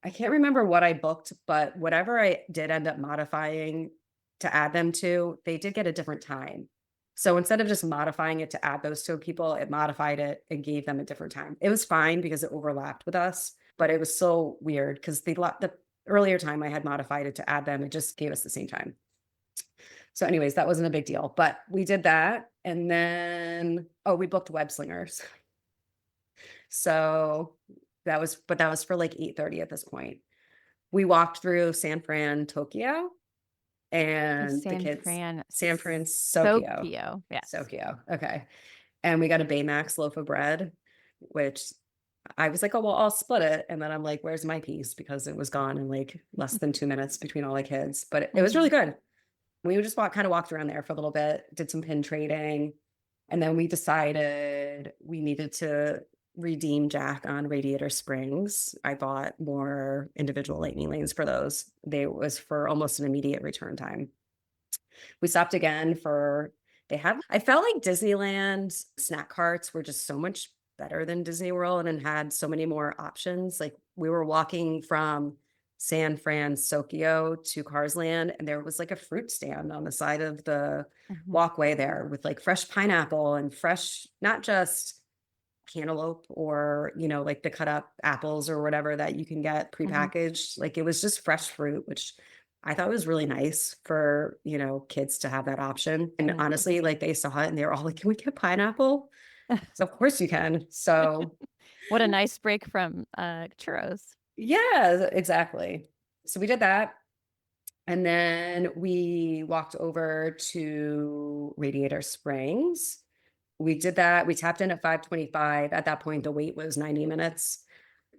can't remember what I booked, but whatever I did end up modifying to add them to, they did get a different time. So instead of just modifying it to add those two people, it modified it and gave them a different time. It was fine because it overlapped with us, but it was so weird because the earlier time I had modified it to add them, it just gave us the same time. So anyways, that wasn't a big deal, but we did that. And then, we booked Web Slingers. So that was for like 8:30 at this point. We walked through San Fran, Tokyo, and the San kids, Fran. San Francisco. Tokyo. Yes. Tokyo. Okay. And we got a Baymax loaf of bread, which I was like, oh, well, I'll split it. And then I'm like, where's my piece? Because it was gone in like less than 2 minutes between all the kids. But it was really good. We just kind of walked around there for a little bit, did some pin trading. And then we decided we needed to redeem Jack on Radiator Springs. I bought more individual lightning lanes for those. They was for almost an immediate return time. We stopped again I felt like Disneyland snack carts were just so much better than Disney World and had so many more options. Like we were walking from San Francisco to Carsland, and there was like a fruit stand on the side of the walkway there with like fresh pineapple and fresh, not just cantaloupe or, like the cut up apples or whatever that you can get prepackaged. Like it was just fresh fruit, which I thought was really nice for, kids to have that option. And honestly, like they saw it and they were all like, can we get pineapple? So of course you can. So what a nice break from churros. Yeah, exactly. So we did that. And then we walked over to Radiator Springs. We did that. We tapped in at 5:25. At that point, the wait was 90 minutes.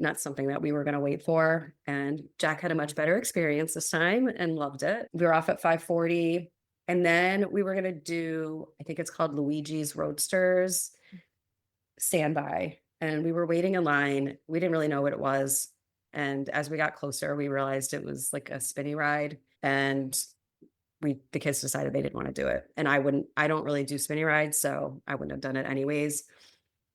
Not something that we were going to wait for. And Jack had a much better experience this time and loved it. We were off at 5:40. And then we were going to do, I think it's called Luigi's Roadsters standby. And we were waiting in line. We didn't really know what it was. And as we got closer, we realized it was like a spinny ride. And the kids decided they didn't want to do it. And I don't really do spinny rides, so I wouldn't have done it anyways.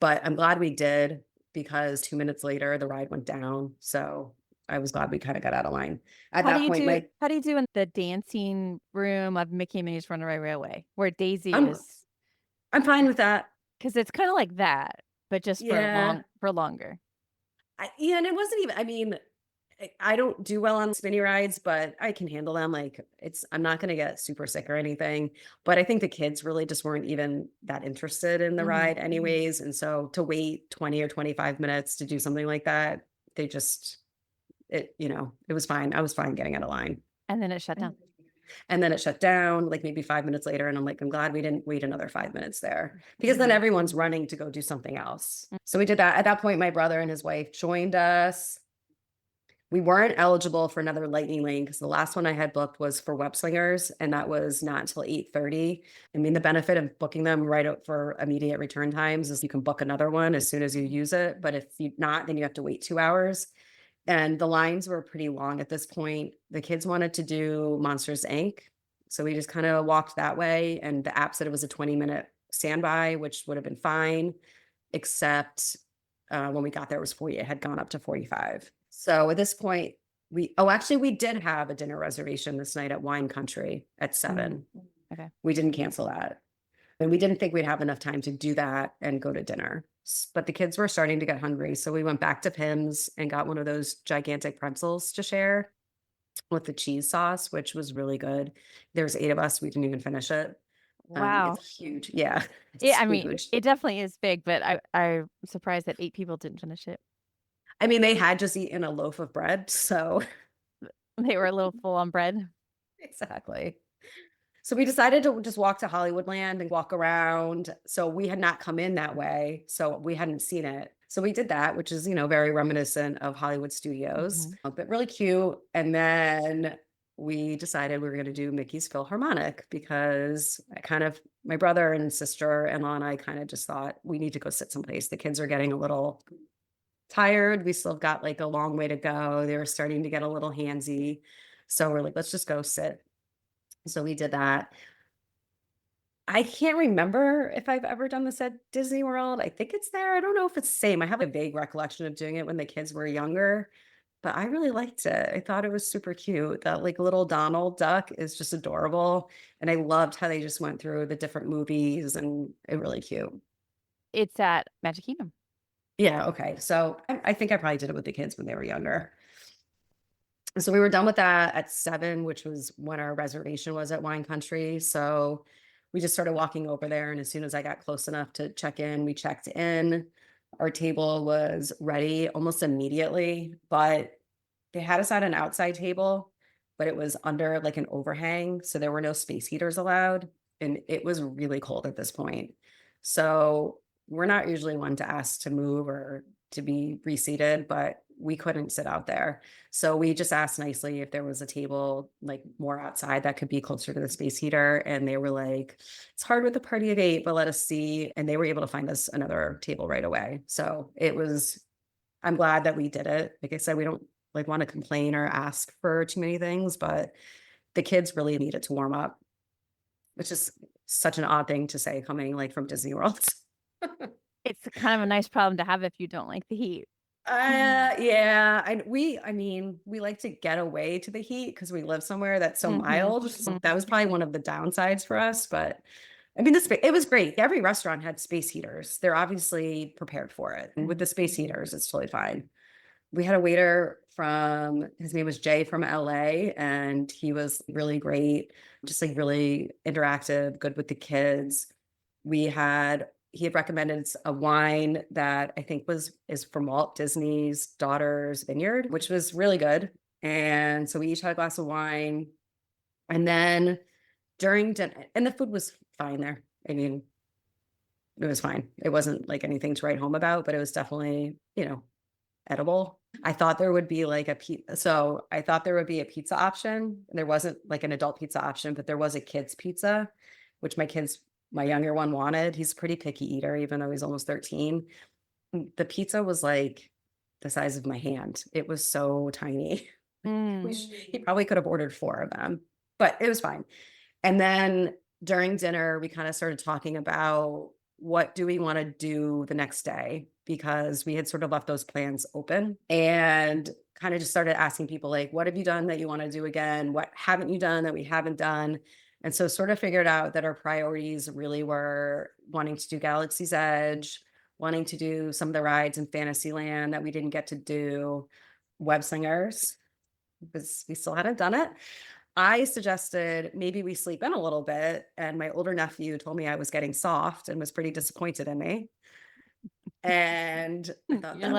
But I'm glad we did, because 2 minutes later, the ride went down. So I was glad we kind of got out of line. At that point, how do you do in the dancing room of Mickey and Minnie's Runaway Railway, where Daisy is? I'm fine with that. Because it's kind of like that, but just for longer. And it wasn't even, I don't do well on spinny rides, but I can handle them. Like I'm not going to get super sick or anything, but I think the kids really just weren't even that interested in the ride anyways. And so to wait 20 or 25 minutes to do something like that, it was fine. I was fine getting out of line. And then it shut down. And then it shut down like maybe 5 minutes later. And I'm like, I'm glad we didn't wait another 5 minutes there, because then everyone's running to go do something else. So we did that. At that point, my brother and his wife joined us. We weren't eligible for another lightning lane because the last one I had booked was for web slingers, and that was not until 8:30. I mean, the benefit of booking them right up for immediate return times is you can book another one as soon as you use it. But if you not, then you have to wait 2 hours. And the lines were pretty long at this point. The kids wanted to do Monsters, Inc. So we just kind of walked that way. And the app said it was a 20-minute standby, which would have been fine, except when we got there, it had gone up to 45. So at this point, we did have a dinner reservation this night at Wine Country at 7. Okay. We didn't cancel that. And we didn't think we'd have enough time to do that and go to dinner. But the kids were starting to get hungry. So we went back to Pim's and got one of those gigantic pretzels to share with the cheese sauce, which was really good. There's 8 of us. We didn't even finish it. Wow. It's huge. Yeah. I mean, it definitely is big, but I'm surprised that 8 people didn't finish it. I mean, they had just eaten a loaf of bread, so they were a little full on bread. Exactly. So we decided to just walk to Hollywoodland and walk around. So we had not come in that way, so we hadn't seen it. So we did that, which is, very reminiscent of Hollywood Studios, but really cute. And then we decided we were going to do Mickey's Philharmonic, because my brother and sister-in-law and I kind of just thought we need to go sit someplace. The kids are getting a little tired. We still got like a long way to go. They were starting to get a little handsy. So we're like, let's just go sit. So we did that. I can't remember if I've ever done this at Disney World. I think it's there. I don't know if it's the same. I have a vague recollection of doing it when the kids were younger, but I really liked it. I thought it was super cute. That like little Donald duck is just adorable. And I loved how they just went through the different movies, and it really cute. It's at Magic Kingdom. Yeah. Okay. So I think I probably did it with the kids when they were younger. So we were done with that at 7, which was when our reservation was at Wine Country. So we just started walking over there. And as soon as I got close enough to check in, we checked in. Our table was ready almost immediately, but they had us at an outside table, but it was under like an overhang. So there were no space heaters allowed. And it was really cold at this point. So we're not usually one to ask to move or to be reseated, but we couldn't sit out there. So we just asked nicely if there was a table like more outside that could be closer to the space heater. And they were like, it's hard with a party of 8, but let us see. And they were able to find us another table right away. So I'm glad that we did it. Like I said, we don't like want to complain or ask for too many things, but the kids really needed to warm up, which is such an odd thing to say coming like from Disney World. It's kind of a nice problem to have if you don't like the heat. Yeah. I mean, we like to get away to the heat because we live somewhere that's so mild. So that was probably one of the downsides for us. But I mean, it was great. Every restaurant had space heaters. They're obviously prepared for it. And with the space heaters, it's totally fine. We had a waiter his name was Jay from LA, and he was really great, just like really interactive, good with the kids. He had recommended a wine that I think is from Walt Disney's daughter's vineyard, which was really good. And so we each had a glass of wine. And then during dinner, and the food was fine there. I mean, it was fine. It wasn't like anything to write home about, but it was definitely, edible. I thought there would be like I thought there would be a pizza option. There wasn't like an adult pizza option, but there was a kid's pizza, which my younger one wanted. He's a pretty picky eater, even though he's almost 13. The pizza was like the size of my hand. It was so tiny. He probably could have ordered 4 of them, but it was fine. And then during dinner, we kind of started talking about what do we want to do the next day, because we had sort of left those plans open, and kind of just started asking people like, what have you done that you want to do again? What haven't you done that we haven't done? And so sort of figured out that our priorities really were wanting to do Galaxy's Edge, wanting to do some of the rides in Fantasyland that we didn't get to do, Web Slingers, because we still hadn't done it. I suggested maybe we sleep in a little bit, and my older nephew told me I was getting soft and was pretty disappointed in me. And I thought you're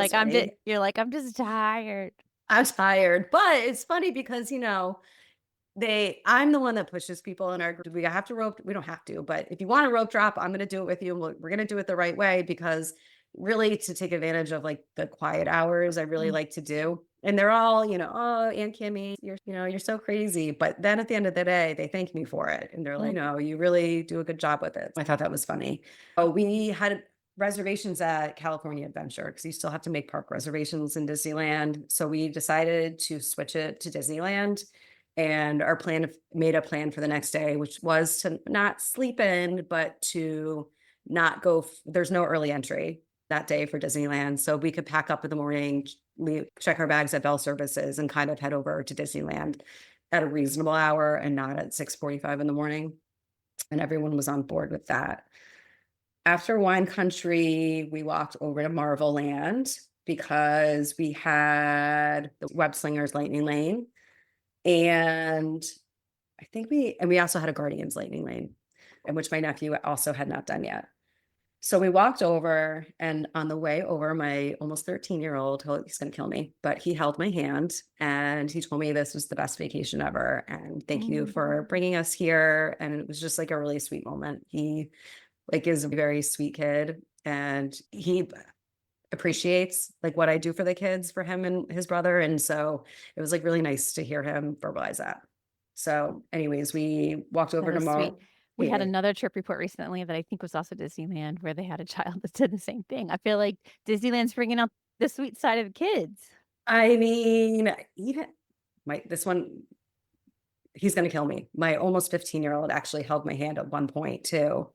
like, I'm just tired. I'm tired, but it's funny because I'm the one that pushes people in our group. We have to rope. We don't have to, but if you want a rope drop, I'm going to do it with you. We're going to do it the right way, because really to take advantage of like the quiet hours, I really like to do. And they're all, oh, Aunt Kimmy, you're so crazy. But then at the end of the day, they thank me for it. And they're like, no, you really do a good job with it. I thought that was funny. Oh, we had reservations at California Adventure, because you still have to make park reservations in Disneyland. So we decided to switch it to Disneyland. And made a plan for the next day, which was to not sleep in, but to not go. There's no early entry that day for Disneyland. So we could pack up in the morning, check our bags at Bell Services, and kind of head over to Disneyland at a reasonable hour and not at 6:45 in the morning. And everyone was on board with that. After Wine Country, we walked over to Marvel Land because we had the Web Slingers Lightning Lane. And I think we also had a Guardians Lightning Lane, in which my nephew also had not done yet. So we walked over, and on the way over, my almost 13-year-old, he's going to kill me, but he held my hand and he told me this was the best vacation ever. And thank you for bringing us here. And it was just like a really sweet moment. He is a very sweet kid, and he appreciates like what I do for the kids, for him and his brother. And so it was like really nice to hear him verbalize that. So anyways, we walked over to Marvel. We had another trip report recently that I think was also Disneyland, where they had a child that did the same thing. I feel like Disneyland's bringing out the sweet side of kids. I mean, even this one, he's going to kill me. My almost 15-year-old actually held my hand at one point too,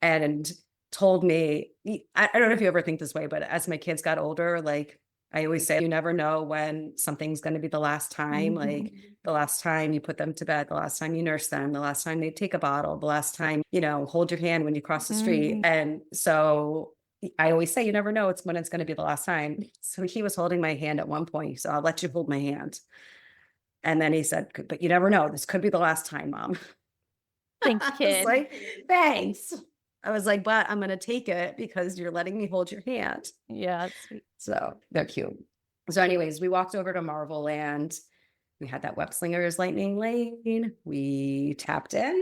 and told me, I don't know if you ever think this way, but as my kids got older, like I always say, you never know when something's going to be the last time, like the last time you put them to bed, the last time you nurse them, the last time they take a bottle, the last time, hold your hand when you cross the street. And so I always say, you never know when it's going to be the last time. So he was holding my hand at one point. So I'll let you hold my hand. And then he said, but you never know. This could be the last time, Mom. Thanks, kid. Like, thanks. I was like, but I'm going to take it because you're letting me hold your hand. Yeah, that's sweet. So they're cute. So anyways, we walked over to Marvel Land, We had that Web Slingers lightning lane. We tapped in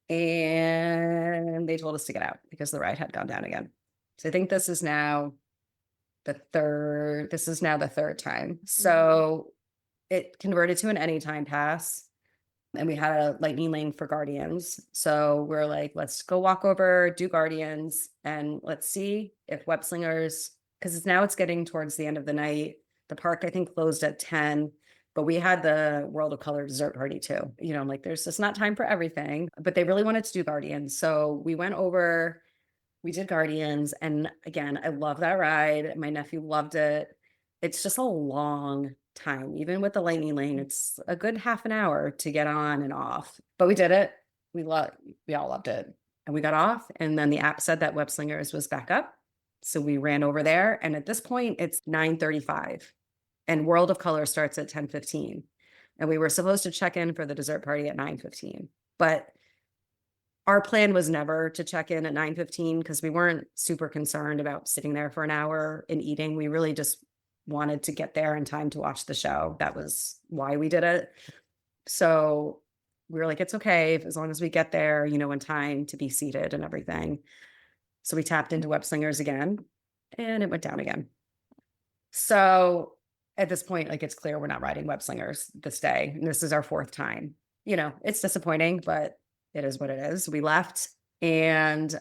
and they told us to get out because the ride had gone down again. So I think this is now the third time. So it converted to an anytime pass. And we had a lightning lane for Guardians. So we're like, let's go walk over, do Guardians, and let's see if Web Slingers, because it's getting towards the end of the night. The park, I think, closed at 10, but we had the World of Color dessert party too. I'm like, there's just not time for everything, but they really wanted to do Guardians. So we went over, we did Guardians. And again, I love that ride. My nephew loved it. It's just a long time. Even with the lightning lane, it's a good half an hour to get on and off. But we did it. We all loved it. And we got off. And then the app said that Web Slingers was back up. So we ran over there. And at this point, it's 9:35. And World of Color starts at 10:15. And we were supposed to check in for the dessert party at 9:15. But our plan was never to check in at 9:15 because we weren't super concerned about sitting there for an hour and eating. We really just wanted to get there in time to watch the show. That was why we did it. So we were like, it's okay as long as we get there, in time to be seated and everything. So we tapped into Web Slingers again and it went down again. So at this point, it's clear we're not riding Web Slingers this day. And this is our fourth time. It's disappointing, but it is what it is. We left and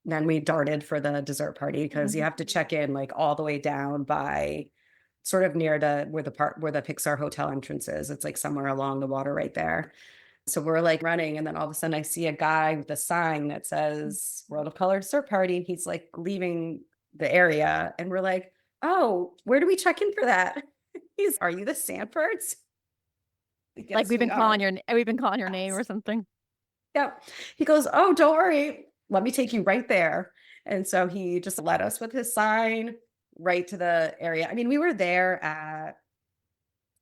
then we darted for the dessert party because you have to check in all the way down by sort of near to where the Pixar hotel entrance is. It's somewhere along the water right there. So we're running, and then all of a sudden I see a guy with a sign that says World of Color dessert party. And he's leaving the area, and we're like, oh, where do we check in for that? Are you the Sanfords? We've been calling your name or something. Yeah. He goes, oh, don't worry. Let me take you right there. And so he just led us with his sign right to the area. I mean, we were there at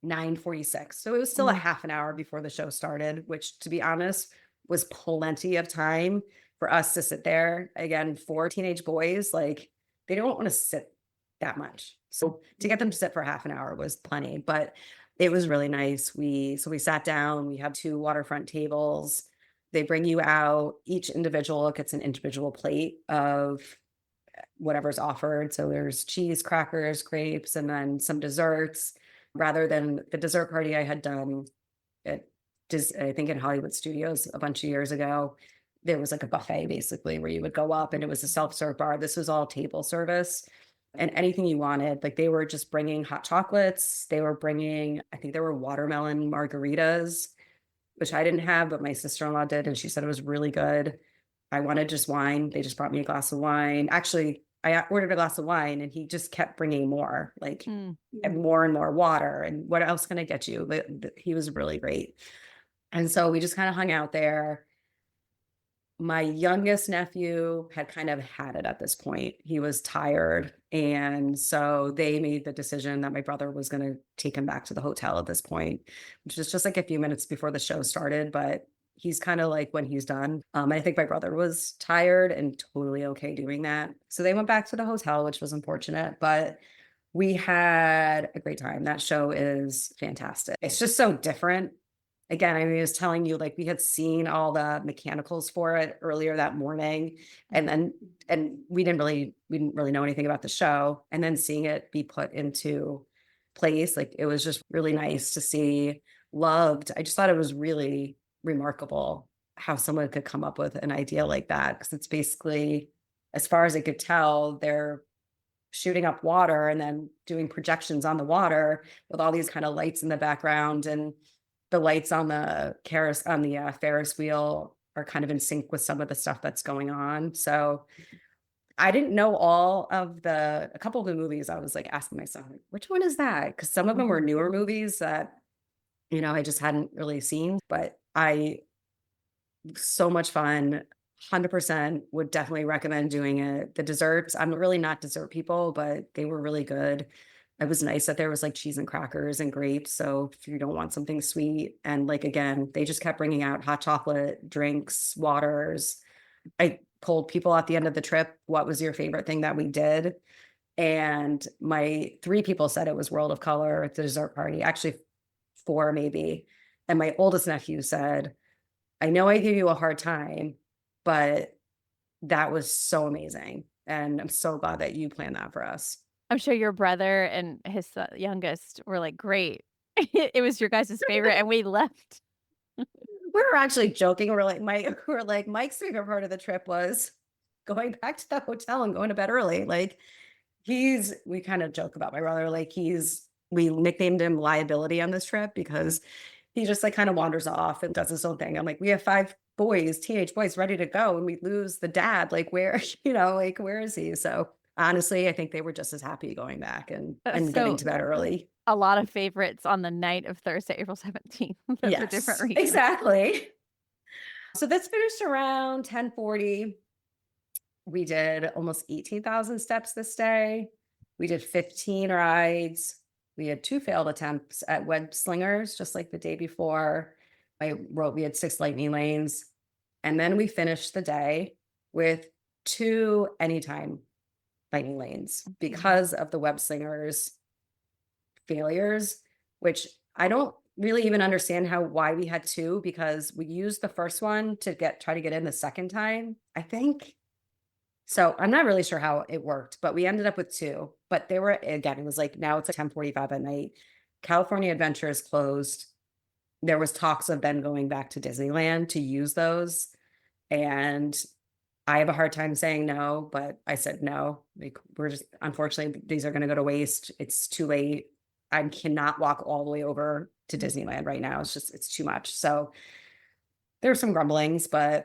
9:46. So it was still a half an hour before the show started, which, to be honest, was plenty of time for us to sit there. Again, 4 teenage boys, they don't want to sit that much. So to get them to sit for half an hour was plenty, but it was really nice. We sat down, we have 2 waterfront tables. They bring you out, each individual gets an individual plate of whatever's offered. So there's cheese, crackers, grapes, and then some desserts, rather than the dessert party I had done I think in Hollywood Studios a bunch of years ago. There was a buffet basically where you would go up and it was a self-serve bar. This was all table service and anything you wanted. They were just bringing hot chocolates. They were bringing, I think there were watermelon margaritas, which I didn't have, but my sister-in-law did. And she said it was really good. I wanted just wine. They just brought me a glass of wine. Actually, I ordered a glass of wine and he just kept bringing more, and more and more water. And what else can I get you? But he was really great. And so we just kind of hung out there. My youngest nephew had kind of had it at this point. He was tired. And so they made the decision that my brother was going to take him back to the hotel at this point, which was just a few minutes before the show started. But he's kind of when he's done. I think my brother was tired and totally okay doing that. So they went back to the hotel, which was unfortunate, but we had a great time. That show is fantastic. It's just so different. Again, I was telling you, we had seen all the mechanicals for it earlier that morning, and we didn't really know anything about the show. And then seeing it be put into place, it was just really nice to see. Loved. I just thought it was really remarkable how someone could come up with an idea like that, because it's basically, as far as I could tell, they're shooting up water and then doing projections on the water with all these kind of lights in the background, and the lights on the Ferris wheel are kind of in sync with some of the stuff that's going on. So I didn't know a couple of the movies. I was asking myself, which one is that? Because some of them were newer movies that, I just hadn't really seen, but so much fun. 100% would definitely recommend doing it. The desserts, I'm really not dessert people, but they were really good. It was nice that there was cheese and crackers and grapes. So if you don't want something sweet, and again, they just kept bringing out hot chocolate, drinks, waters. I told people at the end of the trip, what was your favorite thing that we did? And my 3 people said it was World of Color at the dessert party. Actually, 4 maybe. And my oldest nephew said, I know I gave you a hard time, but that was so amazing. And I'm so glad that you planned that for us. I'm sure your brother and his youngest were like, great. It was your guys' favorite, and we left. We were actually joking. Mike's favorite part of the trip was going back to the hotel and going to bed early. Like we kind of joke about my brother. We nicknamed him liability on this trip because he just like kind of wanders off and does his own thing. I'm like, we have 5 boys, teenage boys ready to go, and we lose the dad. Like where, where is he? So honestly, I think they were just as happy going back and getting to bed early. A lot of favorites on the night of Thursday, April 17th for different reasons. Exactly. So this finished around 10:40. We did almost 18,000 steps this day. We did 15 rides. We had 2 failed attempts at web slingers, just like the day before. I wrote we had 6 lightning lanes. And then we finished the day with 2 anytime lightning lanes because of the web slingers failures, which I don't really even understand why we had 2, because we used the first one to try to get in the second time, I think. So I'm not really sure how it worked, but we ended up with 2. But they were, again, it was like now it's like 10:45 at night. California Adventure is closed. There was talks of then going back to Disneyland to use those. And I have a hard time saying no, but I said no. Like unfortunately, these are going to go to waste. It's too late. I cannot walk all the way over to Disneyland right now. It's too much. So there were some grumblings, and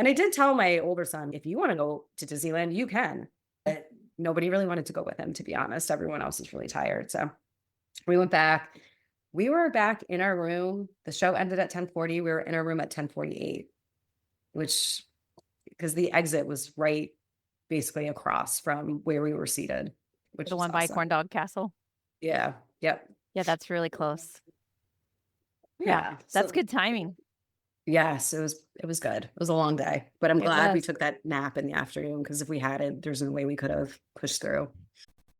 I did tell my older son, if you want to go to Disneyland, you can. But nobody really wanted to go with him, to be honest. Everyone else is really tired. So we went back. We were back in our room. The show ended at 10:40. We were in our room at 10:48, because the exit was right basically across from where we were seated. The one by Corn Dog Castle? Yeah. Yep. Yeah, that's really close. Yeah. That's good timing. Yes, it was good. It was a long day, but I'm glad we took that nap in the afternoon, because if we hadn't, there's no way we could have pushed through.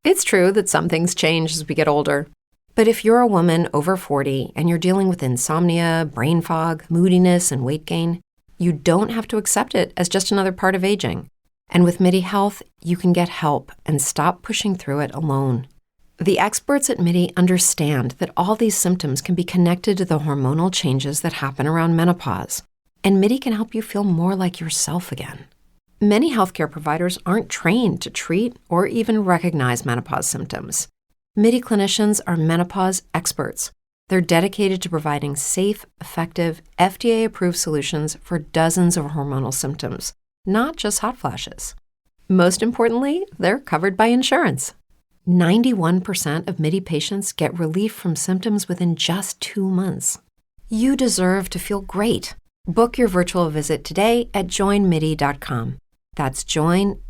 It's true that some things change as we get older. But if you're a woman over 40 and you're dealing with insomnia, brain fog, moodiness, and weight gain, you don't have to accept it as just another part of aging. And with MIDI Health, you can get help and stop pushing through it alone. The experts at MIDI understand that all these symptoms can be connected to the hormonal changes that happen around menopause, and MIDI can help you feel more like yourself again. Many healthcare providers aren't trained to treat or even recognize menopause symptoms. MIDI clinicians are menopause experts. They're dedicated to providing safe, effective, FDA-approved solutions for dozens of hormonal symptoms, not just hot flashes. Most importantly, they're covered by insurance. 91% of MIDI patients get relief from symptoms within just 2 months. You deserve to feel great. Book your virtual visit today at joinmidi.com. That's joinmidi.com.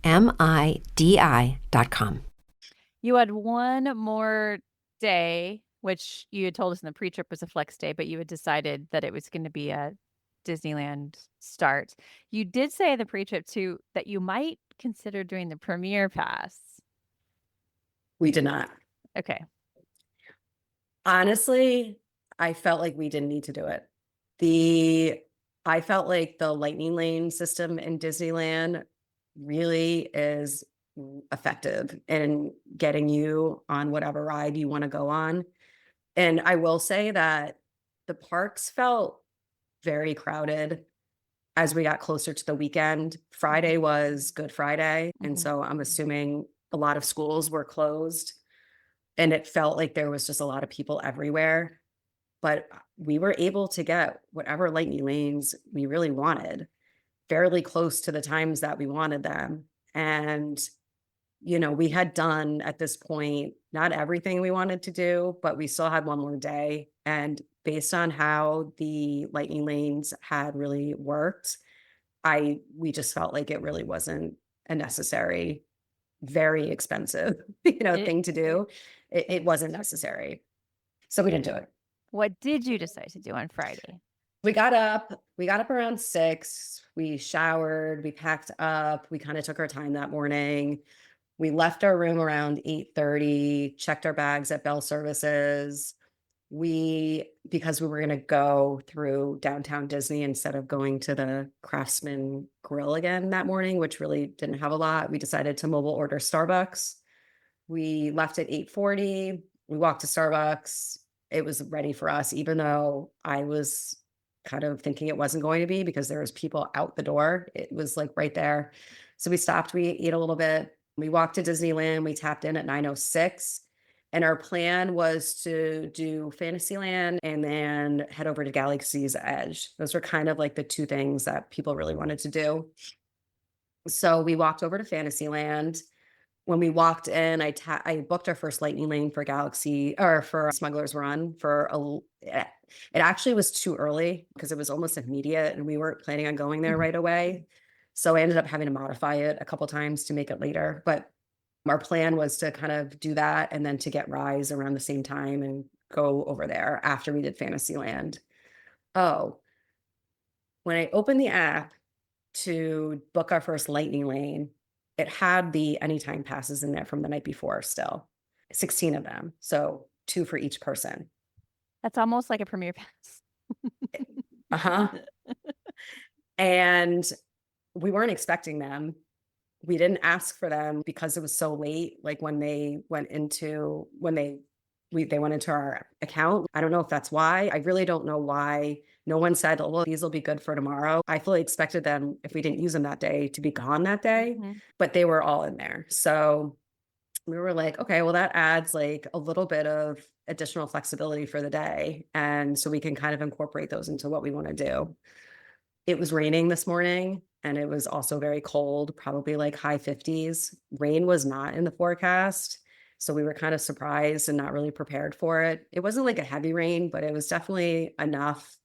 You had one more day, which you had told us in the pre-trip was a flex day, but you had decided that it was going to be a Disneyland start. You did say in the pre-trip too that you might consider doing the Premier Pass. We did not. Okay. Honestly, I felt like we didn't need to do it. I felt like the lightning lane system in Disneyland really is effective in getting you on whatever ride you want to go on. And I will say that the parks felt very crowded as we got closer to the weekend. Friday was Good Friday. And so I'm assuming a lot of schools were closed, and it felt like there was just a lot of people everywhere. But we were able to get whatever lightning lanes we really wanted fairly close to the times that we wanted them. And, we had done at this point, not everything we wanted to do, but we still had one more day. And based on how the lightning lanes had really worked, we just felt like it really wasn't a necessary, very expensive, thing to do. It wasn't necessary. So we didn't do it. What did you decide to do on Friday? We got up around 6. We showered, we packed up, we kind of took our time that morning. We left our room around 8:30, checked our bags at Bell Services. because we were going to go through downtown Disney instead of going to the Craftsman Grill again that morning, which really didn't have a lot, we decided to mobile order Starbucks. We left at 8:40. We walked to Starbucks. It was ready for us, even though I was kind of thinking it wasn't going to be because there was people out the door. It was like right there. So we stopped, we ate a little bit. We walked to Disneyland. We tapped in at 9:06. And our plan was to do Fantasyland and then head over to Galaxy's Edge. Those were kind of like the two things that people really wanted to do. So we walked over to Fantasyland. When we walked in, I booked our first lightning lane for Galaxy or for Smuggler's Run it actually was too early because it was almost immediate and we weren't planning on going there right away. So I ended up having to modify it a couple times to make it later. But our plan was to kind of do that and then to get Rise around the same time and go over there after we did Fantasyland. Oh, when I opened the app to book our first lightning lane, it had the anytime passes in there from the night before still, 16 of them. So 2 for each person. That's almost like a Premier Pass. Uh-huh. And we weren't expecting them. We didn't ask for them because it was so late. Like when they went into our account. I don't know if that's why. I really don't know why. No one said, oh, well, these will be good for tomorrow. I fully expected them, if we didn't use them that day, to be gone that day, but they were all in there. So we were like, okay, well, that adds like a little bit of additional flexibility for the day. And so we can kind of incorporate those into what we want to do. It was raining this morning and it was also very cold, probably like high 50s. Rain was not in the forecast. So we were kind of surprised and not really prepared for it. It wasn't like a heavy rain, but it was definitely enough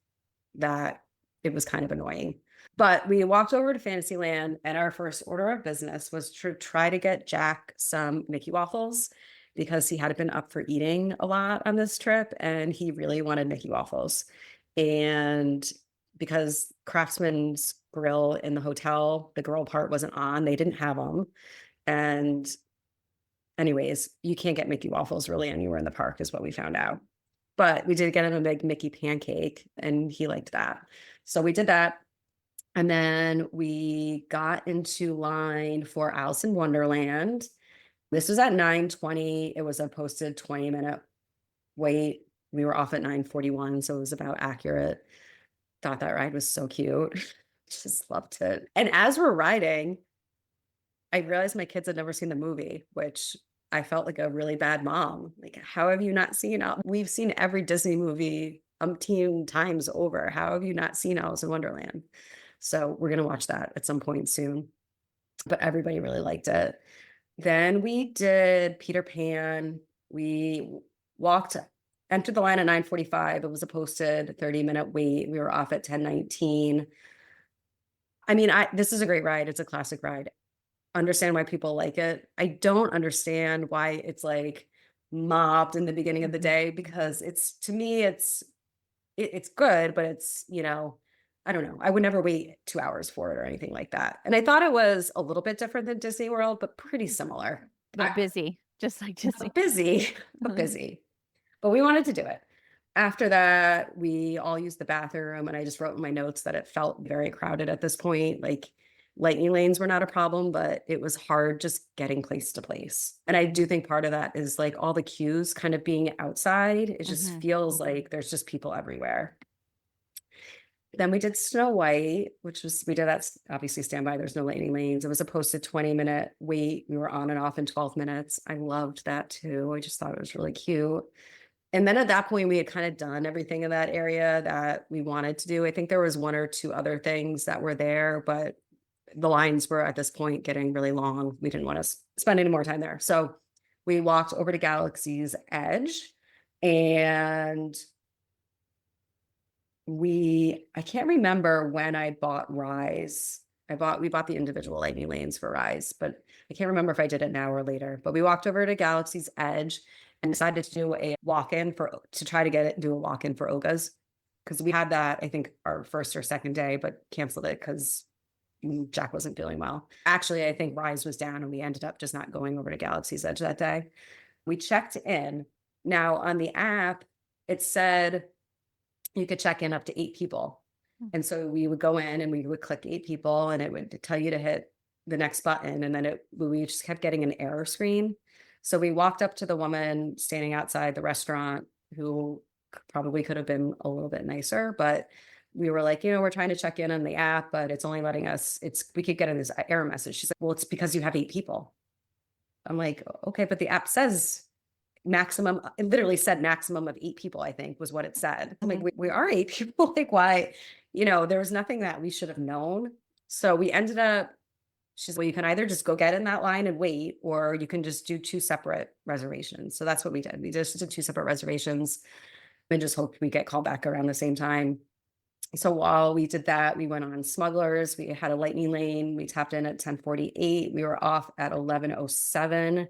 that it was kind of annoying. But we walked over to Fantasyland and our first order of business was to try to get Jack some Mickey waffles because he hadn't been up for eating a lot on this trip and he really wanted Mickey waffles. And because Craftsman's Grill in the hotel, the grill part wasn't on, they didn't have them. And anyways, you can't get Mickey waffles really anywhere in the park is what we found out. But we did get him a big Mickey pancake and he liked that. So we did that. And then we got into line for Alice in Wonderland. This was at 9:20. It was a posted 20-minute wait. We were off at 9:41, so it was about accurate. Thought that ride was so cute. Just loved it. And as we're riding, I realized my kids had never seen the movie, which I felt like a really bad mom. Like, how have you not seen it? We've seen every Disney movie umpteen times over. How have you not seen Alice in Wonderland? So we're going to watch that at some point soon. But everybody really liked it. Then we did Peter Pan. We entered the line at 9:45. It was a posted 30-minute wait. We were off at 10:19. I mean, this is a great ride. It's a classic ride. Understand why people like it. I don't understand why it's like mobbed in the beginning of the day because to me, it's good, but it's, I don't know. I would never wait 2 hours for it or anything like that. And I thought it was a little bit different than Disney World, but pretty similar. But busy, just like Disney. Busy. But we wanted to do it. After that, we all used the bathroom and I just wrote in my notes that it felt very crowded at this point. Like lightning lanes were not a problem, but it was hard just getting place to place. And I do think part of that is like all the queues kind of being outside. It just feels like there's just people everywhere. Then we did Snow White, we did that obviously standby. There's no lightning lanes. It was a posted 20-minute wait. We were on and off in 12 minutes. I loved that too. I just thought it was really cute. And then at that point, we had kind of done everything in that area that we wanted to do. I think there was 1 or 2 other things that were there, but the lines were at this point getting really long. We didn't want to spend any more time there. So we walked over to Galaxy's Edge and I can't remember when I bought Rise. We bought the individual lightning lanes for Rise, but I can't remember if I did it now or later. But we walked over to Galaxy's Edge and decided to do a walk-in to try to do a walk-in for Oga's because we had that, I think, our first or second day, but canceled it because Jack wasn't feeling well. Actually, I think Rise was down and we ended up just not going over to Galaxy's Edge that day. We checked in. Now on the app, it said you could check in up to 8 people. And so we would go in and we would click 8 people and it would tell you to hit the next button. And then we just kept getting an error screen. So we walked up to the woman standing outside the restaurant who probably could have been a little bit nicer, but we were like, we're trying to check in on the app, but it's only letting us, we keep getting this error message. She's like, well, it's because you have 8 people. I'm like, okay, but the app says maximum, it literally said maximum of 8 people, I think was what it said. I'm like, we are 8 people. Like, why? There was nothing that we should have known. So we ended up, she's, well, you can either just go get in that line and wait, or you can just do 2 separate reservations. So that's what we did. We just did 2 separate reservations and just hoped we get called back around the same time. So while we did that, we went on Smugglers. We had a lightning lane. We tapped in at 10:48. We were off at 11:07.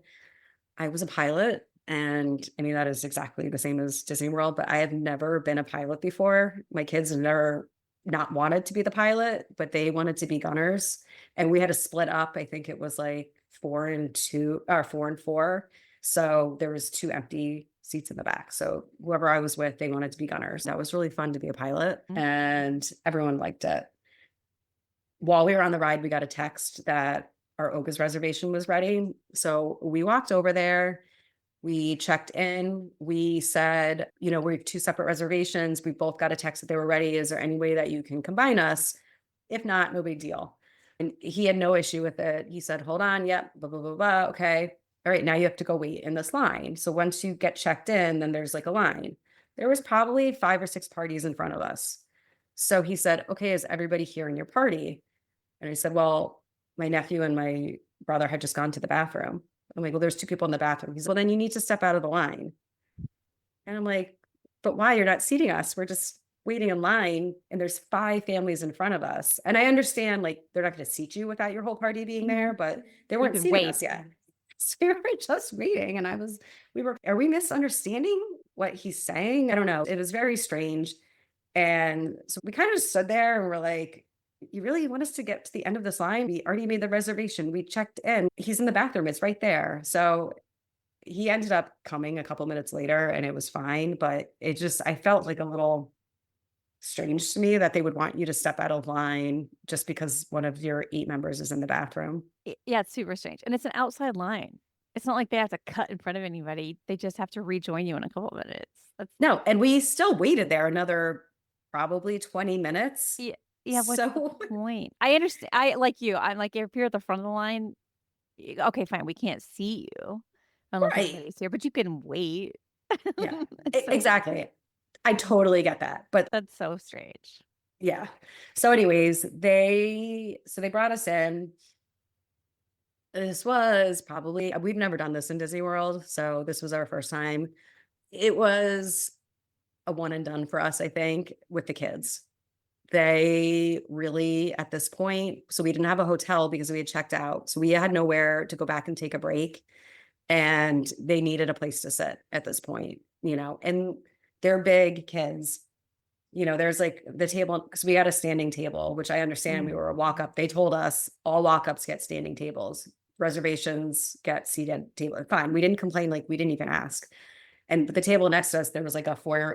I was a pilot. And I mean, that is exactly the same as Disney World, but I have never been a pilot before. My kids have never not wanted to be the pilot, but they wanted to be gunners. And we had to split up. I think it was like 4 and 2 or 4 and 4. So there was 2 empty seats in the back. So whoever I was with, they wanted to be gunners. That was really fun to be a pilot and everyone liked it. While we were on the ride, we got a text that our Oga's reservation was ready. So we walked over there. We checked in. We said, we have 2 separate reservations. We both got a text that they were ready. Is there any way that you can combine us? If not, no big deal. And he had no issue with it. He said, hold on. Yep. Blah, blah, blah, blah. Okay. All right. Now you have to go wait in this line. So once you get checked in, then there's like a line. There was probably 5 or 6 parties in front of us. So he said, okay, is everybody here in your party? And I said, well, my nephew and my brother had just gone to the bathroom. I'm like, well, there's 2 people in the bathroom. He's, well, then you need to step out of the line. And I'm like, but why? You're not seating us. We're just waiting in line and there's 5 families in front of us. And I understand, like, they're not going to seat you without your whole party being there, but they weren't seating us yet. So we were just waiting. And are we misunderstanding what he's saying? I don't know. It was very strange. And so we kind of just stood there and we're like, you really want us to get to the end of this line? We already made the reservation. We checked in. He's in the bathroom. It's right there. So he ended up coming a couple minutes later and it was fine. But I felt like a little strange to me that they would want you to step out of line just because one of your 8 members is in the bathroom. Yeah, it's super strange. And it's an outside line. It's not like they have to cut in front of anybody. They just have to rejoin you in a couple of minutes. No, and we still waited there another probably 20 minutes. Yeah, what's the point? I understand. I'm like, if you're at the front of the line, okay, fine, we can't see you unless anybody's here, but you can wait. Yeah, exactly. I totally get that, but that's so strange. Yeah. So anyways, they brought us in. This was probably, we've never done this in Disney World, so this was our first time. It was a one and done for us, I think, with the kids. They really, at this point, so we didn't have a hotel because we had checked out. So we had nowhere to go back and take a break. And they needed a place to sit at this point, and they're big kids. There's like the table, because we got a standing table, which I understand we were a walk up. They told us all walk ups get standing tables. Reservations get seated table. Fine. We didn't complain. Like, we didn't even ask. And the table next to us, there was like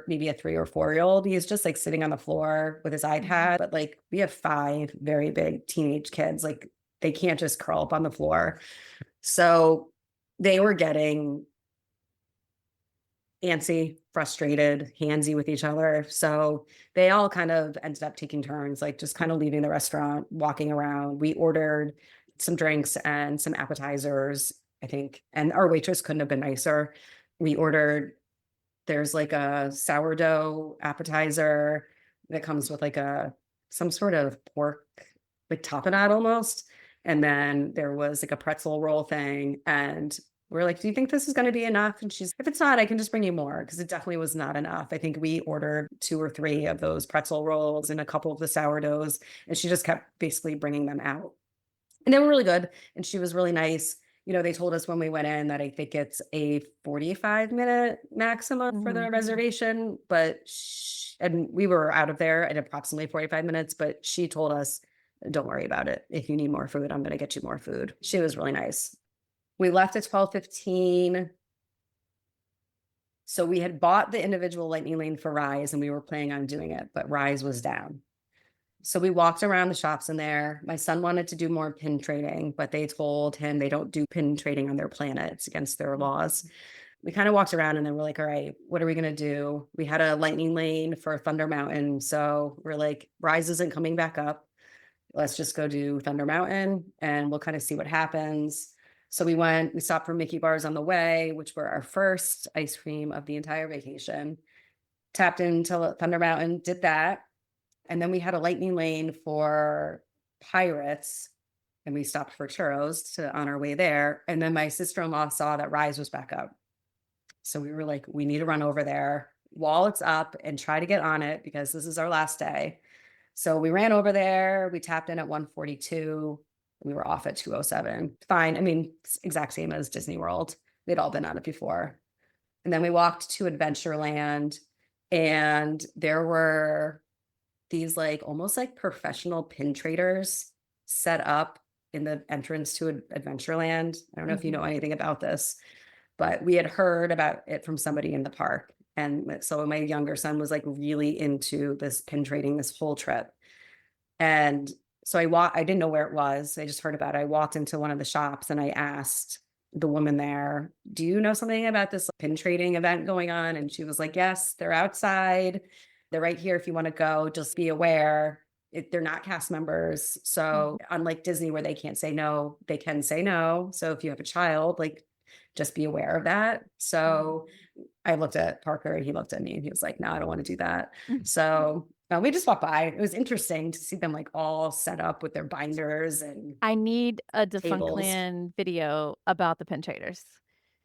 maybe a 3 or 4-year-old. He's just like sitting on the floor with his iPad. But like, we have 5 very big teenage kids. Like, they can't just curl up on the floor. So they were getting antsy, frustrated, handsy with each other. So they all kind of ended up taking turns, like just kind of leaving the restaurant, walking around. We ordered some drinks and some appetizers, I think. And our waitress couldn't have been nicer. There's like a sourdough appetizer that comes with like some sort of pork, like tapenade almost. And then there was like a pretzel roll thing. And we're like, do you think this is going to be enough? And she's, if it's not, I can just bring you more. Because it definitely was not enough. I think we ordered 2 or 3 of those pretzel rolls and a couple of the sourdoughs. And she just kept basically bringing them out. And they were really good. And she was really nice. They told us when we went in that I think it's a 45-minute maximum for the reservation. And we were out of there at approximately 45 minutes. But she told us, don't worry about it. If you need more food, I'm going to get you more food. She was really nice. We left at 12:15. So we had bought the individual lightning lane for Rise and we were planning on doing it, but Rise was down. So we walked around the shops in there. My son wanted to do more pin trading, but they told him they don't do pin trading on their planet. It's against their laws. We kind of walked around and then we're like, all right, what are we going to do? We had a lightning lane for Thunder Mountain. So we're like, Rise isn't coming back up. Let's just go do Thunder Mountain and we'll kind of see what happens. So we stopped for Mickey bars on the way, which were our first ice cream of the entire vacation. Tapped into Thunder Mountain, did that. And then we had a lightning lane for Pirates and we stopped for Churros on our way there. And then my sister-in-law saw that Rise was back up. So we were like, we need to run over there while it's up and try to get on it because this is our last day. So we ran over there. We tapped in at 142. We were off at 207. Fine. I mean, exact same as Disney World. They'd all been on it before. And then we walked to Adventureland and there were these like almost like professional pin traders set up in the entrance to Adventureland. I don't know if you know anything about this, but we had heard about it from somebody in the park. And so my younger son was like really into this pin trading this whole trip. And so I didn't know where it was. I just heard about it. I walked into one of the shops and I asked the woman there, do you know something about this pin trading event going on? And she was like, yes, they're outside. They're right here if you want to go. Just be aware. They're not cast members. So unlike Disney where they can't say no, they can say no. So if you have a child, like just be aware of that. So I looked at Parker and he looked at me and he was like, no, I don't want to do that. So we just walked by. It was interesting to see them like all set up with their binders and I need a tables. Defunctland video about the pin traders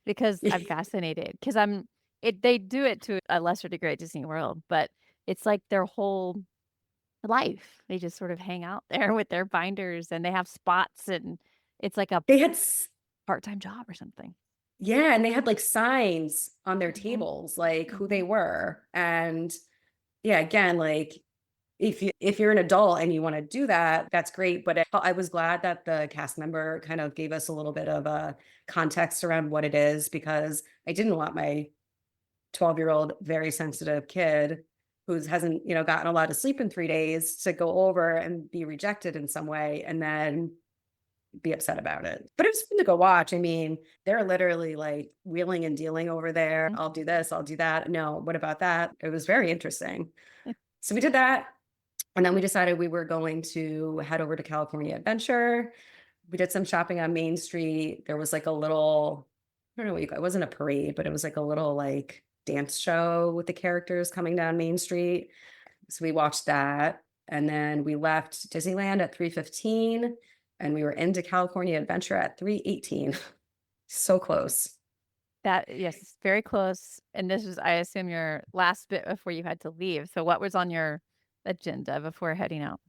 because I'm fascinated because they do it to a lesser degree at Disney World, but it's like their whole life. They just sort of hang out there with their binders and they have spots and it's like They had part-time job or something. Yeah, and they had like signs on their tables, like who they were. And yeah, again, like if you're an adult and you want to do that, that's great. But I was glad that the cast member kind of gave us a little bit of a context around what it is, because I didn't want my 12-year-old, very sensitive kid who hasn't, gotten a lot of sleep in 3 days to go over and be rejected in some way and then be upset about it. But it was fun to go watch. I mean, they're literally like wheeling and dealing over there. I'll do this, I'll do that. No, what about that? It was very interesting. So we did that. And then we decided we were going to head over to California Adventure. We did some shopping on Main Street. There was like a little, I don't know what you call it. It wasn't a parade, but it was like a little like dance show with the characters coming down Main Street. So we watched that. And then we left Disneyland at 3:15 and we were into California Adventure at 3:18. So close. Yes, very close. And this was, I assume, your last bit before you had to leave. So what was on your agenda before heading out?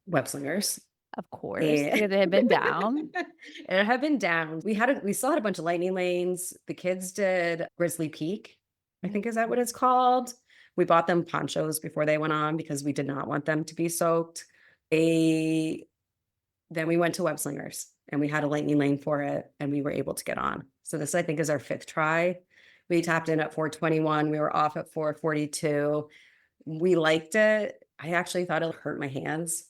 Web slingers. Of course, because it had been down. It had been down. We still had a bunch of lightning lanes. The kids did Grizzly Peak, I think is that what it's called. We bought them ponchos before they went on because we did not want them to be soaked. Then we went to Web Slingers and we had a lightning lane for it and we were able to get on. So this, I think, is our 5th try. We tapped in at 421. We were off at 442. We liked it. I actually thought it hurt my hands.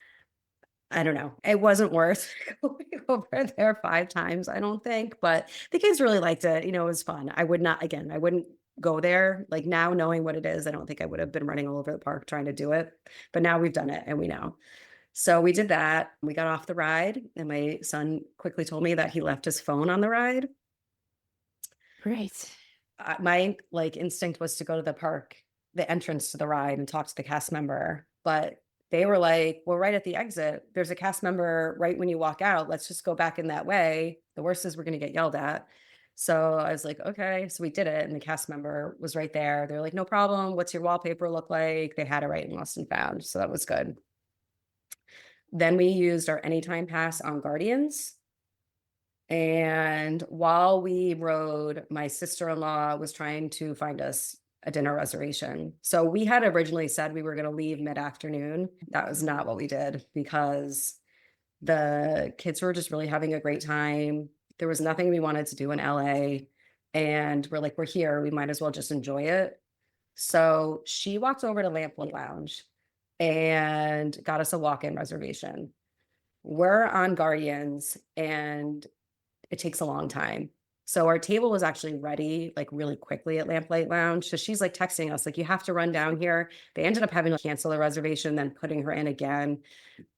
I don't know. It wasn't worth going over there 5 times, I don't think, but the kids really liked it. It was fun. I wouldn't go there. Like now knowing what it is, I don't think I would have been running all over the park trying to do it, but now we've done it and we know. So we did that. We got off the ride and my son quickly told me that he left his phone on the ride. Great. My instinct was to go to the park, the entrance to the ride, and talk to the cast member, but they were like, well, right at the exit, there's a cast member right when you walk out. Let's just go back in that way. The worst is we're going to get yelled at. So I was like, okay. So we did it. And the cast member was right there. They're like, no problem. What's your wallpaper look like? They had it right in Lost and Found. So that was good. Then we used our Anytime Pass on Guardians. And while we rode, my sister-in-law was trying to find us a dinner reservation. So we had originally said we were going to leave mid-afternoon. That was not what we did because the kids were just really having a great time. There was nothing we wanted to do in LA. And we're like, we're here. We might as well just enjoy it. So she walked over to Lamplight Lounge and got us a walk-in reservation. We're on Guardians and it takes a long time. So our table was actually ready like really quickly at Lamplight Lounge. So she's like texting us, like, you have to run down here. They ended up having to cancel the reservation, then putting her in again.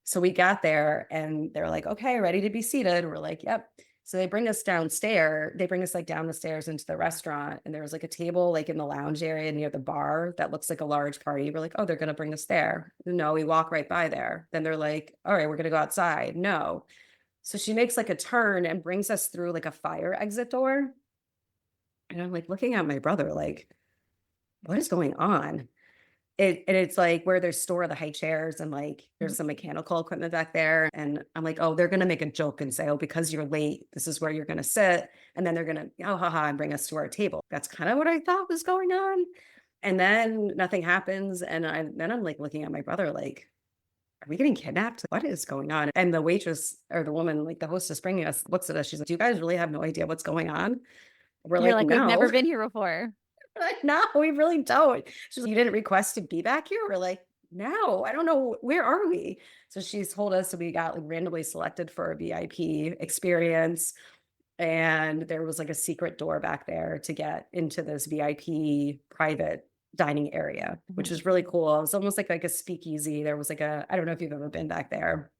So we got there and they're like, okay, ready to be seated. We're like, yep. So they bring us downstairs. They bring us like down the stairs into the restaurant. And there was like a table like in the lounge area near the bar that looks like a large party. We're like, oh, they're going to bring us there. No, we walk right by there. Then they're like, all right, we're going to go outside. No. So she makes like a turn and brings us through like a fire exit door. And I'm like looking at my brother, like, what is going on? It's like where they store the high chairs and like there's some mechanical equipment back there. And I'm like, oh, they're going to make a joke and say, oh, because you're late, this is where you're going to sit. And then they're going to, oh, haha, and bring us to our table. That's kind of what I thought was going on. And then nothing happens. And then I'm like looking at my brother, like, are we getting kidnapped? What is going on? And the waitress or the woman, like the hostess bringing us, looks at us. She's like, do you guys really have no idea what's going on? We're You're like, no. we've never been here before. Like, no, we really don't. She's like, you didn't request to be back here? We're like, no, I don't know. Where are we? So she's told us, so we got like randomly selected for a VIP experience. And there was like a secret door back there to get into this VIP private dining area, which is really cool. It was almost like a speakeasy. There was like I don't know if you've ever been back there.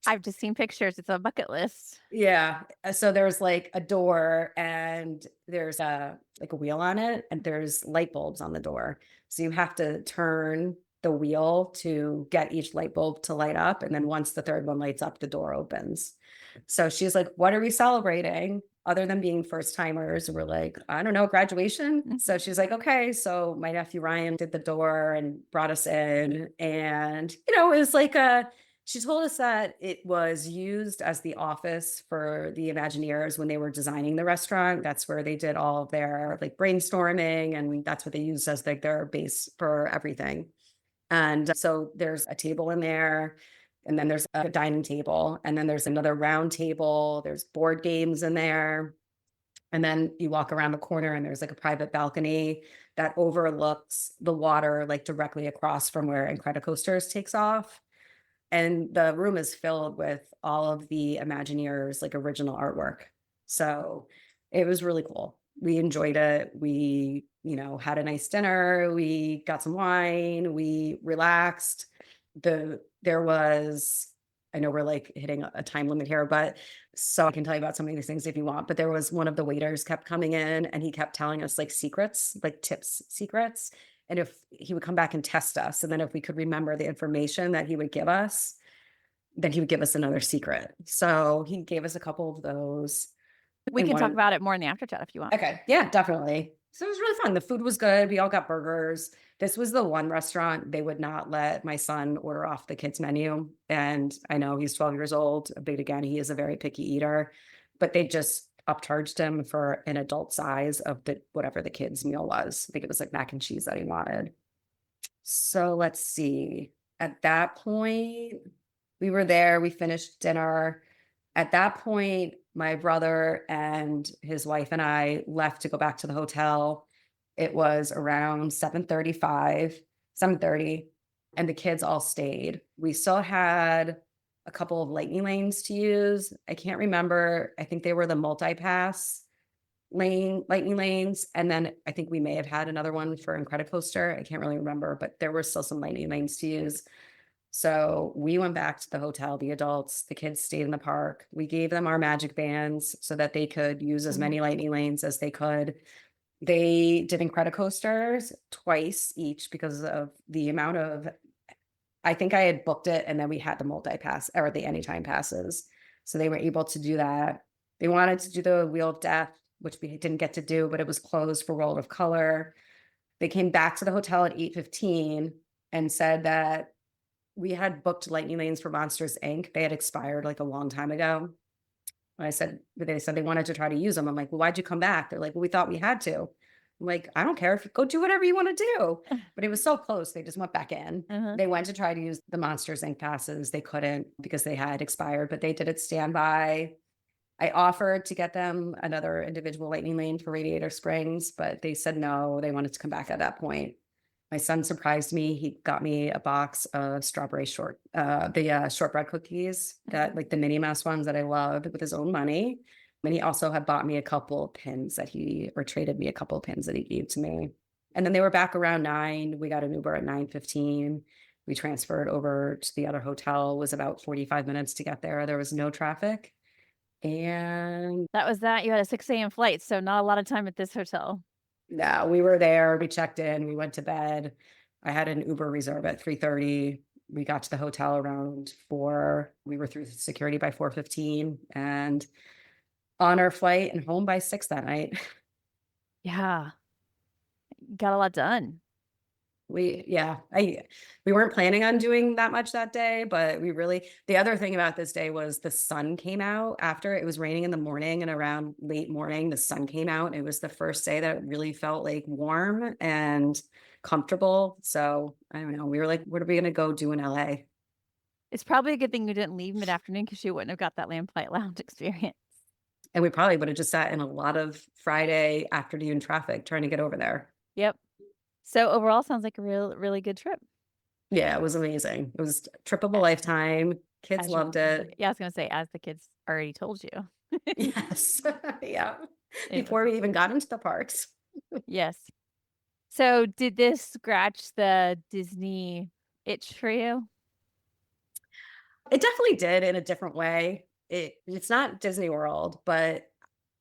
I've just seen pictures. It's a bucket list. Yeah. So there's like a door and there's like a wheel on it and there's light bulbs on the door. So you have to turn the wheel to get each light bulb to light up. And then once the third one lights up, the door opens. So she's like, what are we celebrating? Other than being first timers, we're like, I don't know, graduation. So she's like, okay. So my nephew Ryan did the door and brought us in. And, it was like she told us that it was used as the office for the Imagineers when they were designing the restaurant. That's where they did all of their like brainstorming. And that's what they used as like their base for everything. And so there's a table in there. And then there's a dining table, and then there's another round table. There's board games in there. And then you walk around the corner and there's like a private balcony that overlooks the water, like directly across from where Incredicoasters takes off. And the room is filled with all of the Imagineers, like original artwork. So it was really cool. We enjoyed it. We, had a nice dinner. We got some wine. We relaxed. There was, I know we're like hitting a time limit here, but so I can tell you about some of these things if you want, but there was one of the waiters kept coming in and he kept telling us like secrets, like tips, secrets. And if he would come back and test us, and then if we could remember the information that he would give us, then he would give us another secret. So he gave us a couple of those. We can talk about it more in the after chat if you want. Okay. Yeah, definitely. So it was really fun. The food was good. We all got burgers. This was the one restaurant they would not let my son order off the kids' menu. And I know he's 12 years old, but again, he is a very picky eater, but they just upcharged him for an adult size of whatever the kids' meal was. I think it was like mac and cheese that he wanted. So let's see. At that point, we were there. We finished dinner. At that point, my brother and his wife and I left to go back to the hotel. It was around 7:30, and the kids all stayed. We still had a couple of lightning lanes to use. I can't remember. I think they were the multi-pass lightning lanes. And then I think we may have had another one for Incredicoaster. I can't really remember, but there were still some lightning lanes to use. So we went back to the hotel, the adults, the kids stayed in the park. We gave them our magic bands so that they could use as many lightning lanes as they could. They did Incredicoasters twice each because of the amount of, I think I had booked it and then we had the multi-pass or the anytime passes. So they were able to do that. They wanted to do the Wheel of Death, which we didn't get to do, but it was closed for World of Color. They came back to the hotel at 8:15 and said that we had booked lightning lanes for Monsters, Inc. They had expired like a long time ago. They said they wanted to try to use them. I'm like, well, why'd you come back? They're like, well, we thought we had to. I'm like, I don't care. Go do whatever you want to do. But it was so close. They just went back in. They went to try to use the Monsters, Inc. passes. They couldn't because they had expired, but they did it standby. I offered to get them another individual lightning lane for Radiator Springs, but they said no, they wanted to come back at that point. My son surprised me. He got me a box of strawberry shortbread cookies, that like the Minnie Mouse ones that I loved, with his own money. And he also had bought me a couple of pins traded me a couple of pins that he gave to me. And then they were back around 9. We got an Uber at 9:15. We transferred over to the other hotel. It was about 45 minutes to get there. There was no traffic. And That was that. You had a 6 a.m. flight, so not a lot of time at this hotel. no, we were there. We checked in. We went to bed. I had an Uber reserve at 3:30. We got to the hotel around 4. We were through security by 4:15 and on our flight and home by 6 that night. Yeah. Got a lot done. We weren't planning on doing that much that day, but the other thing about this day was the sun came out after. It was raining in the morning, and around late morning, the sun came out. It was the first day that it really felt like warm and comfortable. So I don't know. We were like, what are we going to go do in LA? It's probably a good thing you didn't leave mid-afternoon because you wouldn't have got that Lamplight Lounge experience. And we probably would have just sat in a lot of Friday afternoon traffic trying to get over there. Yep. So overall, sounds like a really good trip. Yeah, it was amazing. It was a trip of a lifetime. Kids loved it. Yeah, I was going to say, as the kids already told you. Yes. Yeah. Before we even got into the parks. Yes. So did this scratch the Disney itch for you? It definitely did, in a different way. It's not Disney World, but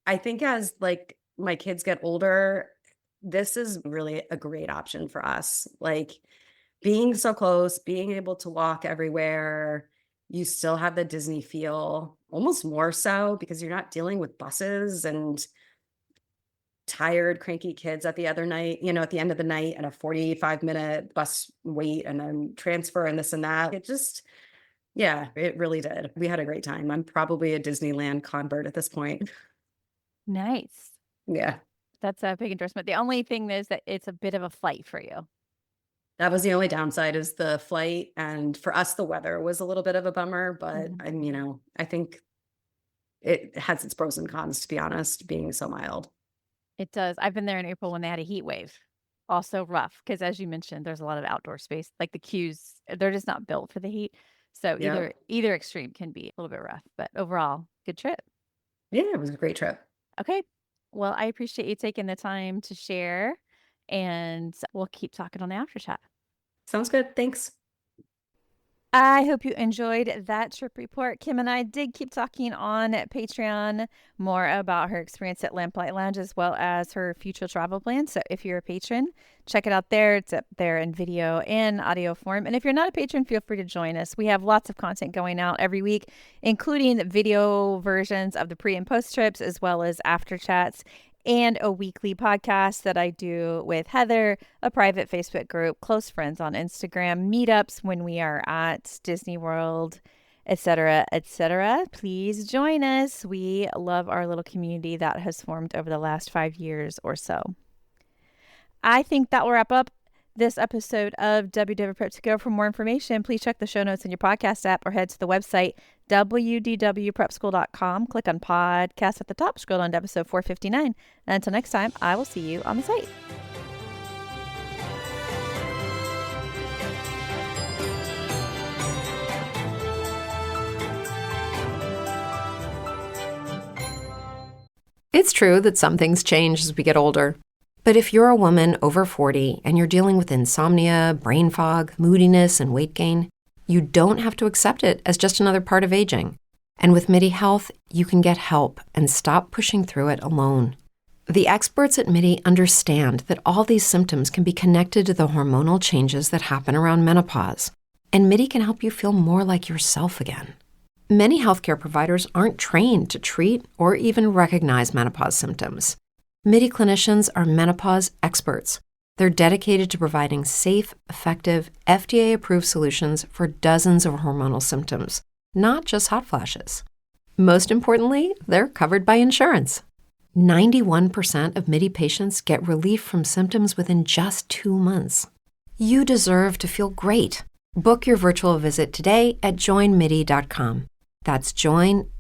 I think as like my kids get older, this is really a great option for us. Like, being so close, being able to walk everywhere, you still have the Disney feel, almost more so, because you're not dealing with buses and tired, cranky kids at the end of the night, and a 45-minute bus wait and then transfer and this and that. It really did. We had a great time. I'm probably a Disneyland convert at this point. Nice. Yeah. That's a big endorsement. The only thing is that it's a bit of a flight for you. That was the only downside, is the flight. And for us, the weather was a little bit of a bummer, but I think it has its pros and cons, to be honest, being so mild. It does. I've been there in April when they had a heat wave. Also rough, because as you mentioned, there's a lot of outdoor space. Like the queues, they're just not built for the heat. So either extreme can be a little bit rough, but overall, good trip. Yeah, it was a great trip. Okay. Well, I appreciate you taking the time to share, and we'll keep talking on the after chat. Sounds good. Thanks. I hope you enjoyed that trip report. Kim and I did keep talking on Patreon more about her experience at Lamplight Lounge, as well as her future travel plans. So if you're a patron, check it out there. It's up there in video and audio form. And if you're not a patron, feel free to join us. We have lots of content going out every week, including video versions of the pre and post trips, as well as after chats, and a weekly podcast that I do with Heather, a private Facebook group, close friends on Instagram, meetups when we are at Disney World, etc., etc. Please join us. We love our little community that has formed over the last 5 years or so. I think that will wrap up this episode of WDW Prep To Go. For more information, please check the show notes in your podcast app or head to the website WDWPrepSchool.com. Click on podcast at the top, scroll down to episode 459. And until next time, I will see you on the site. It's true that some things change as we get older. But if you're a woman over 40 and you're dealing with insomnia, brain fog, moodiness, and weight gain, you don't have to accept it as just another part of aging. And with MIDI Health, you can get help and stop pushing through it alone. The experts at MIDI understand that all these symptoms can be connected to the hormonal changes that happen around menopause, and MIDI can help you feel more like yourself again. Many healthcare providers aren't trained to treat or even recognize menopause symptoms. MIDI clinicians are menopause experts. They're dedicated to providing safe, effective, FDA-approved solutions for dozens of hormonal symptoms, not just hot flashes. Most importantly, they're covered by insurance. 91% of MIDI patients get relief from symptoms within just 2 months. You deserve to feel great. Book your virtual visit today at joinmidi.com. That's joinmidi.com.